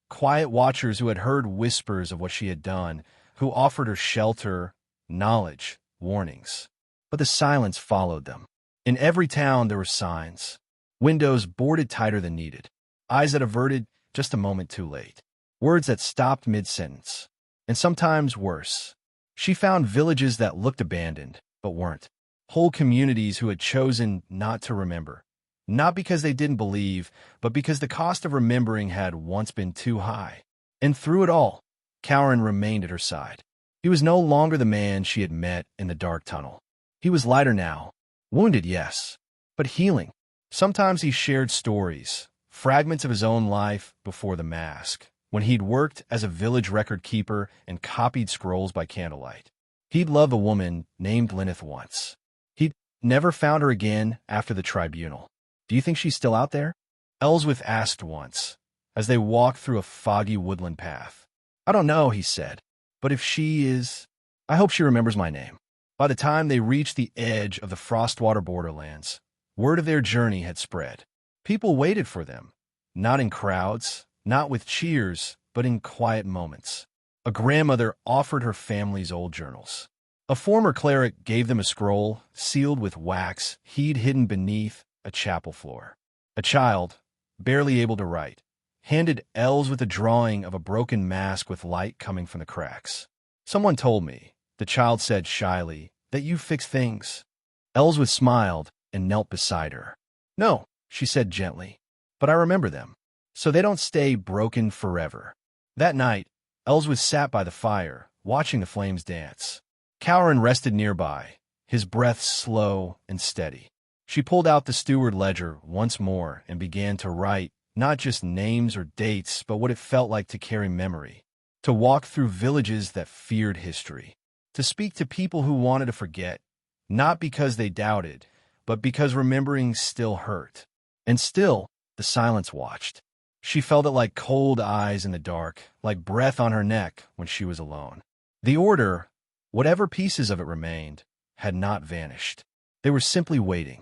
quiet watchers who had heard whispers of what she had done, who offered her shelter, knowledge, warnings. But the silence followed them. In every town there were signs, windows boarded tighter than needed, eyes that averted just a moment too late, words that stopped mid-sentence, and sometimes worse. She found villages that looked abandoned, but weren't, whole communities who had chosen not to remember, not because they didn't believe, but because the cost of remembering had once been too high. And through it all, Cowrin remained at her side. He was no longer the man she had met in the dark tunnel. He was lighter now, wounded, yes, but healing. Sometimes he shared stories, fragments of his own life before the mask, when he'd worked as a village record keeper and copied scrolls by candlelight. He'd loved a woman named Lyneth once. He'd never found her again after the tribunal. "Do you think she's still out there?" Ellsworth asked once, as they walked through a foggy woodland path. "I don't know," he said, "but if she is, I hope she remembers my name." By the time they reached the edge of the frostwater borderlands, word of their journey had spread. People waited for them, not in crowds, not with cheers, but in quiet moments. A grandmother offered her family's old journals. A former cleric gave them a scroll sealed with wax he'd hidden beneath a chapel floor. A child, barely able to write, handed Ellsworth a drawing of a broken mask with light coming from the cracks. "Someone told me," the child said shyly, "that you fix things." Ellsworth smiled and knelt beside her. "No," she said gently, "but I remember them, so they don't stay broken forever." That night, Ellsworth sat by the fire, watching the flames dance. Cowrin rested nearby, his breath slow and steady. She pulled out the steward ledger once more and began to write, not just names or dates, but what it felt like to carry memory, to walk through villages that feared history, to speak to people who wanted to forget, not because they doubted, but because remembering still hurt. And still, the silence watched. She felt it like cold eyes in the dark, like breath on her neck when she was alone. The order, Whatever pieces of it remained had not vanished. They were simply waiting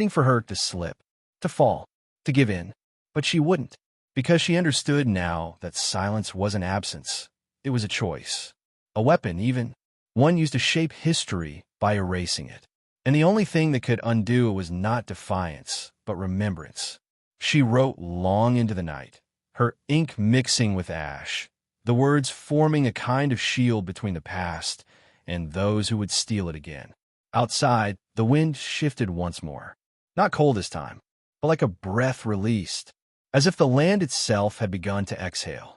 for her to slip, to fall, to give in. But she wouldn't, because she understood now that silence wasn't absence. It was a choice. A weapon, even. One used to shape history by erasing it. And the only thing that could undo it was not defiance, but remembrance. She wrote long into the night, her ink mixing with ash, the words forming a kind of shield between the past and those who would steal it again. Outside, the wind shifted once more. Not cold this time, but like a breath released, as if the land itself had begun to exhale.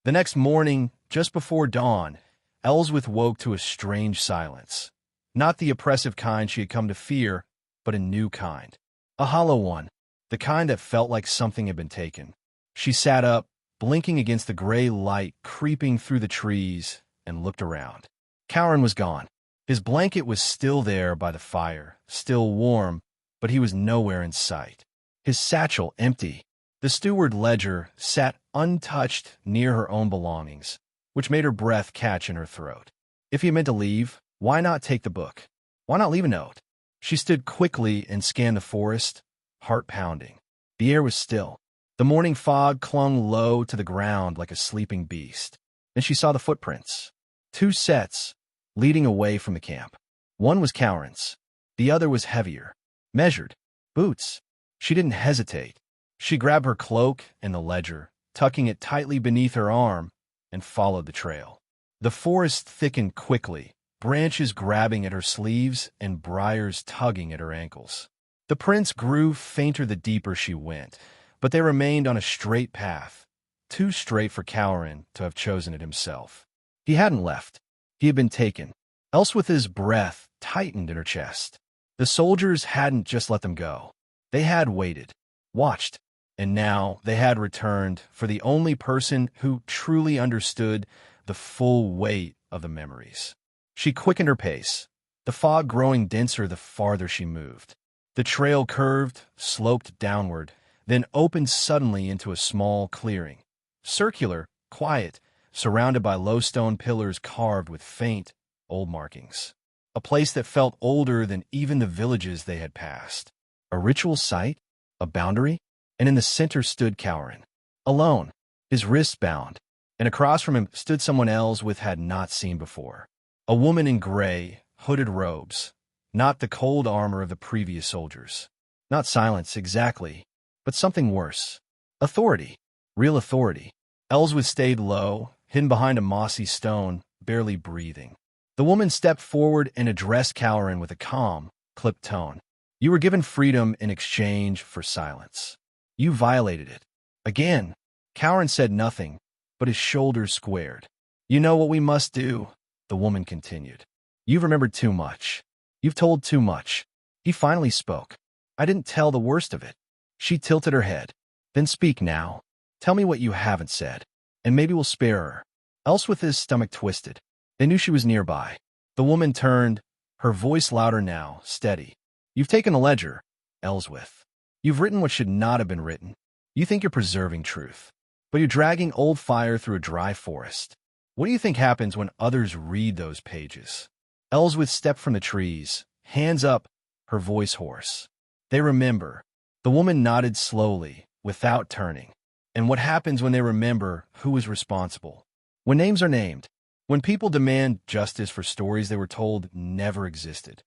The next morning, just before dawn, Ellsworth woke to a strange silence. Not the oppressive kind she had come to fear, but a new kind. A hollow one, the kind that felt like something had been taken. She sat up, blinking against the gray light creeping through the trees, and looked around. Cowran was gone. His blanket was still there by the fire, still warm, but he was nowhere in sight. His satchel empty. The steward ledger sat untouched near her own belongings, which made her breath catch in her throat. If he meant to leave, why not take the book? Why not leave a note? She stood quickly and scanned the forest, heart pounding. The air was still. The morning fog clung low to the ground like a sleeping beast. Then she saw the footprints. 2 sets, leading away from the camp. One was Cowran's. The other was heavier. Measured. Boots. She didn't hesitate. She grabbed her cloak and the ledger, tucking it tightly beneath her arm, and followed the trail. The forest thickened quickly, branches grabbing at her sleeves and briars tugging at her ankles. The prints grew fainter the deeper she went, but they remained on a straight path, too straight for Cowran to have chosen it himself. He hadn't left. He had been taken. Ellsworth's breath tightened in her chest. The soldiers hadn't just let them go. They had waited, watched, and now they had returned for the only person who truly understood the full weight of the memories. She quickened her pace, the fog growing denser the farther she moved. The trail curved, sloped downward, then opened suddenly into a small clearing. Circular, quiet, surrounded by low stone pillars carved with faint, old markings. A place that felt older than even the villages they had passed. A ritual site? A boundary? And in the center stood Cowran. Alone, his wrists bound, and across from him stood someone Ellsworth had not seen before. A woman in gray, hooded robes. Not the cold armor of the previous soldiers. Not silence, exactly, but something worse. Authority. Real authority. Ellsworth stayed low, hidden behind a mossy stone, barely breathing. The woman stepped forward and addressed Cowran with a calm, clipped tone. You were given freedom in exchange for silence. You violated it. Again. Cowran said nothing, but his shoulders squared. You know what we must do, the woman continued. You've remembered too much. You've told too much. He finally spoke. I didn't tell the worst of it. She tilted her head. Then speak now. Tell me what you haven't said, and maybe we'll spare her. Ellsworth's stomach twisted. They knew she was nearby. The woman turned, her voice louder now, steady. You've taken a ledger, Ellsworth. You've written what should not have been written. You think you're preserving truth, but you're dragging old fire through a dry forest. What do you think happens when others read those pages? Ellsworth stepped from the trees, hands up, her voice hoarse. They remember. The woman nodded slowly, without turning. And what happens when they remember who is responsible? When names are named. When people demand justice for stories they were told never existed.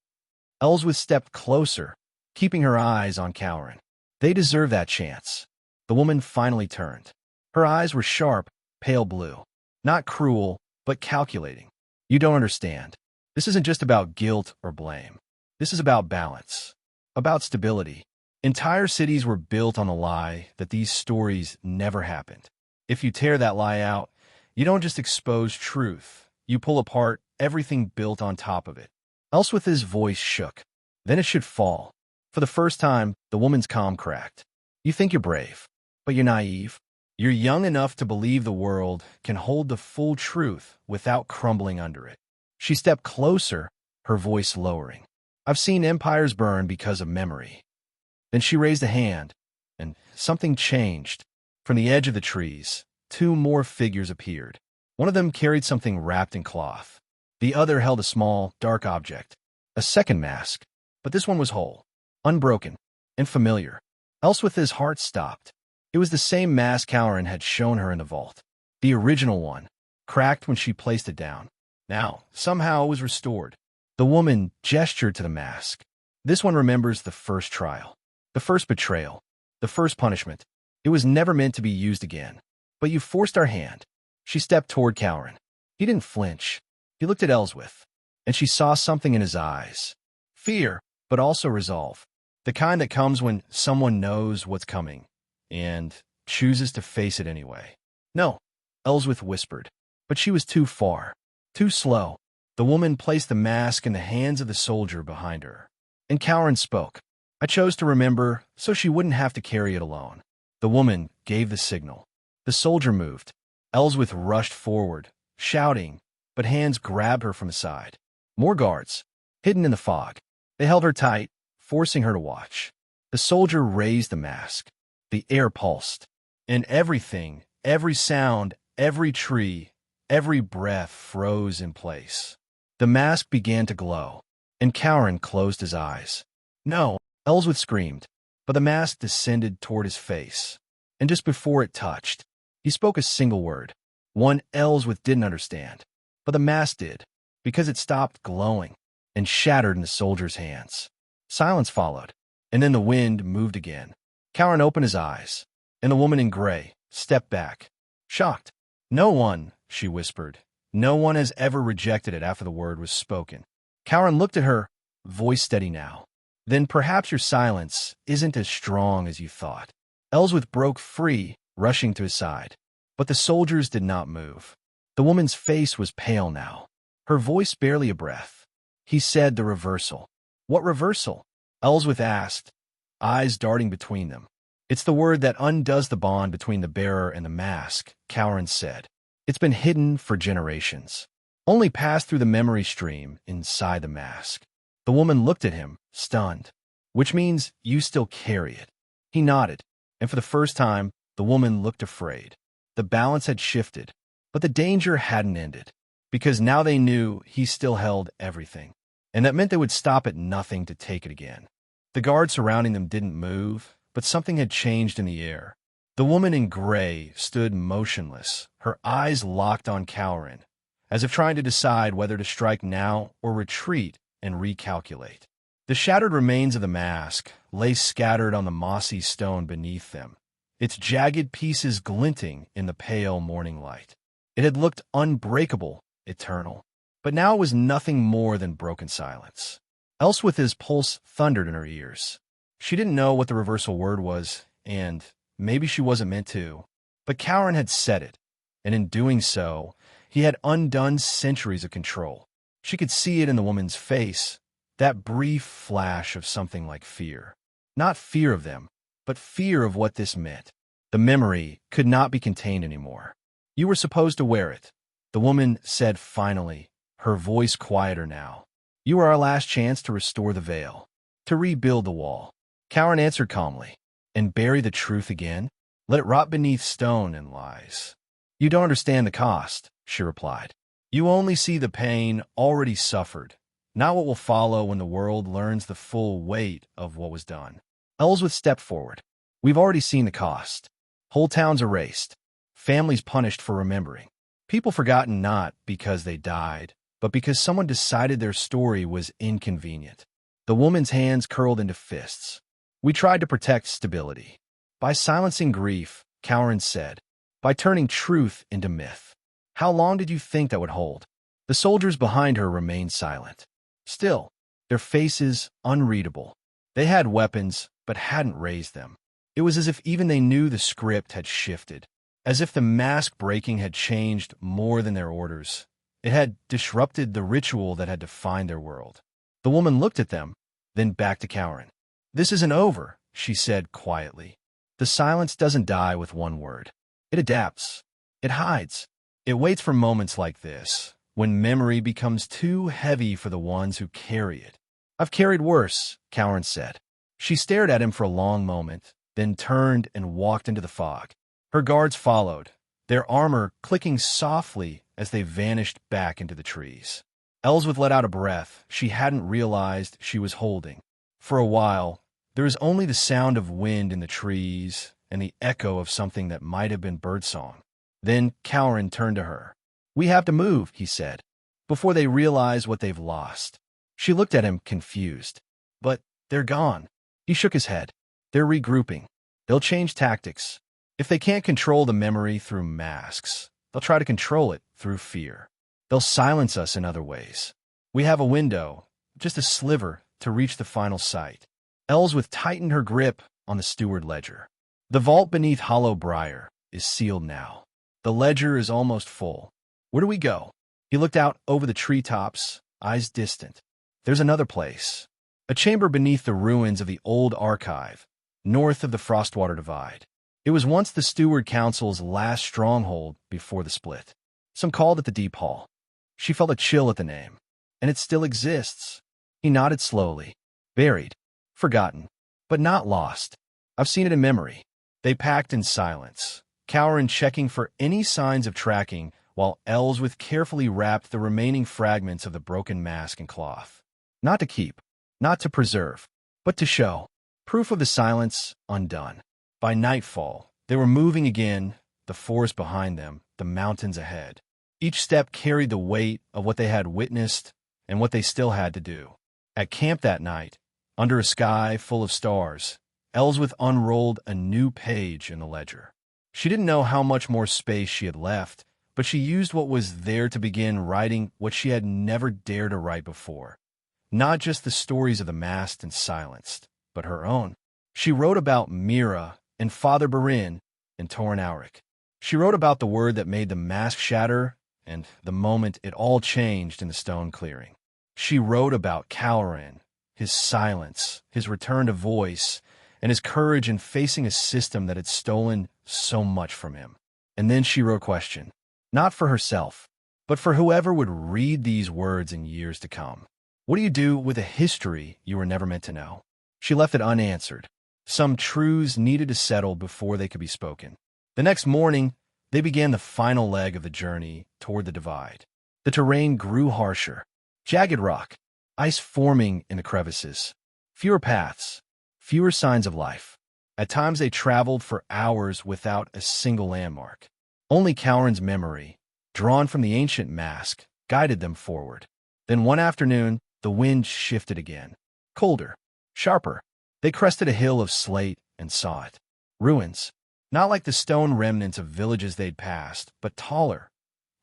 Ellsworth stepped closer, keeping her eyes on Cowran. They deserve that chance. The woman finally turned. Her eyes were sharp, pale blue. Not cruel, but calculating. You don't understand. This isn't just about guilt or blame. This is about balance. About stability. Entire cities were built on the lie that these stories never happened. If you tear that lie out, you don't just expose truth. You pull apart everything built on top of it. Ellsworth's voice shook. Then it should fall. For the first time, the woman's calm cracked. You think you're brave, but you're naive. You're young enough to believe the world can hold the full truth without crumbling under it. She stepped closer, her voice lowering. I've seen empires burn because of memory. Then she raised a hand, and something changed. From the edge of the trees, 2 more figures appeared. One of them carried something wrapped in cloth. The other held a small, dark object, a second mask, but this one was whole, unbroken, and familiar. Elswith's heart stopped. It was the same mask Halloran had shown her in the vault, the original one, cracked when she placed it down. Now, somehow it was restored. The woman gestured to the mask. This one remembers the first trial, the first betrayal, the first punishment. It was never meant to be used again. But you forced our hand. She stepped toward Halloran. He didn't flinch. He looked at Elswith, and she saw something in his eyes. Fear, but also resolve. The kind that comes when someone knows what's coming and chooses to face it anyway. No, Elswith whispered, but she was too far, too slow. The woman placed the mask in the hands of the soldier behind her. And Halloran spoke. I chose to remember so she wouldn't have to carry it alone. The woman gave the signal. The soldier moved. Elswith rushed forward, shouting, but hands grabbed her from aside. More guards, hidden in the fog. They held her tight, forcing her to watch. The soldier raised the mask. The air pulsed. And everything, every sound, every tree, every breath froze in place. The mask began to glow, and Halloran closed his eyes. No, Elswith screamed, but the mask descended toward his face. And just before it touched, he spoke a single word, one Elswith didn't understand. But the mask did, because it stopped glowing and shattered in the soldier's hands. Silence followed, and then the wind moved again. Halloran opened his eyes, and the woman in gray stepped back, shocked. No one, she whispered, no one has ever rejected it after the word was spoken. Halloran looked at her, voice steady now. Then perhaps your silence isn't as strong as you thought. Elswith broke free, rushing to his side. But the soldiers did not move. The woman's face was pale now, her voice barely a breath. He said the reversal. What reversal? Elswith asked, eyes darting between them. It's the word that undoes the bond between the bearer and the mask, Halloran said. It's been hidden for generations, only passed through the memory stream inside the mask. The woman looked at him, stunned. Which means you still carry it. He nodded, and for the first time, the woman looked afraid. The balance had shifted, but the danger hadn't ended, because now they knew he still held everything, and that meant they would stop at nothing to take it again. The guards surrounding them didn't move, but something had changed in the air. The woman in gray stood motionless, her eyes locked on Halloran, as if trying to decide whether to strike now or retreat and recalculate. The shattered remains of the mask lay scattered on the mossy stone beneath them, its jagged pieces glinting in the pale morning light. It had looked unbreakable, eternal, but now it was nothing more than broken silence. Elswith's pulse thundered in her ears. She didn't know what the reversal word was, and maybe she wasn't meant to, but Halloran had said it, and in doing so, he had undone centuries of control. She could see it in the woman's face, that brief flash of something like fear. Not fear of them, but fear of what this meant. The memory could not be contained anymore. You were supposed to wear it, the woman said finally, her voice quieter now. You were our last chance to restore the veil, to rebuild the wall. Halloran answered calmly. And bury the truth again? Let it rot beneath stone and lies. You don't understand the cost, she replied. You only see the pain already suffered, not what will follow when the world learns the full weight of what was done. Elswith stepped forward. We've already seen the cost. Whole towns erased. Families punished for remembering. People forgotten not because they died, but because someone decided their story was inconvenient. The woman's hands curled into fists. We tried to protect stability. By silencing grief, Halloran said, by turning truth into myth. How long did you think that would hold? The soldiers behind her remained silent. Still, their faces unreadable. They had weapons, but hadn't raised them. It was as if even they knew the script had shifted, as if the mask breaking had changed more than their orders. It had disrupted the ritual that had defined their world. The woman looked at them, then back to Halloran. This isn't over, she said quietly. The silence doesn't die with one word. It adapts. It hides. It waits for moments like this, when memory becomes too heavy for the ones who carry it. I've carried worse, Halloran said. She stared at him for a long moment, then turned and walked into the fog. Her guards followed, their armor clicking softly as they vanished back into the trees. Ellsworth let out a breath she hadn't realized she was holding. For a while, there was only the sound of wind in the trees and the echo of something that might have been birdsong. Then Cowrin turned to her. "We have to move," he said, "before they realize what they've lost." She looked at him, confused. "But they're gone." He shook his head. "They're regrouping. They'll change tactics. If they can't control the memory through masks, they'll try to control it through fear. They'll silence us in other ways. We have a window, just a sliver, to reach the final site." Ellsworth tightened her grip on the steward ledger. "The vault beneath Hollow Briar is sealed now. The ledger is almost full. Where do we go?" He looked out over the treetops, eyes distant. "There's another place. A chamber beneath the ruins of the old archive, north of the Frostwater Divide. It was once the Steward Council's last stronghold before the split. Some called it the Deep Hall." She felt a chill at the name. "And it still exists." He nodded slowly. "Buried. Forgotten. But not lost. I've seen it in memory." They packed in silence, Cowrin checking for any signs of tracking, while Ellsworth carefully wrapped the remaining fragments of the broken mask in cloth. Not to keep, not to preserve, but to show. Proof of the silence undone. By nightfall, they were moving again, the forest behind them, the mountains ahead. Each step carried the weight of what they had witnessed and what they still had to do. At camp that night, under a sky full of stars, Ellsworth unrolled a new page in the ledger. She didn't know how much more space she had left, but she used what was there to begin writing what she had never dared to write before. Not just the stories of the masked and silenced, but her own. She wrote about Mira and Father Barin and Torin Auric. She wrote about the word that made the mask shatter and the moment it all changed in the stone clearing. She wrote about Cowrin, his silence, his return to voice, and his courage in facing a system that had stolen so much from him. And then she wrote a question, not for herself, but for whoever would read these words in years to come. What do you do with a history you were never meant to know? She left it unanswered. Some truths needed to settle before they could be spoken. The next morning, they began the final leg of the journey toward the divide. The terrain grew harsher. Jagged rock, ice forming in the crevices, fewer paths, fewer signs of life. At times they traveled for hours without a single landmark. Only Cowrin's memory, drawn from the ancient mask, guided them forward. Then one afternoon, the wind shifted again. Colder, sharper. They crested a hill of slate and saw it. Ruins, not like the stone remnants of villages they'd passed, but taller.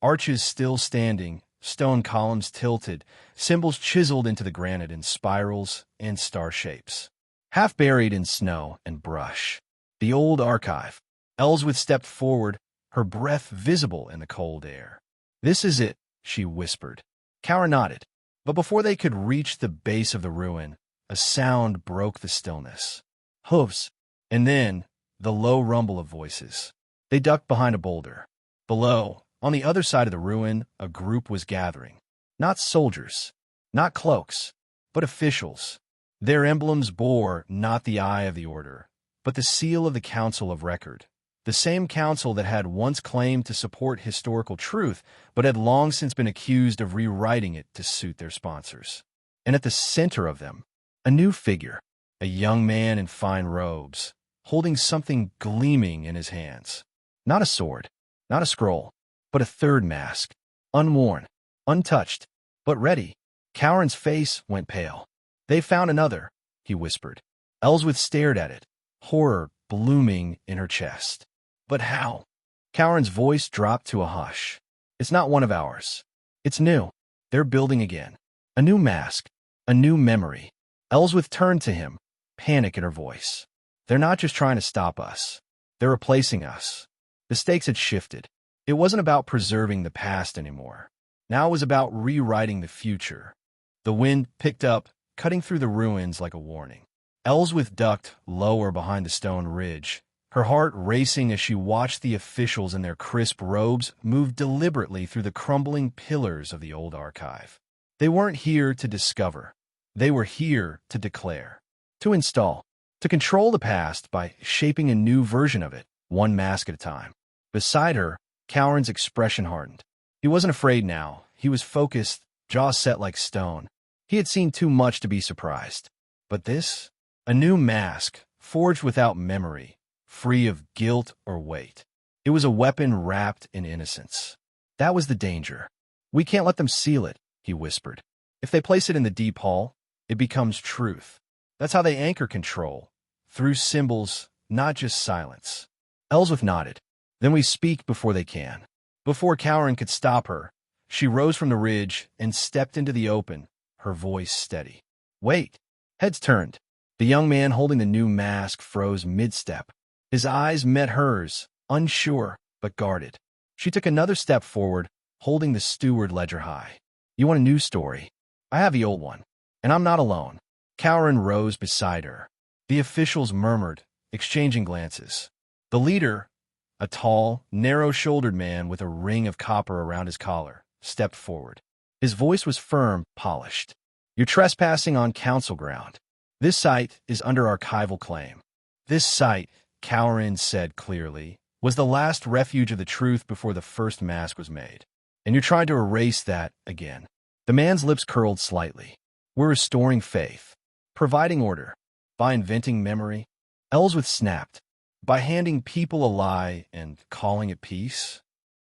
Arches still standing, stone columns tilted, symbols chiseled into the granite in spirals and star shapes. Half buried in snow and brush. The old archive. Ellsworth stepped forward, her breath visible in the cold air. "This is it," she whispered. Cowrin nodded. But before they could reach the base of the ruin, a sound broke the stillness. Hooves. And then, the low rumble of voices. They ducked behind a boulder. Below, on the other side of the ruin, a group was gathering. Not soldiers, not cloaks, but officials. Their emblems bore not the eye of the order, but the seal of the Council of Record. The same council that had once claimed to support historical truth, but had long since been accused of rewriting it to suit their sponsors. And at the center of them, a new figure, a young man in fine robes, holding something gleaming in his hands. Not a sword, not a scroll, but a third mask, unworn, untouched, but ready. Cowrin's face went pale. "They found another," he whispered. Ellsworth stared at it, horror blooming in her chest. "But how?" Cowrin's voice dropped to a hush. "It's not one of ours. It's new. They're building again. A new mask, a new memory." Ellsworth turned to him, panic in her voice. "They're not just trying to stop us. They're replacing us." The stakes had shifted. It wasn't about preserving the past anymore. Now it was about rewriting the future. The wind picked up, cutting through the ruins like a warning. Ellsworth ducked lower behind the stone ridge, her heart racing as she watched the officials in their crisp robes move deliberately through the crumbling pillars of the old archive. They weren't here to discover. They were here to declare, to install, to control the past by shaping a new version of it, one mask at a time. Beside her, Cowrin's expression hardened. He wasn't afraid now. He was focused, jaw set like stone. He had seen too much to be surprised. But this? A new mask, forged without memory, free of guilt or weight. It was a weapon wrapped in innocence. That was the danger. We can't let them seal it, he whispered. If they place it in the deep hall, it becomes truth. That's how they anchor control, through symbols, not just silence. Ellsworth nodded. Then we speak before they can. Before Cowran could stop her, she rose from the ridge and stepped into the open, her voice steady. Wait. Heads turned. The young man holding the new mask froze mid-step. His eyes met hers, unsure but guarded. She took another step forward, holding the steward ledger high. You want a new story? I have the old one. And I'm not alone. Cowran rose beside her. The officials murmured, exchanging glances. The leader, a tall, narrow-shouldered man with a ring of copper around his collar, stepped forward. His voice was firm, polished. You're trespassing on council ground. This site is under archival claim. This site, Cowran said clearly, was the last refuge of the truth before the first mask was made. And you're trying to erase that again. The man's lips curled slightly. We're restoring faith, providing order, by inventing memory. Ellsworth snapped. By handing people a lie and calling it peace?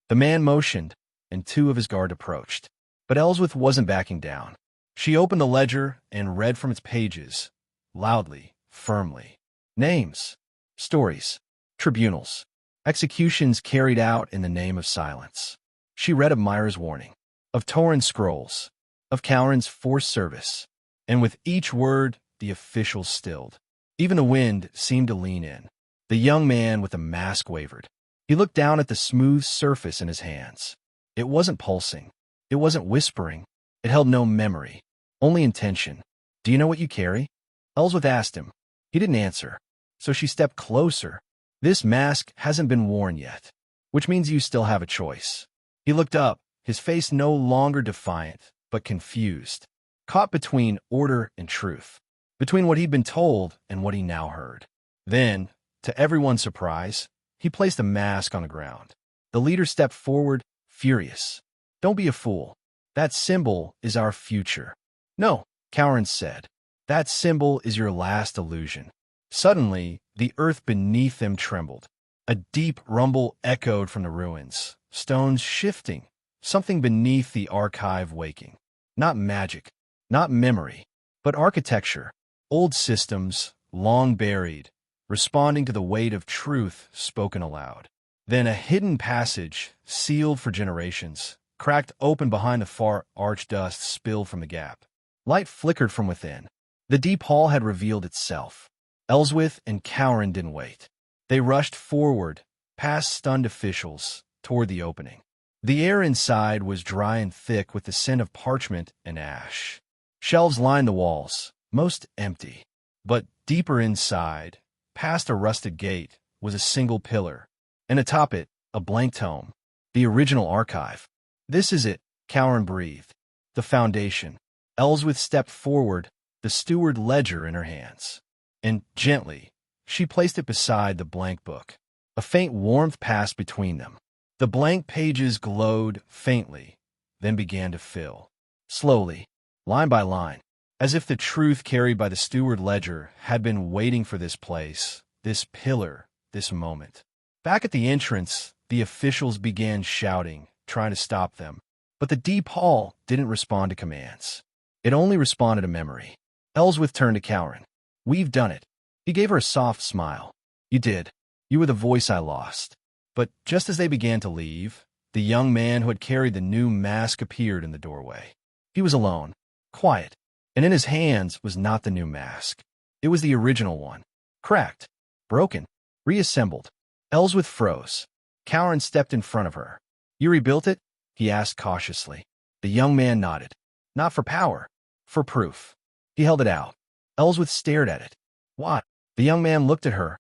The man motioned, and two of his guard approached. But Ellsworth wasn't backing down. She opened the ledger and read from its pages, loudly, firmly. Names, stories, tribunals, executions carried out in the name of silence. She read of Myra's warning, of Torin's scrolls, of Cowran's forced service, and with each word, the officials stilled. Even the wind seemed to lean in. The young man with the mask wavered. He looked down at the smooth surface in his hands. It wasn't pulsing. It wasn't whispering. It held no memory, only intention. Do you know what you carry? Ellsworth asked him. He didn't answer, so she stepped closer. This mask hasn't been worn yet, which means you still have a choice. He looked up, his face no longer defiant, but confused, caught between order and truth, between what he'd been told and what he now heard. Then, to everyone's surprise, he placed the mask on the ground. The leader stepped forward, furious. Don't be a fool. That symbol is our future. No, Cowran said. That symbol is your last illusion. Suddenly, the earth beneath them trembled. A deep rumble echoed from the ruins, stones shifting, something beneath the archive waking. Not magic, not memory, but architecture. Old systems, long buried, responding to the weight of truth spoken aloud. Then a hidden passage, sealed for generations, cracked open behind the far arch. Dust spilled from the gap. Light flickered from within. The deep hall had revealed itself. Ellsworth and Cowran didn't wait. They rushed forward, past stunned officials, toward the opening. The air inside was dry and thick with the scent of parchment and ash. Shelves lined the walls, most empty. But deeper inside, past a rusted gate, was a single pillar, and atop it, a blank tome, the original archive. This is it, Cowran breathed. The foundation. Ellsworth stepped forward, the steward ledger in her hands. And gently, she placed it beside the blank book. A faint warmth passed between them. The blank pages glowed faintly, then began to fill. Slowly, line by line, as if the truth carried by the steward ledger had been waiting for this place, this pillar, this moment. Back at the entrance, the officials began shouting, trying to stop them. But the deep hall didn't respond to commands. It only responded to memory. Ellsworth turned to Cowran. We've done it. He gave her a soft smile. You did. You were the voice I lost. But just as they began to leave, the young man who had carried the new mask appeared in the doorway. He was alone, quiet, and in his hands was not the new mask. It was the original one, cracked, broken, reassembled. Ellsworth froze. Cowran stepped in front of her. You rebuilt it? He asked cautiously. The young man nodded. Not for power, for proof. He held it out. Ellsworth stared at it. What? The young man looked at her,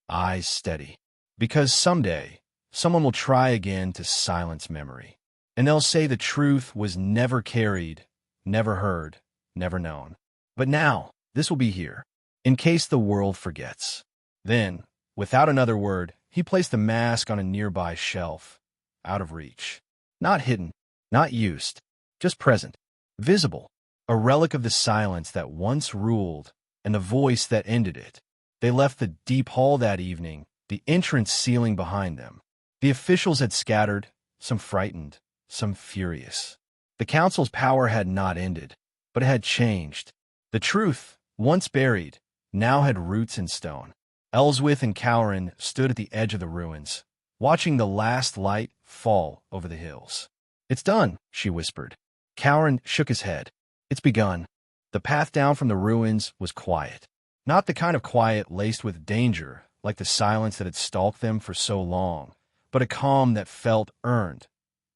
eyes steady. Because someday, someone will try again to silence memory. And they'll say the truth was never carried, never heard, never known. But now, this will be here, in case the world forgets. Then, without another word, he placed the mask on a nearby shelf, out of reach. Not hidden, not used, just present. visible, a relic of the silence that once ruled and the voice that ended it. They left the deep hall that evening, the entrance sealing behind them. The officials had scattered, some frightened, some furious. The council's power had not ended, but it had changed. The truth, once buried, now had roots in stone. Ellsworth and Cowran stood at the edge of the ruins, watching the last light fall over the hills. "It's done," she whispered. Cowran shook his head. "It's begun." The path down from the ruins was quiet. Not the kind of quiet laced with danger, like the silence that had stalked them for so long, but a calm that felt earned,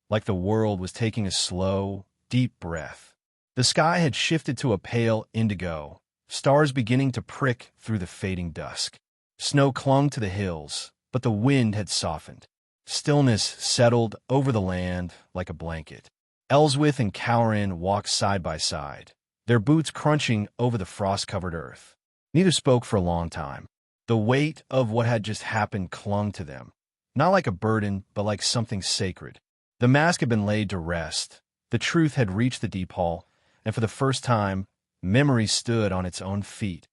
like the world was taking a slow, deep breath. The sky had shifted to a pale indigo, stars beginning to prick through the fading dusk. Snow clung to the hills, but the wind had softened. Stillness settled over the land like a blanket. Ellsworth and Cowran walked side by side, their boots crunching over the frost-covered earth. Neither spoke for a long time. The weight of what had just happened clung to them, not like a burden, but like something sacred. The mask had been laid to rest. The truth had reached the deep hall, and for the first time, memory stood on its own feet.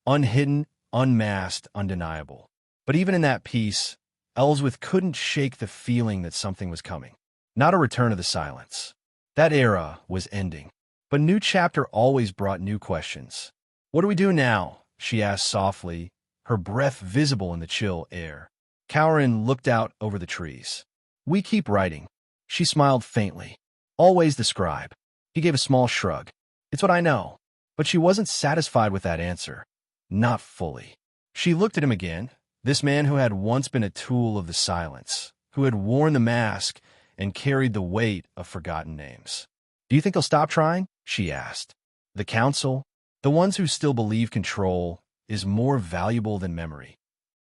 Unhidden, unmasked, undeniable. But even in that peace, Ellsworth couldn't shake the feeling that something was coming. Not a return of the silence. That era was ending. But a new chapter always brought new questions. "What do we do now?" she asked softly, her breath visible in the chill air. Cowran looked out over the trees. "We keep writing." She smiled faintly. "Always the scribe." He gave a small shrug. "It's what I know." But she wasn't satisfied with that answer. Not fully. She looked at him again, this man who had once been a tool of the silence, who had worn the mask and carried the weight of forgotten names. "Do you think he'll stop trying?" she asked. "The council, the ones who still believe control, is more valuable than memory."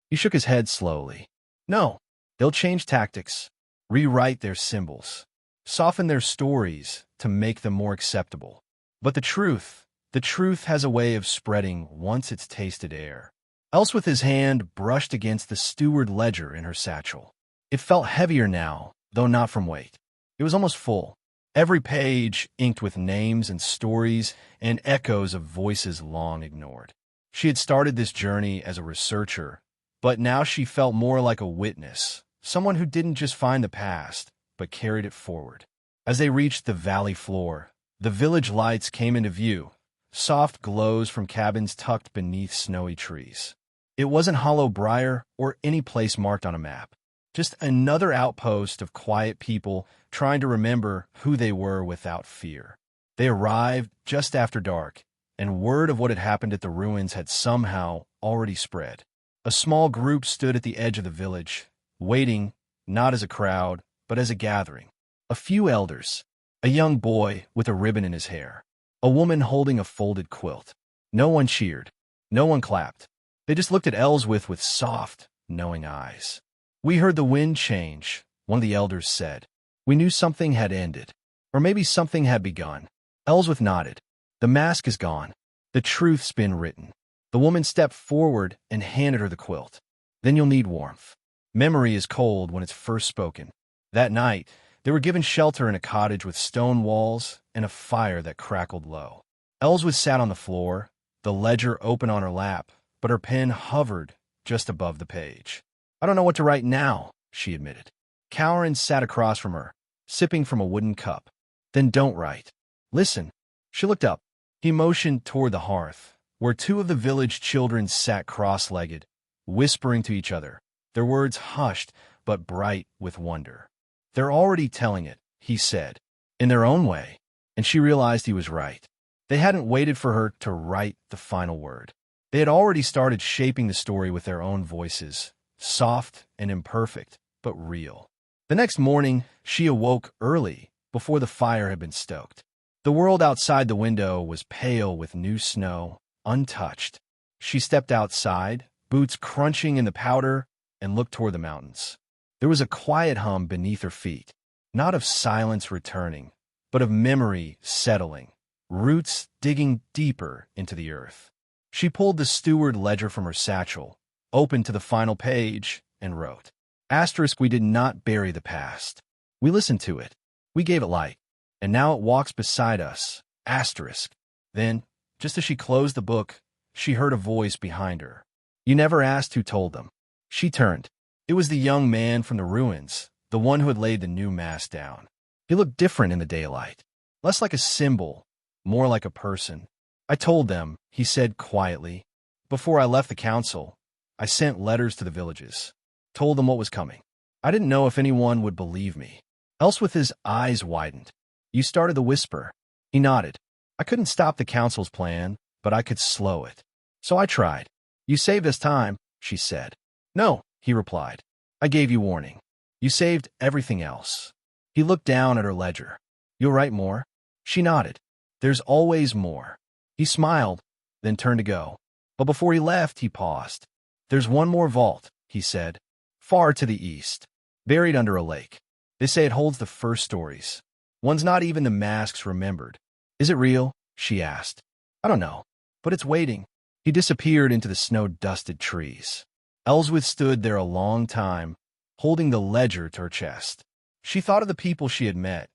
He shook his head slowly. "No, they'll change tactics, rewrite their symbols, soften their stories to make them more acceptable. But the truth has a way of spreading once it's tasted air." Ellsworth's hand brushed against the steward ledger in her satchel. It felt heavier now, though not from weight. It was almost full. Every page inked with names and stories and echoes of voices long ignored. She had started this journey as a researcher, but now she felt more like a witness, someone who didn't just find the past, but carried it forward. As they reached the valley floor, the village lights came into view, soft glows from cabins tucked beneath snowy trees. It wasn't Hollow Briar or any place marked on a map, just another outpost of quiet people trying to remember who they were without fear. They arrived just after dark, and word of what had happened at the ruins had somehow already spread. A small group stood at the edge of the village, waiting, not as a crowd, but as a gathering. A few elders, a young boy with a ribbon in his hair, a woman holding a folded quilt. No one cheered. No one clapped. They just looked at Ellsworth with soft, knowing eyes. "We heard the wind change," one of the elders said. "We knew something had ended. Or maybe something had begun." Ellsworth nodded. "The mask is gone. The truth's been written." The woman stepped forward and handed her the quilt. "Then you'll need warmth. Memory is cold when it's first spoken." That night, they were given shelter in a cottage with stone walls and a fire that crackled low. Ellsworth sat on the floor, the ledger open on her lap, but her pen hovered just above the page. "I don't know what to write now," she admitted. Cowran sat across from her, sipping from a wooden cup. "Then don't write. Listen." She looked up. He motioned toward the hearth, where two of the village children sat cross-legged, whispering to each other, their words hushed but bright with wonder. "They're already telling it," he said, "in their own way." And she realized he was right. They hadn't waited for her to write the final word. They had already started shaping the story with their own voices, soft and imperfect, but real. The next morning, she awoke early, before the fire had been stoked. The world outside the window was pale with new snow, untouched. She stepped outside, boots crunching in the powder, and looked toward the mountains. There was a quiet hum beneath her feet, not of silence returning, but of memory settling, roots digging deeper into the earth. She pulled the steward ledger from her satchel, opened to the final page, and wrote, "Asterisk, we did not bury the past. We listened to it. We gave it light. and now it walks beside us. Asterisk. Then, just as she closed the book, she heard a voice behind her. You never asked who told them. She turned. It was the young man from the ruins, the one who had laid the new mass down. He looked different in the daylight, less like a symbol, more like a person. I told them, he said quietly. Before I left the council, I sent letters to the villages, told them what was coming. I didn't know if anyone would believe me. Elswith, his eyes widened. You started the whisper. He nodded. I couldn't stop the council's plan, but I could slow it. So I tried. You saved us time, she said. No, he replied. I gave you warning. You saved everything else. He looked down at her ledger. You'll write more? She nodded. There's always more. He smiled, then turned to go. But before he left, he paused. There's one more vault, he said, far to the east, buried under a lake. They say it holds the first stories. One's not even the masks remembered. Is it real? She asked. I don't know, but it's waiting. He disappeared into the snow-dusted trees. Elswith stood there a long time, holding the ledger to her chest. She thought of the people she had met.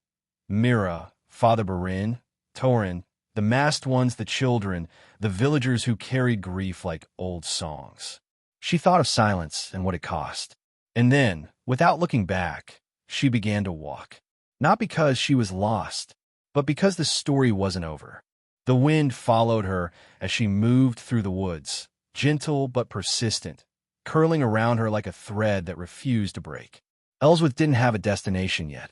Mira, Father Barin, Torin, the masked ones, the children, the villagers who carried grief like old songs. She thought of silence and what it cost. And then, without looking back, she began to walk. Not because she was lost, but because the story wasn't over. The wind followed her as she moved through the woods, gentle but persistent, curling around her like a thread that refused to break. Elswith didn't have a destination yet,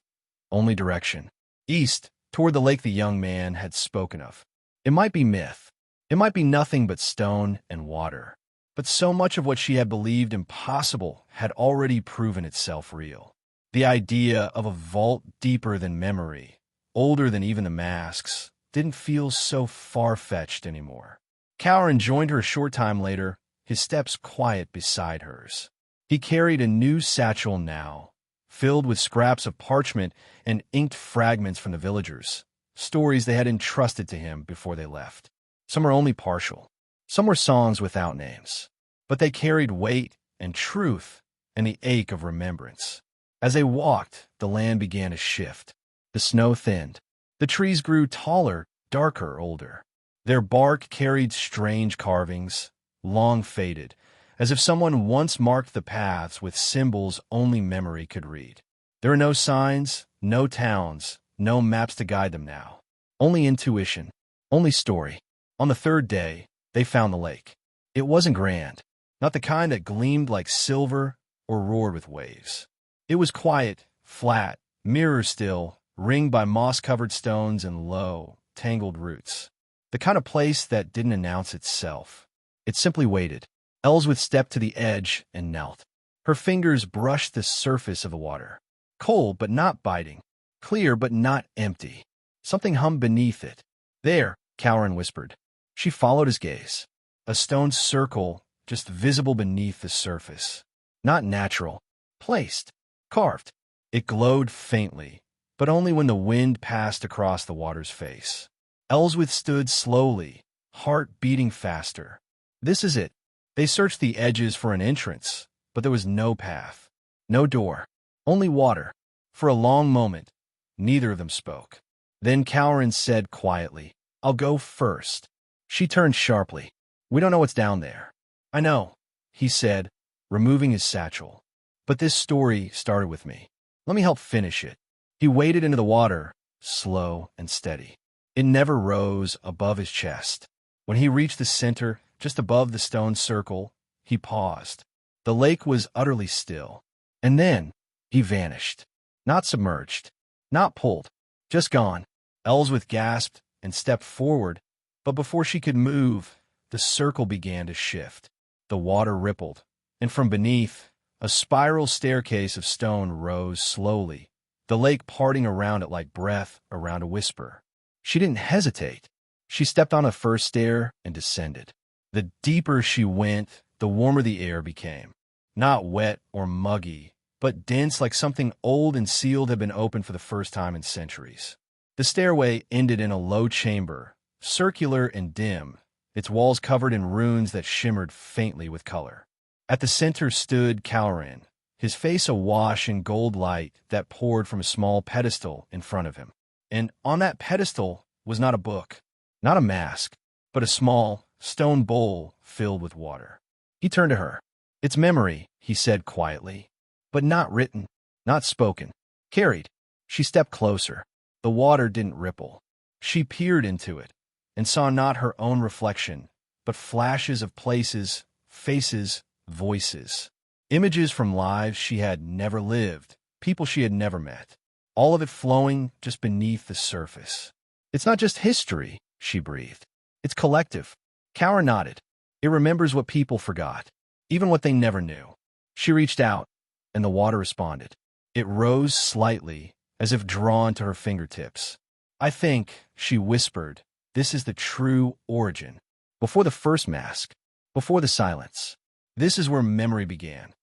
only direction. East, toward the lake the young man had spoken of. It might be myth. It might be nothing but stone and water. But so much of what she had believed impossible had already proven itself real. The idea of a vault deeper than memory, older than even the masks, didn't feel so far-fetched anymore. Cowrin joined her a short time later, his steps quiet beside hers. He carried a new satchel now, filled with scraps of parchment and inked fragments from the villagers, stories they had entrusted to him before they left. Some were only partial. Some were songs without names. But they carried weight and truth and the ache of remembrance. As they walked, the land began to shift. The snow thinned. The trees grew taller, darker, older. Their bark carried strange carvings, long faded, as if someone once marked the paths with symbols only memory could read. There were no signs, no towns, no maps to guide them now. Only intuition, only story. On the third day, they found the lake. It wasn't grand, not the kind that gleamed like silver or roared with waves. It was quiet, flat, mirror-still, ringed by moss-covered stones and low, tangled roots. The kind of place that didn't announce itself. It simply waited. Elswith stepped to the edge and knelt. Her fingers brushed the surface of the water. Cold but not biting. Clear but not empty. Something hummed beneath it. There, Cowrin whispered. She followed his gaze. A stone circle just visible beneath the surface. Not natural. Placed. Carved. It glowed faintly, but only when the wind passed across the water's face. Elswith stood slowly, heart beating faster. This is it. They searched the edges for an entrance, but there was no path, no door, only water. For a long moment, neither of them spoke. Then Cowrin said quietly, I'll go first. She turned sharply. We don't know what's down there. I know, he said, removing his satchel. But this story started with me. Let me help finish it. He waded into the water, slow and steady. It never rose above his chest. When he reached the center, just above the stone circle, he paused. The lake was utterly still. And then he vanished. Not submerged. Not pulled. Just gone. Elswith gasped and stepped forward, but before she could move, the circle began to shift. The water rippled, and from beneath, a spiral staircase of stone rose slowly, the lake parting around it like breath around a whisper. She didn't hesitate. She stepped on a first stair and descended. The deeper she went, the warmer the air became. Not wet or muggy, but dense like something old and sealed had been opened for the first time in centuries. The stairway ended in a low chamber, circular and dim, its walls covered in runes that shimmered faintly with color. At the center stood Cowrin, his face awash in gold light that poured from a small pedestal in front of him. And on that pedestal was not a book, not a mask, but a small stone bowl filled with water. He turned to her. "It's memory," he said quietly, "but not written, not spoken, carried." She stepped closer. The water didn't ripple. She peered into it and saw not her own reflection, but flashes of places, faces, voices. Images from lives she had never lived, people she had never met. All of it flowing just beneath the surface. "It's not just history," she breathed. "It's collective." Kaur nodded. "It remembers what people forgot, even what they never knew." She reached out, and the water responded. It rose slightly, as if drawn to her fingertips. "I think," she whispered, "this is the true origin. Before the first mask, before the silence. This is where memory began."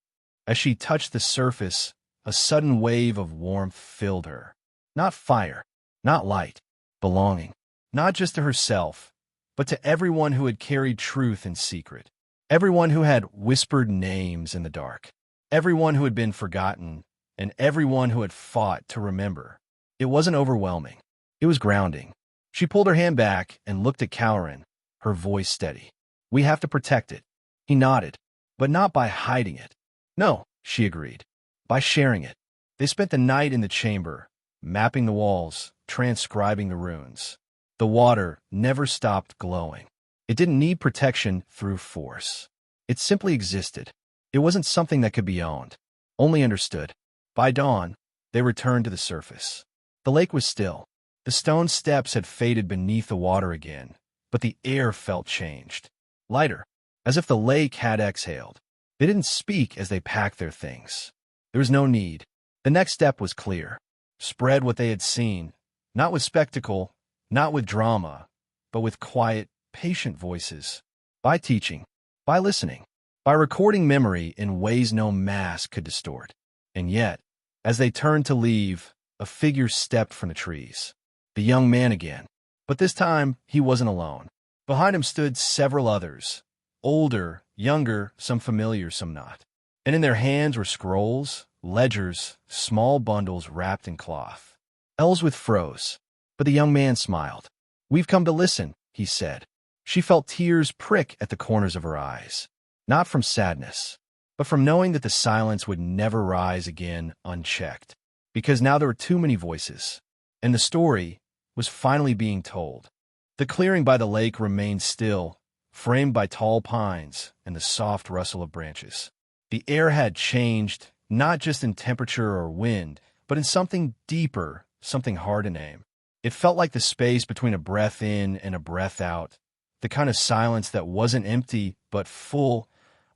As she touched the surface, a sudden wave of warmth filled her. Not fire, not light, belonging. Not just to herself, but to everyone who had carried truth in secret. Everyone who had whispered names in the dark. Everyone who had been forgotten, and everyone who had fought to remember. It wasn't overwhelming. It was grounding. She pulled her hand back and looked at Kaurin, her voice steady. "We have to protect it." He nodded, but not by hiding it. "No," she agreed, "by sharing it." They spent the night in the chamber, mapping the walls, transcribing the runes. The water never stopped glowing. It didn't need protection through force. It simply existed. It wasn't something that could be owned, only understood. By dawn, they returned to the surface. The lake was still. The stone steps had faded beneath the water again, but the air felt changed. Lighter, as if the lake had exhaled. They didn't speak as they packed their things. There was no need. The next step was clear. Spread what they had seen, not with spectacle, not with drama, but with quiet, patient voices. By teaching, by listening, by recording memory in ways no mask could distort. And yet, as they turned to leave, a figure stepped from the trees. The young man again. But this time, he wasn't alone. Behind him stood several others. Older, younger, some familiar, some not. And in their hands were scrolls, ledgers, small bundles wrapped in cloth. Elswith froze, but the young man smiled. "We've come to listen," he said. She felt tears prick at the corners of her eyes. Not from sadness, but from knowing that the silence would never rise again unchecked. Because now there were too many voices, and the story was finally being told. The clearing by the lake remained still, framed by tall pines and the soft rustle of branches. The air had changed, not just in temperature or wind, but in something deeper, something hard to name. It felt like the space between a breath in and a breath out, the kind of silence that wasn't empty, but full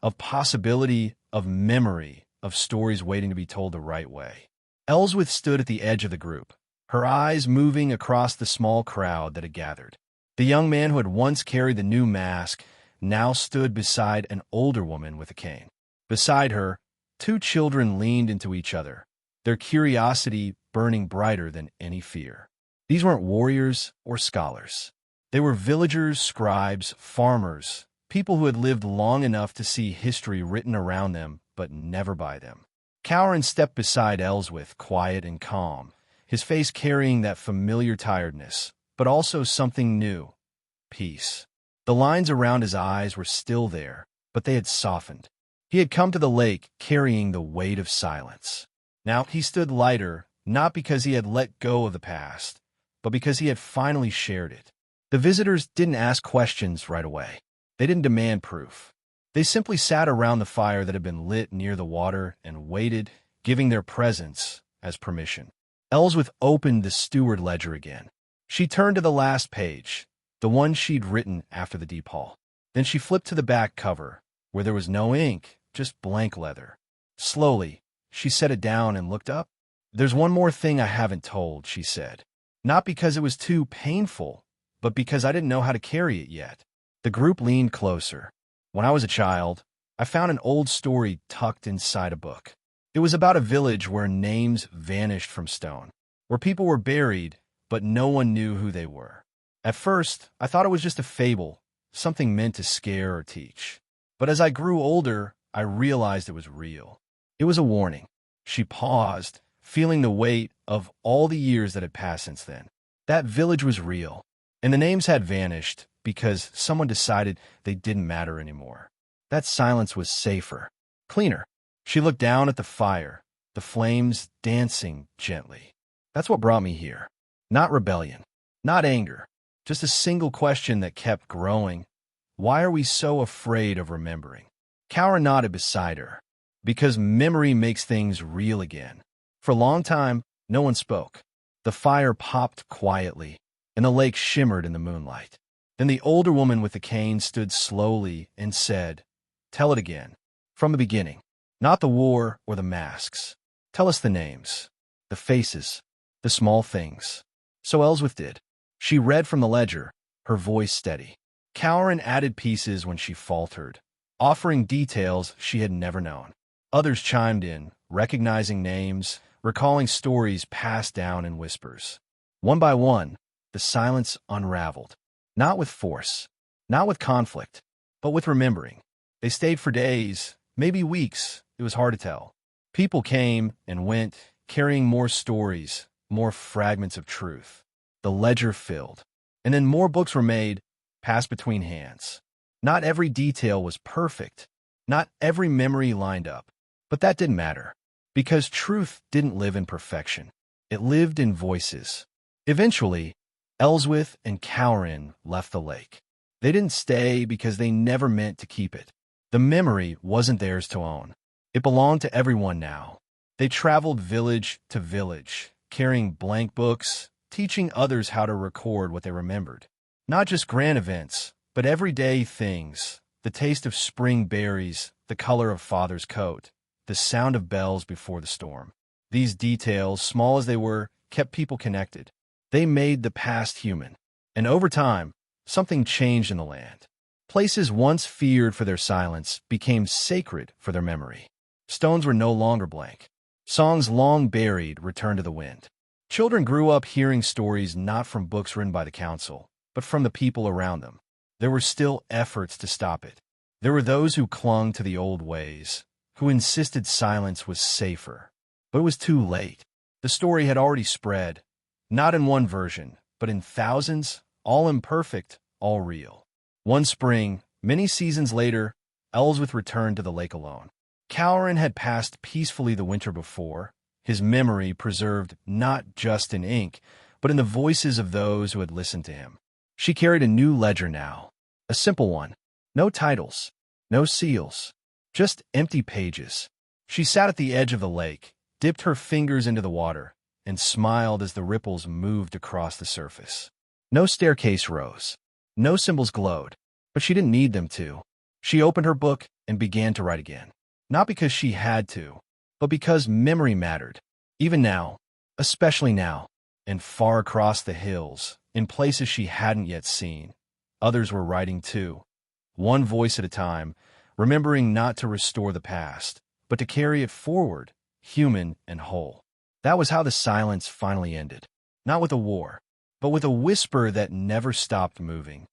of possibility, of memory, of stories waiting to be told the right way. Elswith stood at the edge of the group, her eyes moving across the small crowd that had gathered. The young man who had once carried the new mask now stood beside an older woman with a cane. Beside her, two children leaned into each other, their curiosity burning brighter than any fear. These weren't warriors or scholars. They were villagers, scribes, farmers, people who had lived long enough to see history written around them, but never by them. Kaurin stepped beside Elswith, quiet and calm, his face carrying that familiar tiredness, but also something new, peace. The lines around his eyes were still there, but they had softened. He had come to the lake carrying the weight of silence. Now he stood lighter, not because he had let go of the past, but because he had finally shared it. The visitors didn't ask questions right away. They didn't demand proof. They simply sat around the fire that had been lit near the water and waited, giving their presence as permission. Elswith opened the steward ledger again. She turned to the last page, the one she'd written after the deep haul. Then she flipped to the back cover, where there was no ink, just blank leather. Slowly, she set it down and looked up. "There's one more thing I haven't told," she said. "Not because it was too painful, but because I didn't know how to carry it yet." The group leaned closer. "When I was a child, I found an old story tucked inside a book. It was about a village where names vanished from stone, where people were buried, but no one knew who they were. At first, I thought it was just a fable, something meant to scare or teach. But as I grew older, I realized it was real. It was a warning." She paused, feeling the weight of all the years that had passed since then. That village was real, and the names had vanished because someone decided they didn't matter anymore. That silence was safer, cleaner. She looked down at the fire, the flames dancing gently. That's what brought me here. Not rebellion, not anger, just a single question that kept growing. Why are we so afraid of remembering? Cowra nodded beside her. Because memory makes things real again. For a long time, no one spoke. The fire popped quietly, and the lake shimmered in the moonlight. Then the older woman with the cane stood slowly and said, "Tell it again, from the beginning. Not the war or the masks. Tell us the names, the faces, the small things." So Ellsworth did. She read from the ledger, her voice steady. Cowran added pieces when she faltered, offering details she had never known. Others chimed in, recognizing names, recalling stories passed down in whispers. One by one, the silence unraveled. Not with force, not with conflict, but with remembering. They stayed for days, maybe weeks, it was hard to tell. People came and went, carrying more stories, more fragments of truth. The ledger filled, and then more books were made, passed between hands. Not every detail was perfect, not every memory lined up, but that didn't matter, because truth didn't live in perfection. It lived in voices. Eventually, Ellsworth and Cowran left the lake. They didn't stay because they never meant to keep it. The memory wasn't theirs to own. It belonged to everyone now. They traveled village to village, carrying blank books, teaching others how to record what they remembered. Not just grand events, but everyday things. The taste of spring berries, the color of father's coat, the sound of bells before the storm. These details, small as they were, kept people connected. They made the past human. And over time, something changed in the land. Places once feared for their silence became sacred for their memory. Stones were no longer blank. Songs long buried returned to the wind. Children grew up hearing stories not from books written by the council, but from the people around them. There were still efforts to stop it. There were those who clung to the old ways, who insisted silence was safer. But it was too late. The story had already spread, not in one version, but in thousands, all imperfect, all real. One spring, many seasons later, Ellsworth returned to the lake alone. Cowran had passed peacefully the winter before, his memory preserved not just in ink, but in the voices of those who had listened to him. She carried a new ledger now, a simple one. No titles, no seals, just empty pages. She sat at the edge of the lake, dipped her fingers into the water, and smiled as the ripples moved across the surface. No staircase rose, no symbols glowed, but she didn't need them to. She opened her book and began to write again. Not because she had to, but because memory mattered. Even now, especially now, and far across the hills, in places she hadn't yet seen, others were writing too, one voice at a time, remembering not to restore the past, but to carry it forward, human and whole. That was how the silence finally ended. Not with a war, but with a whisper that never stopped moving.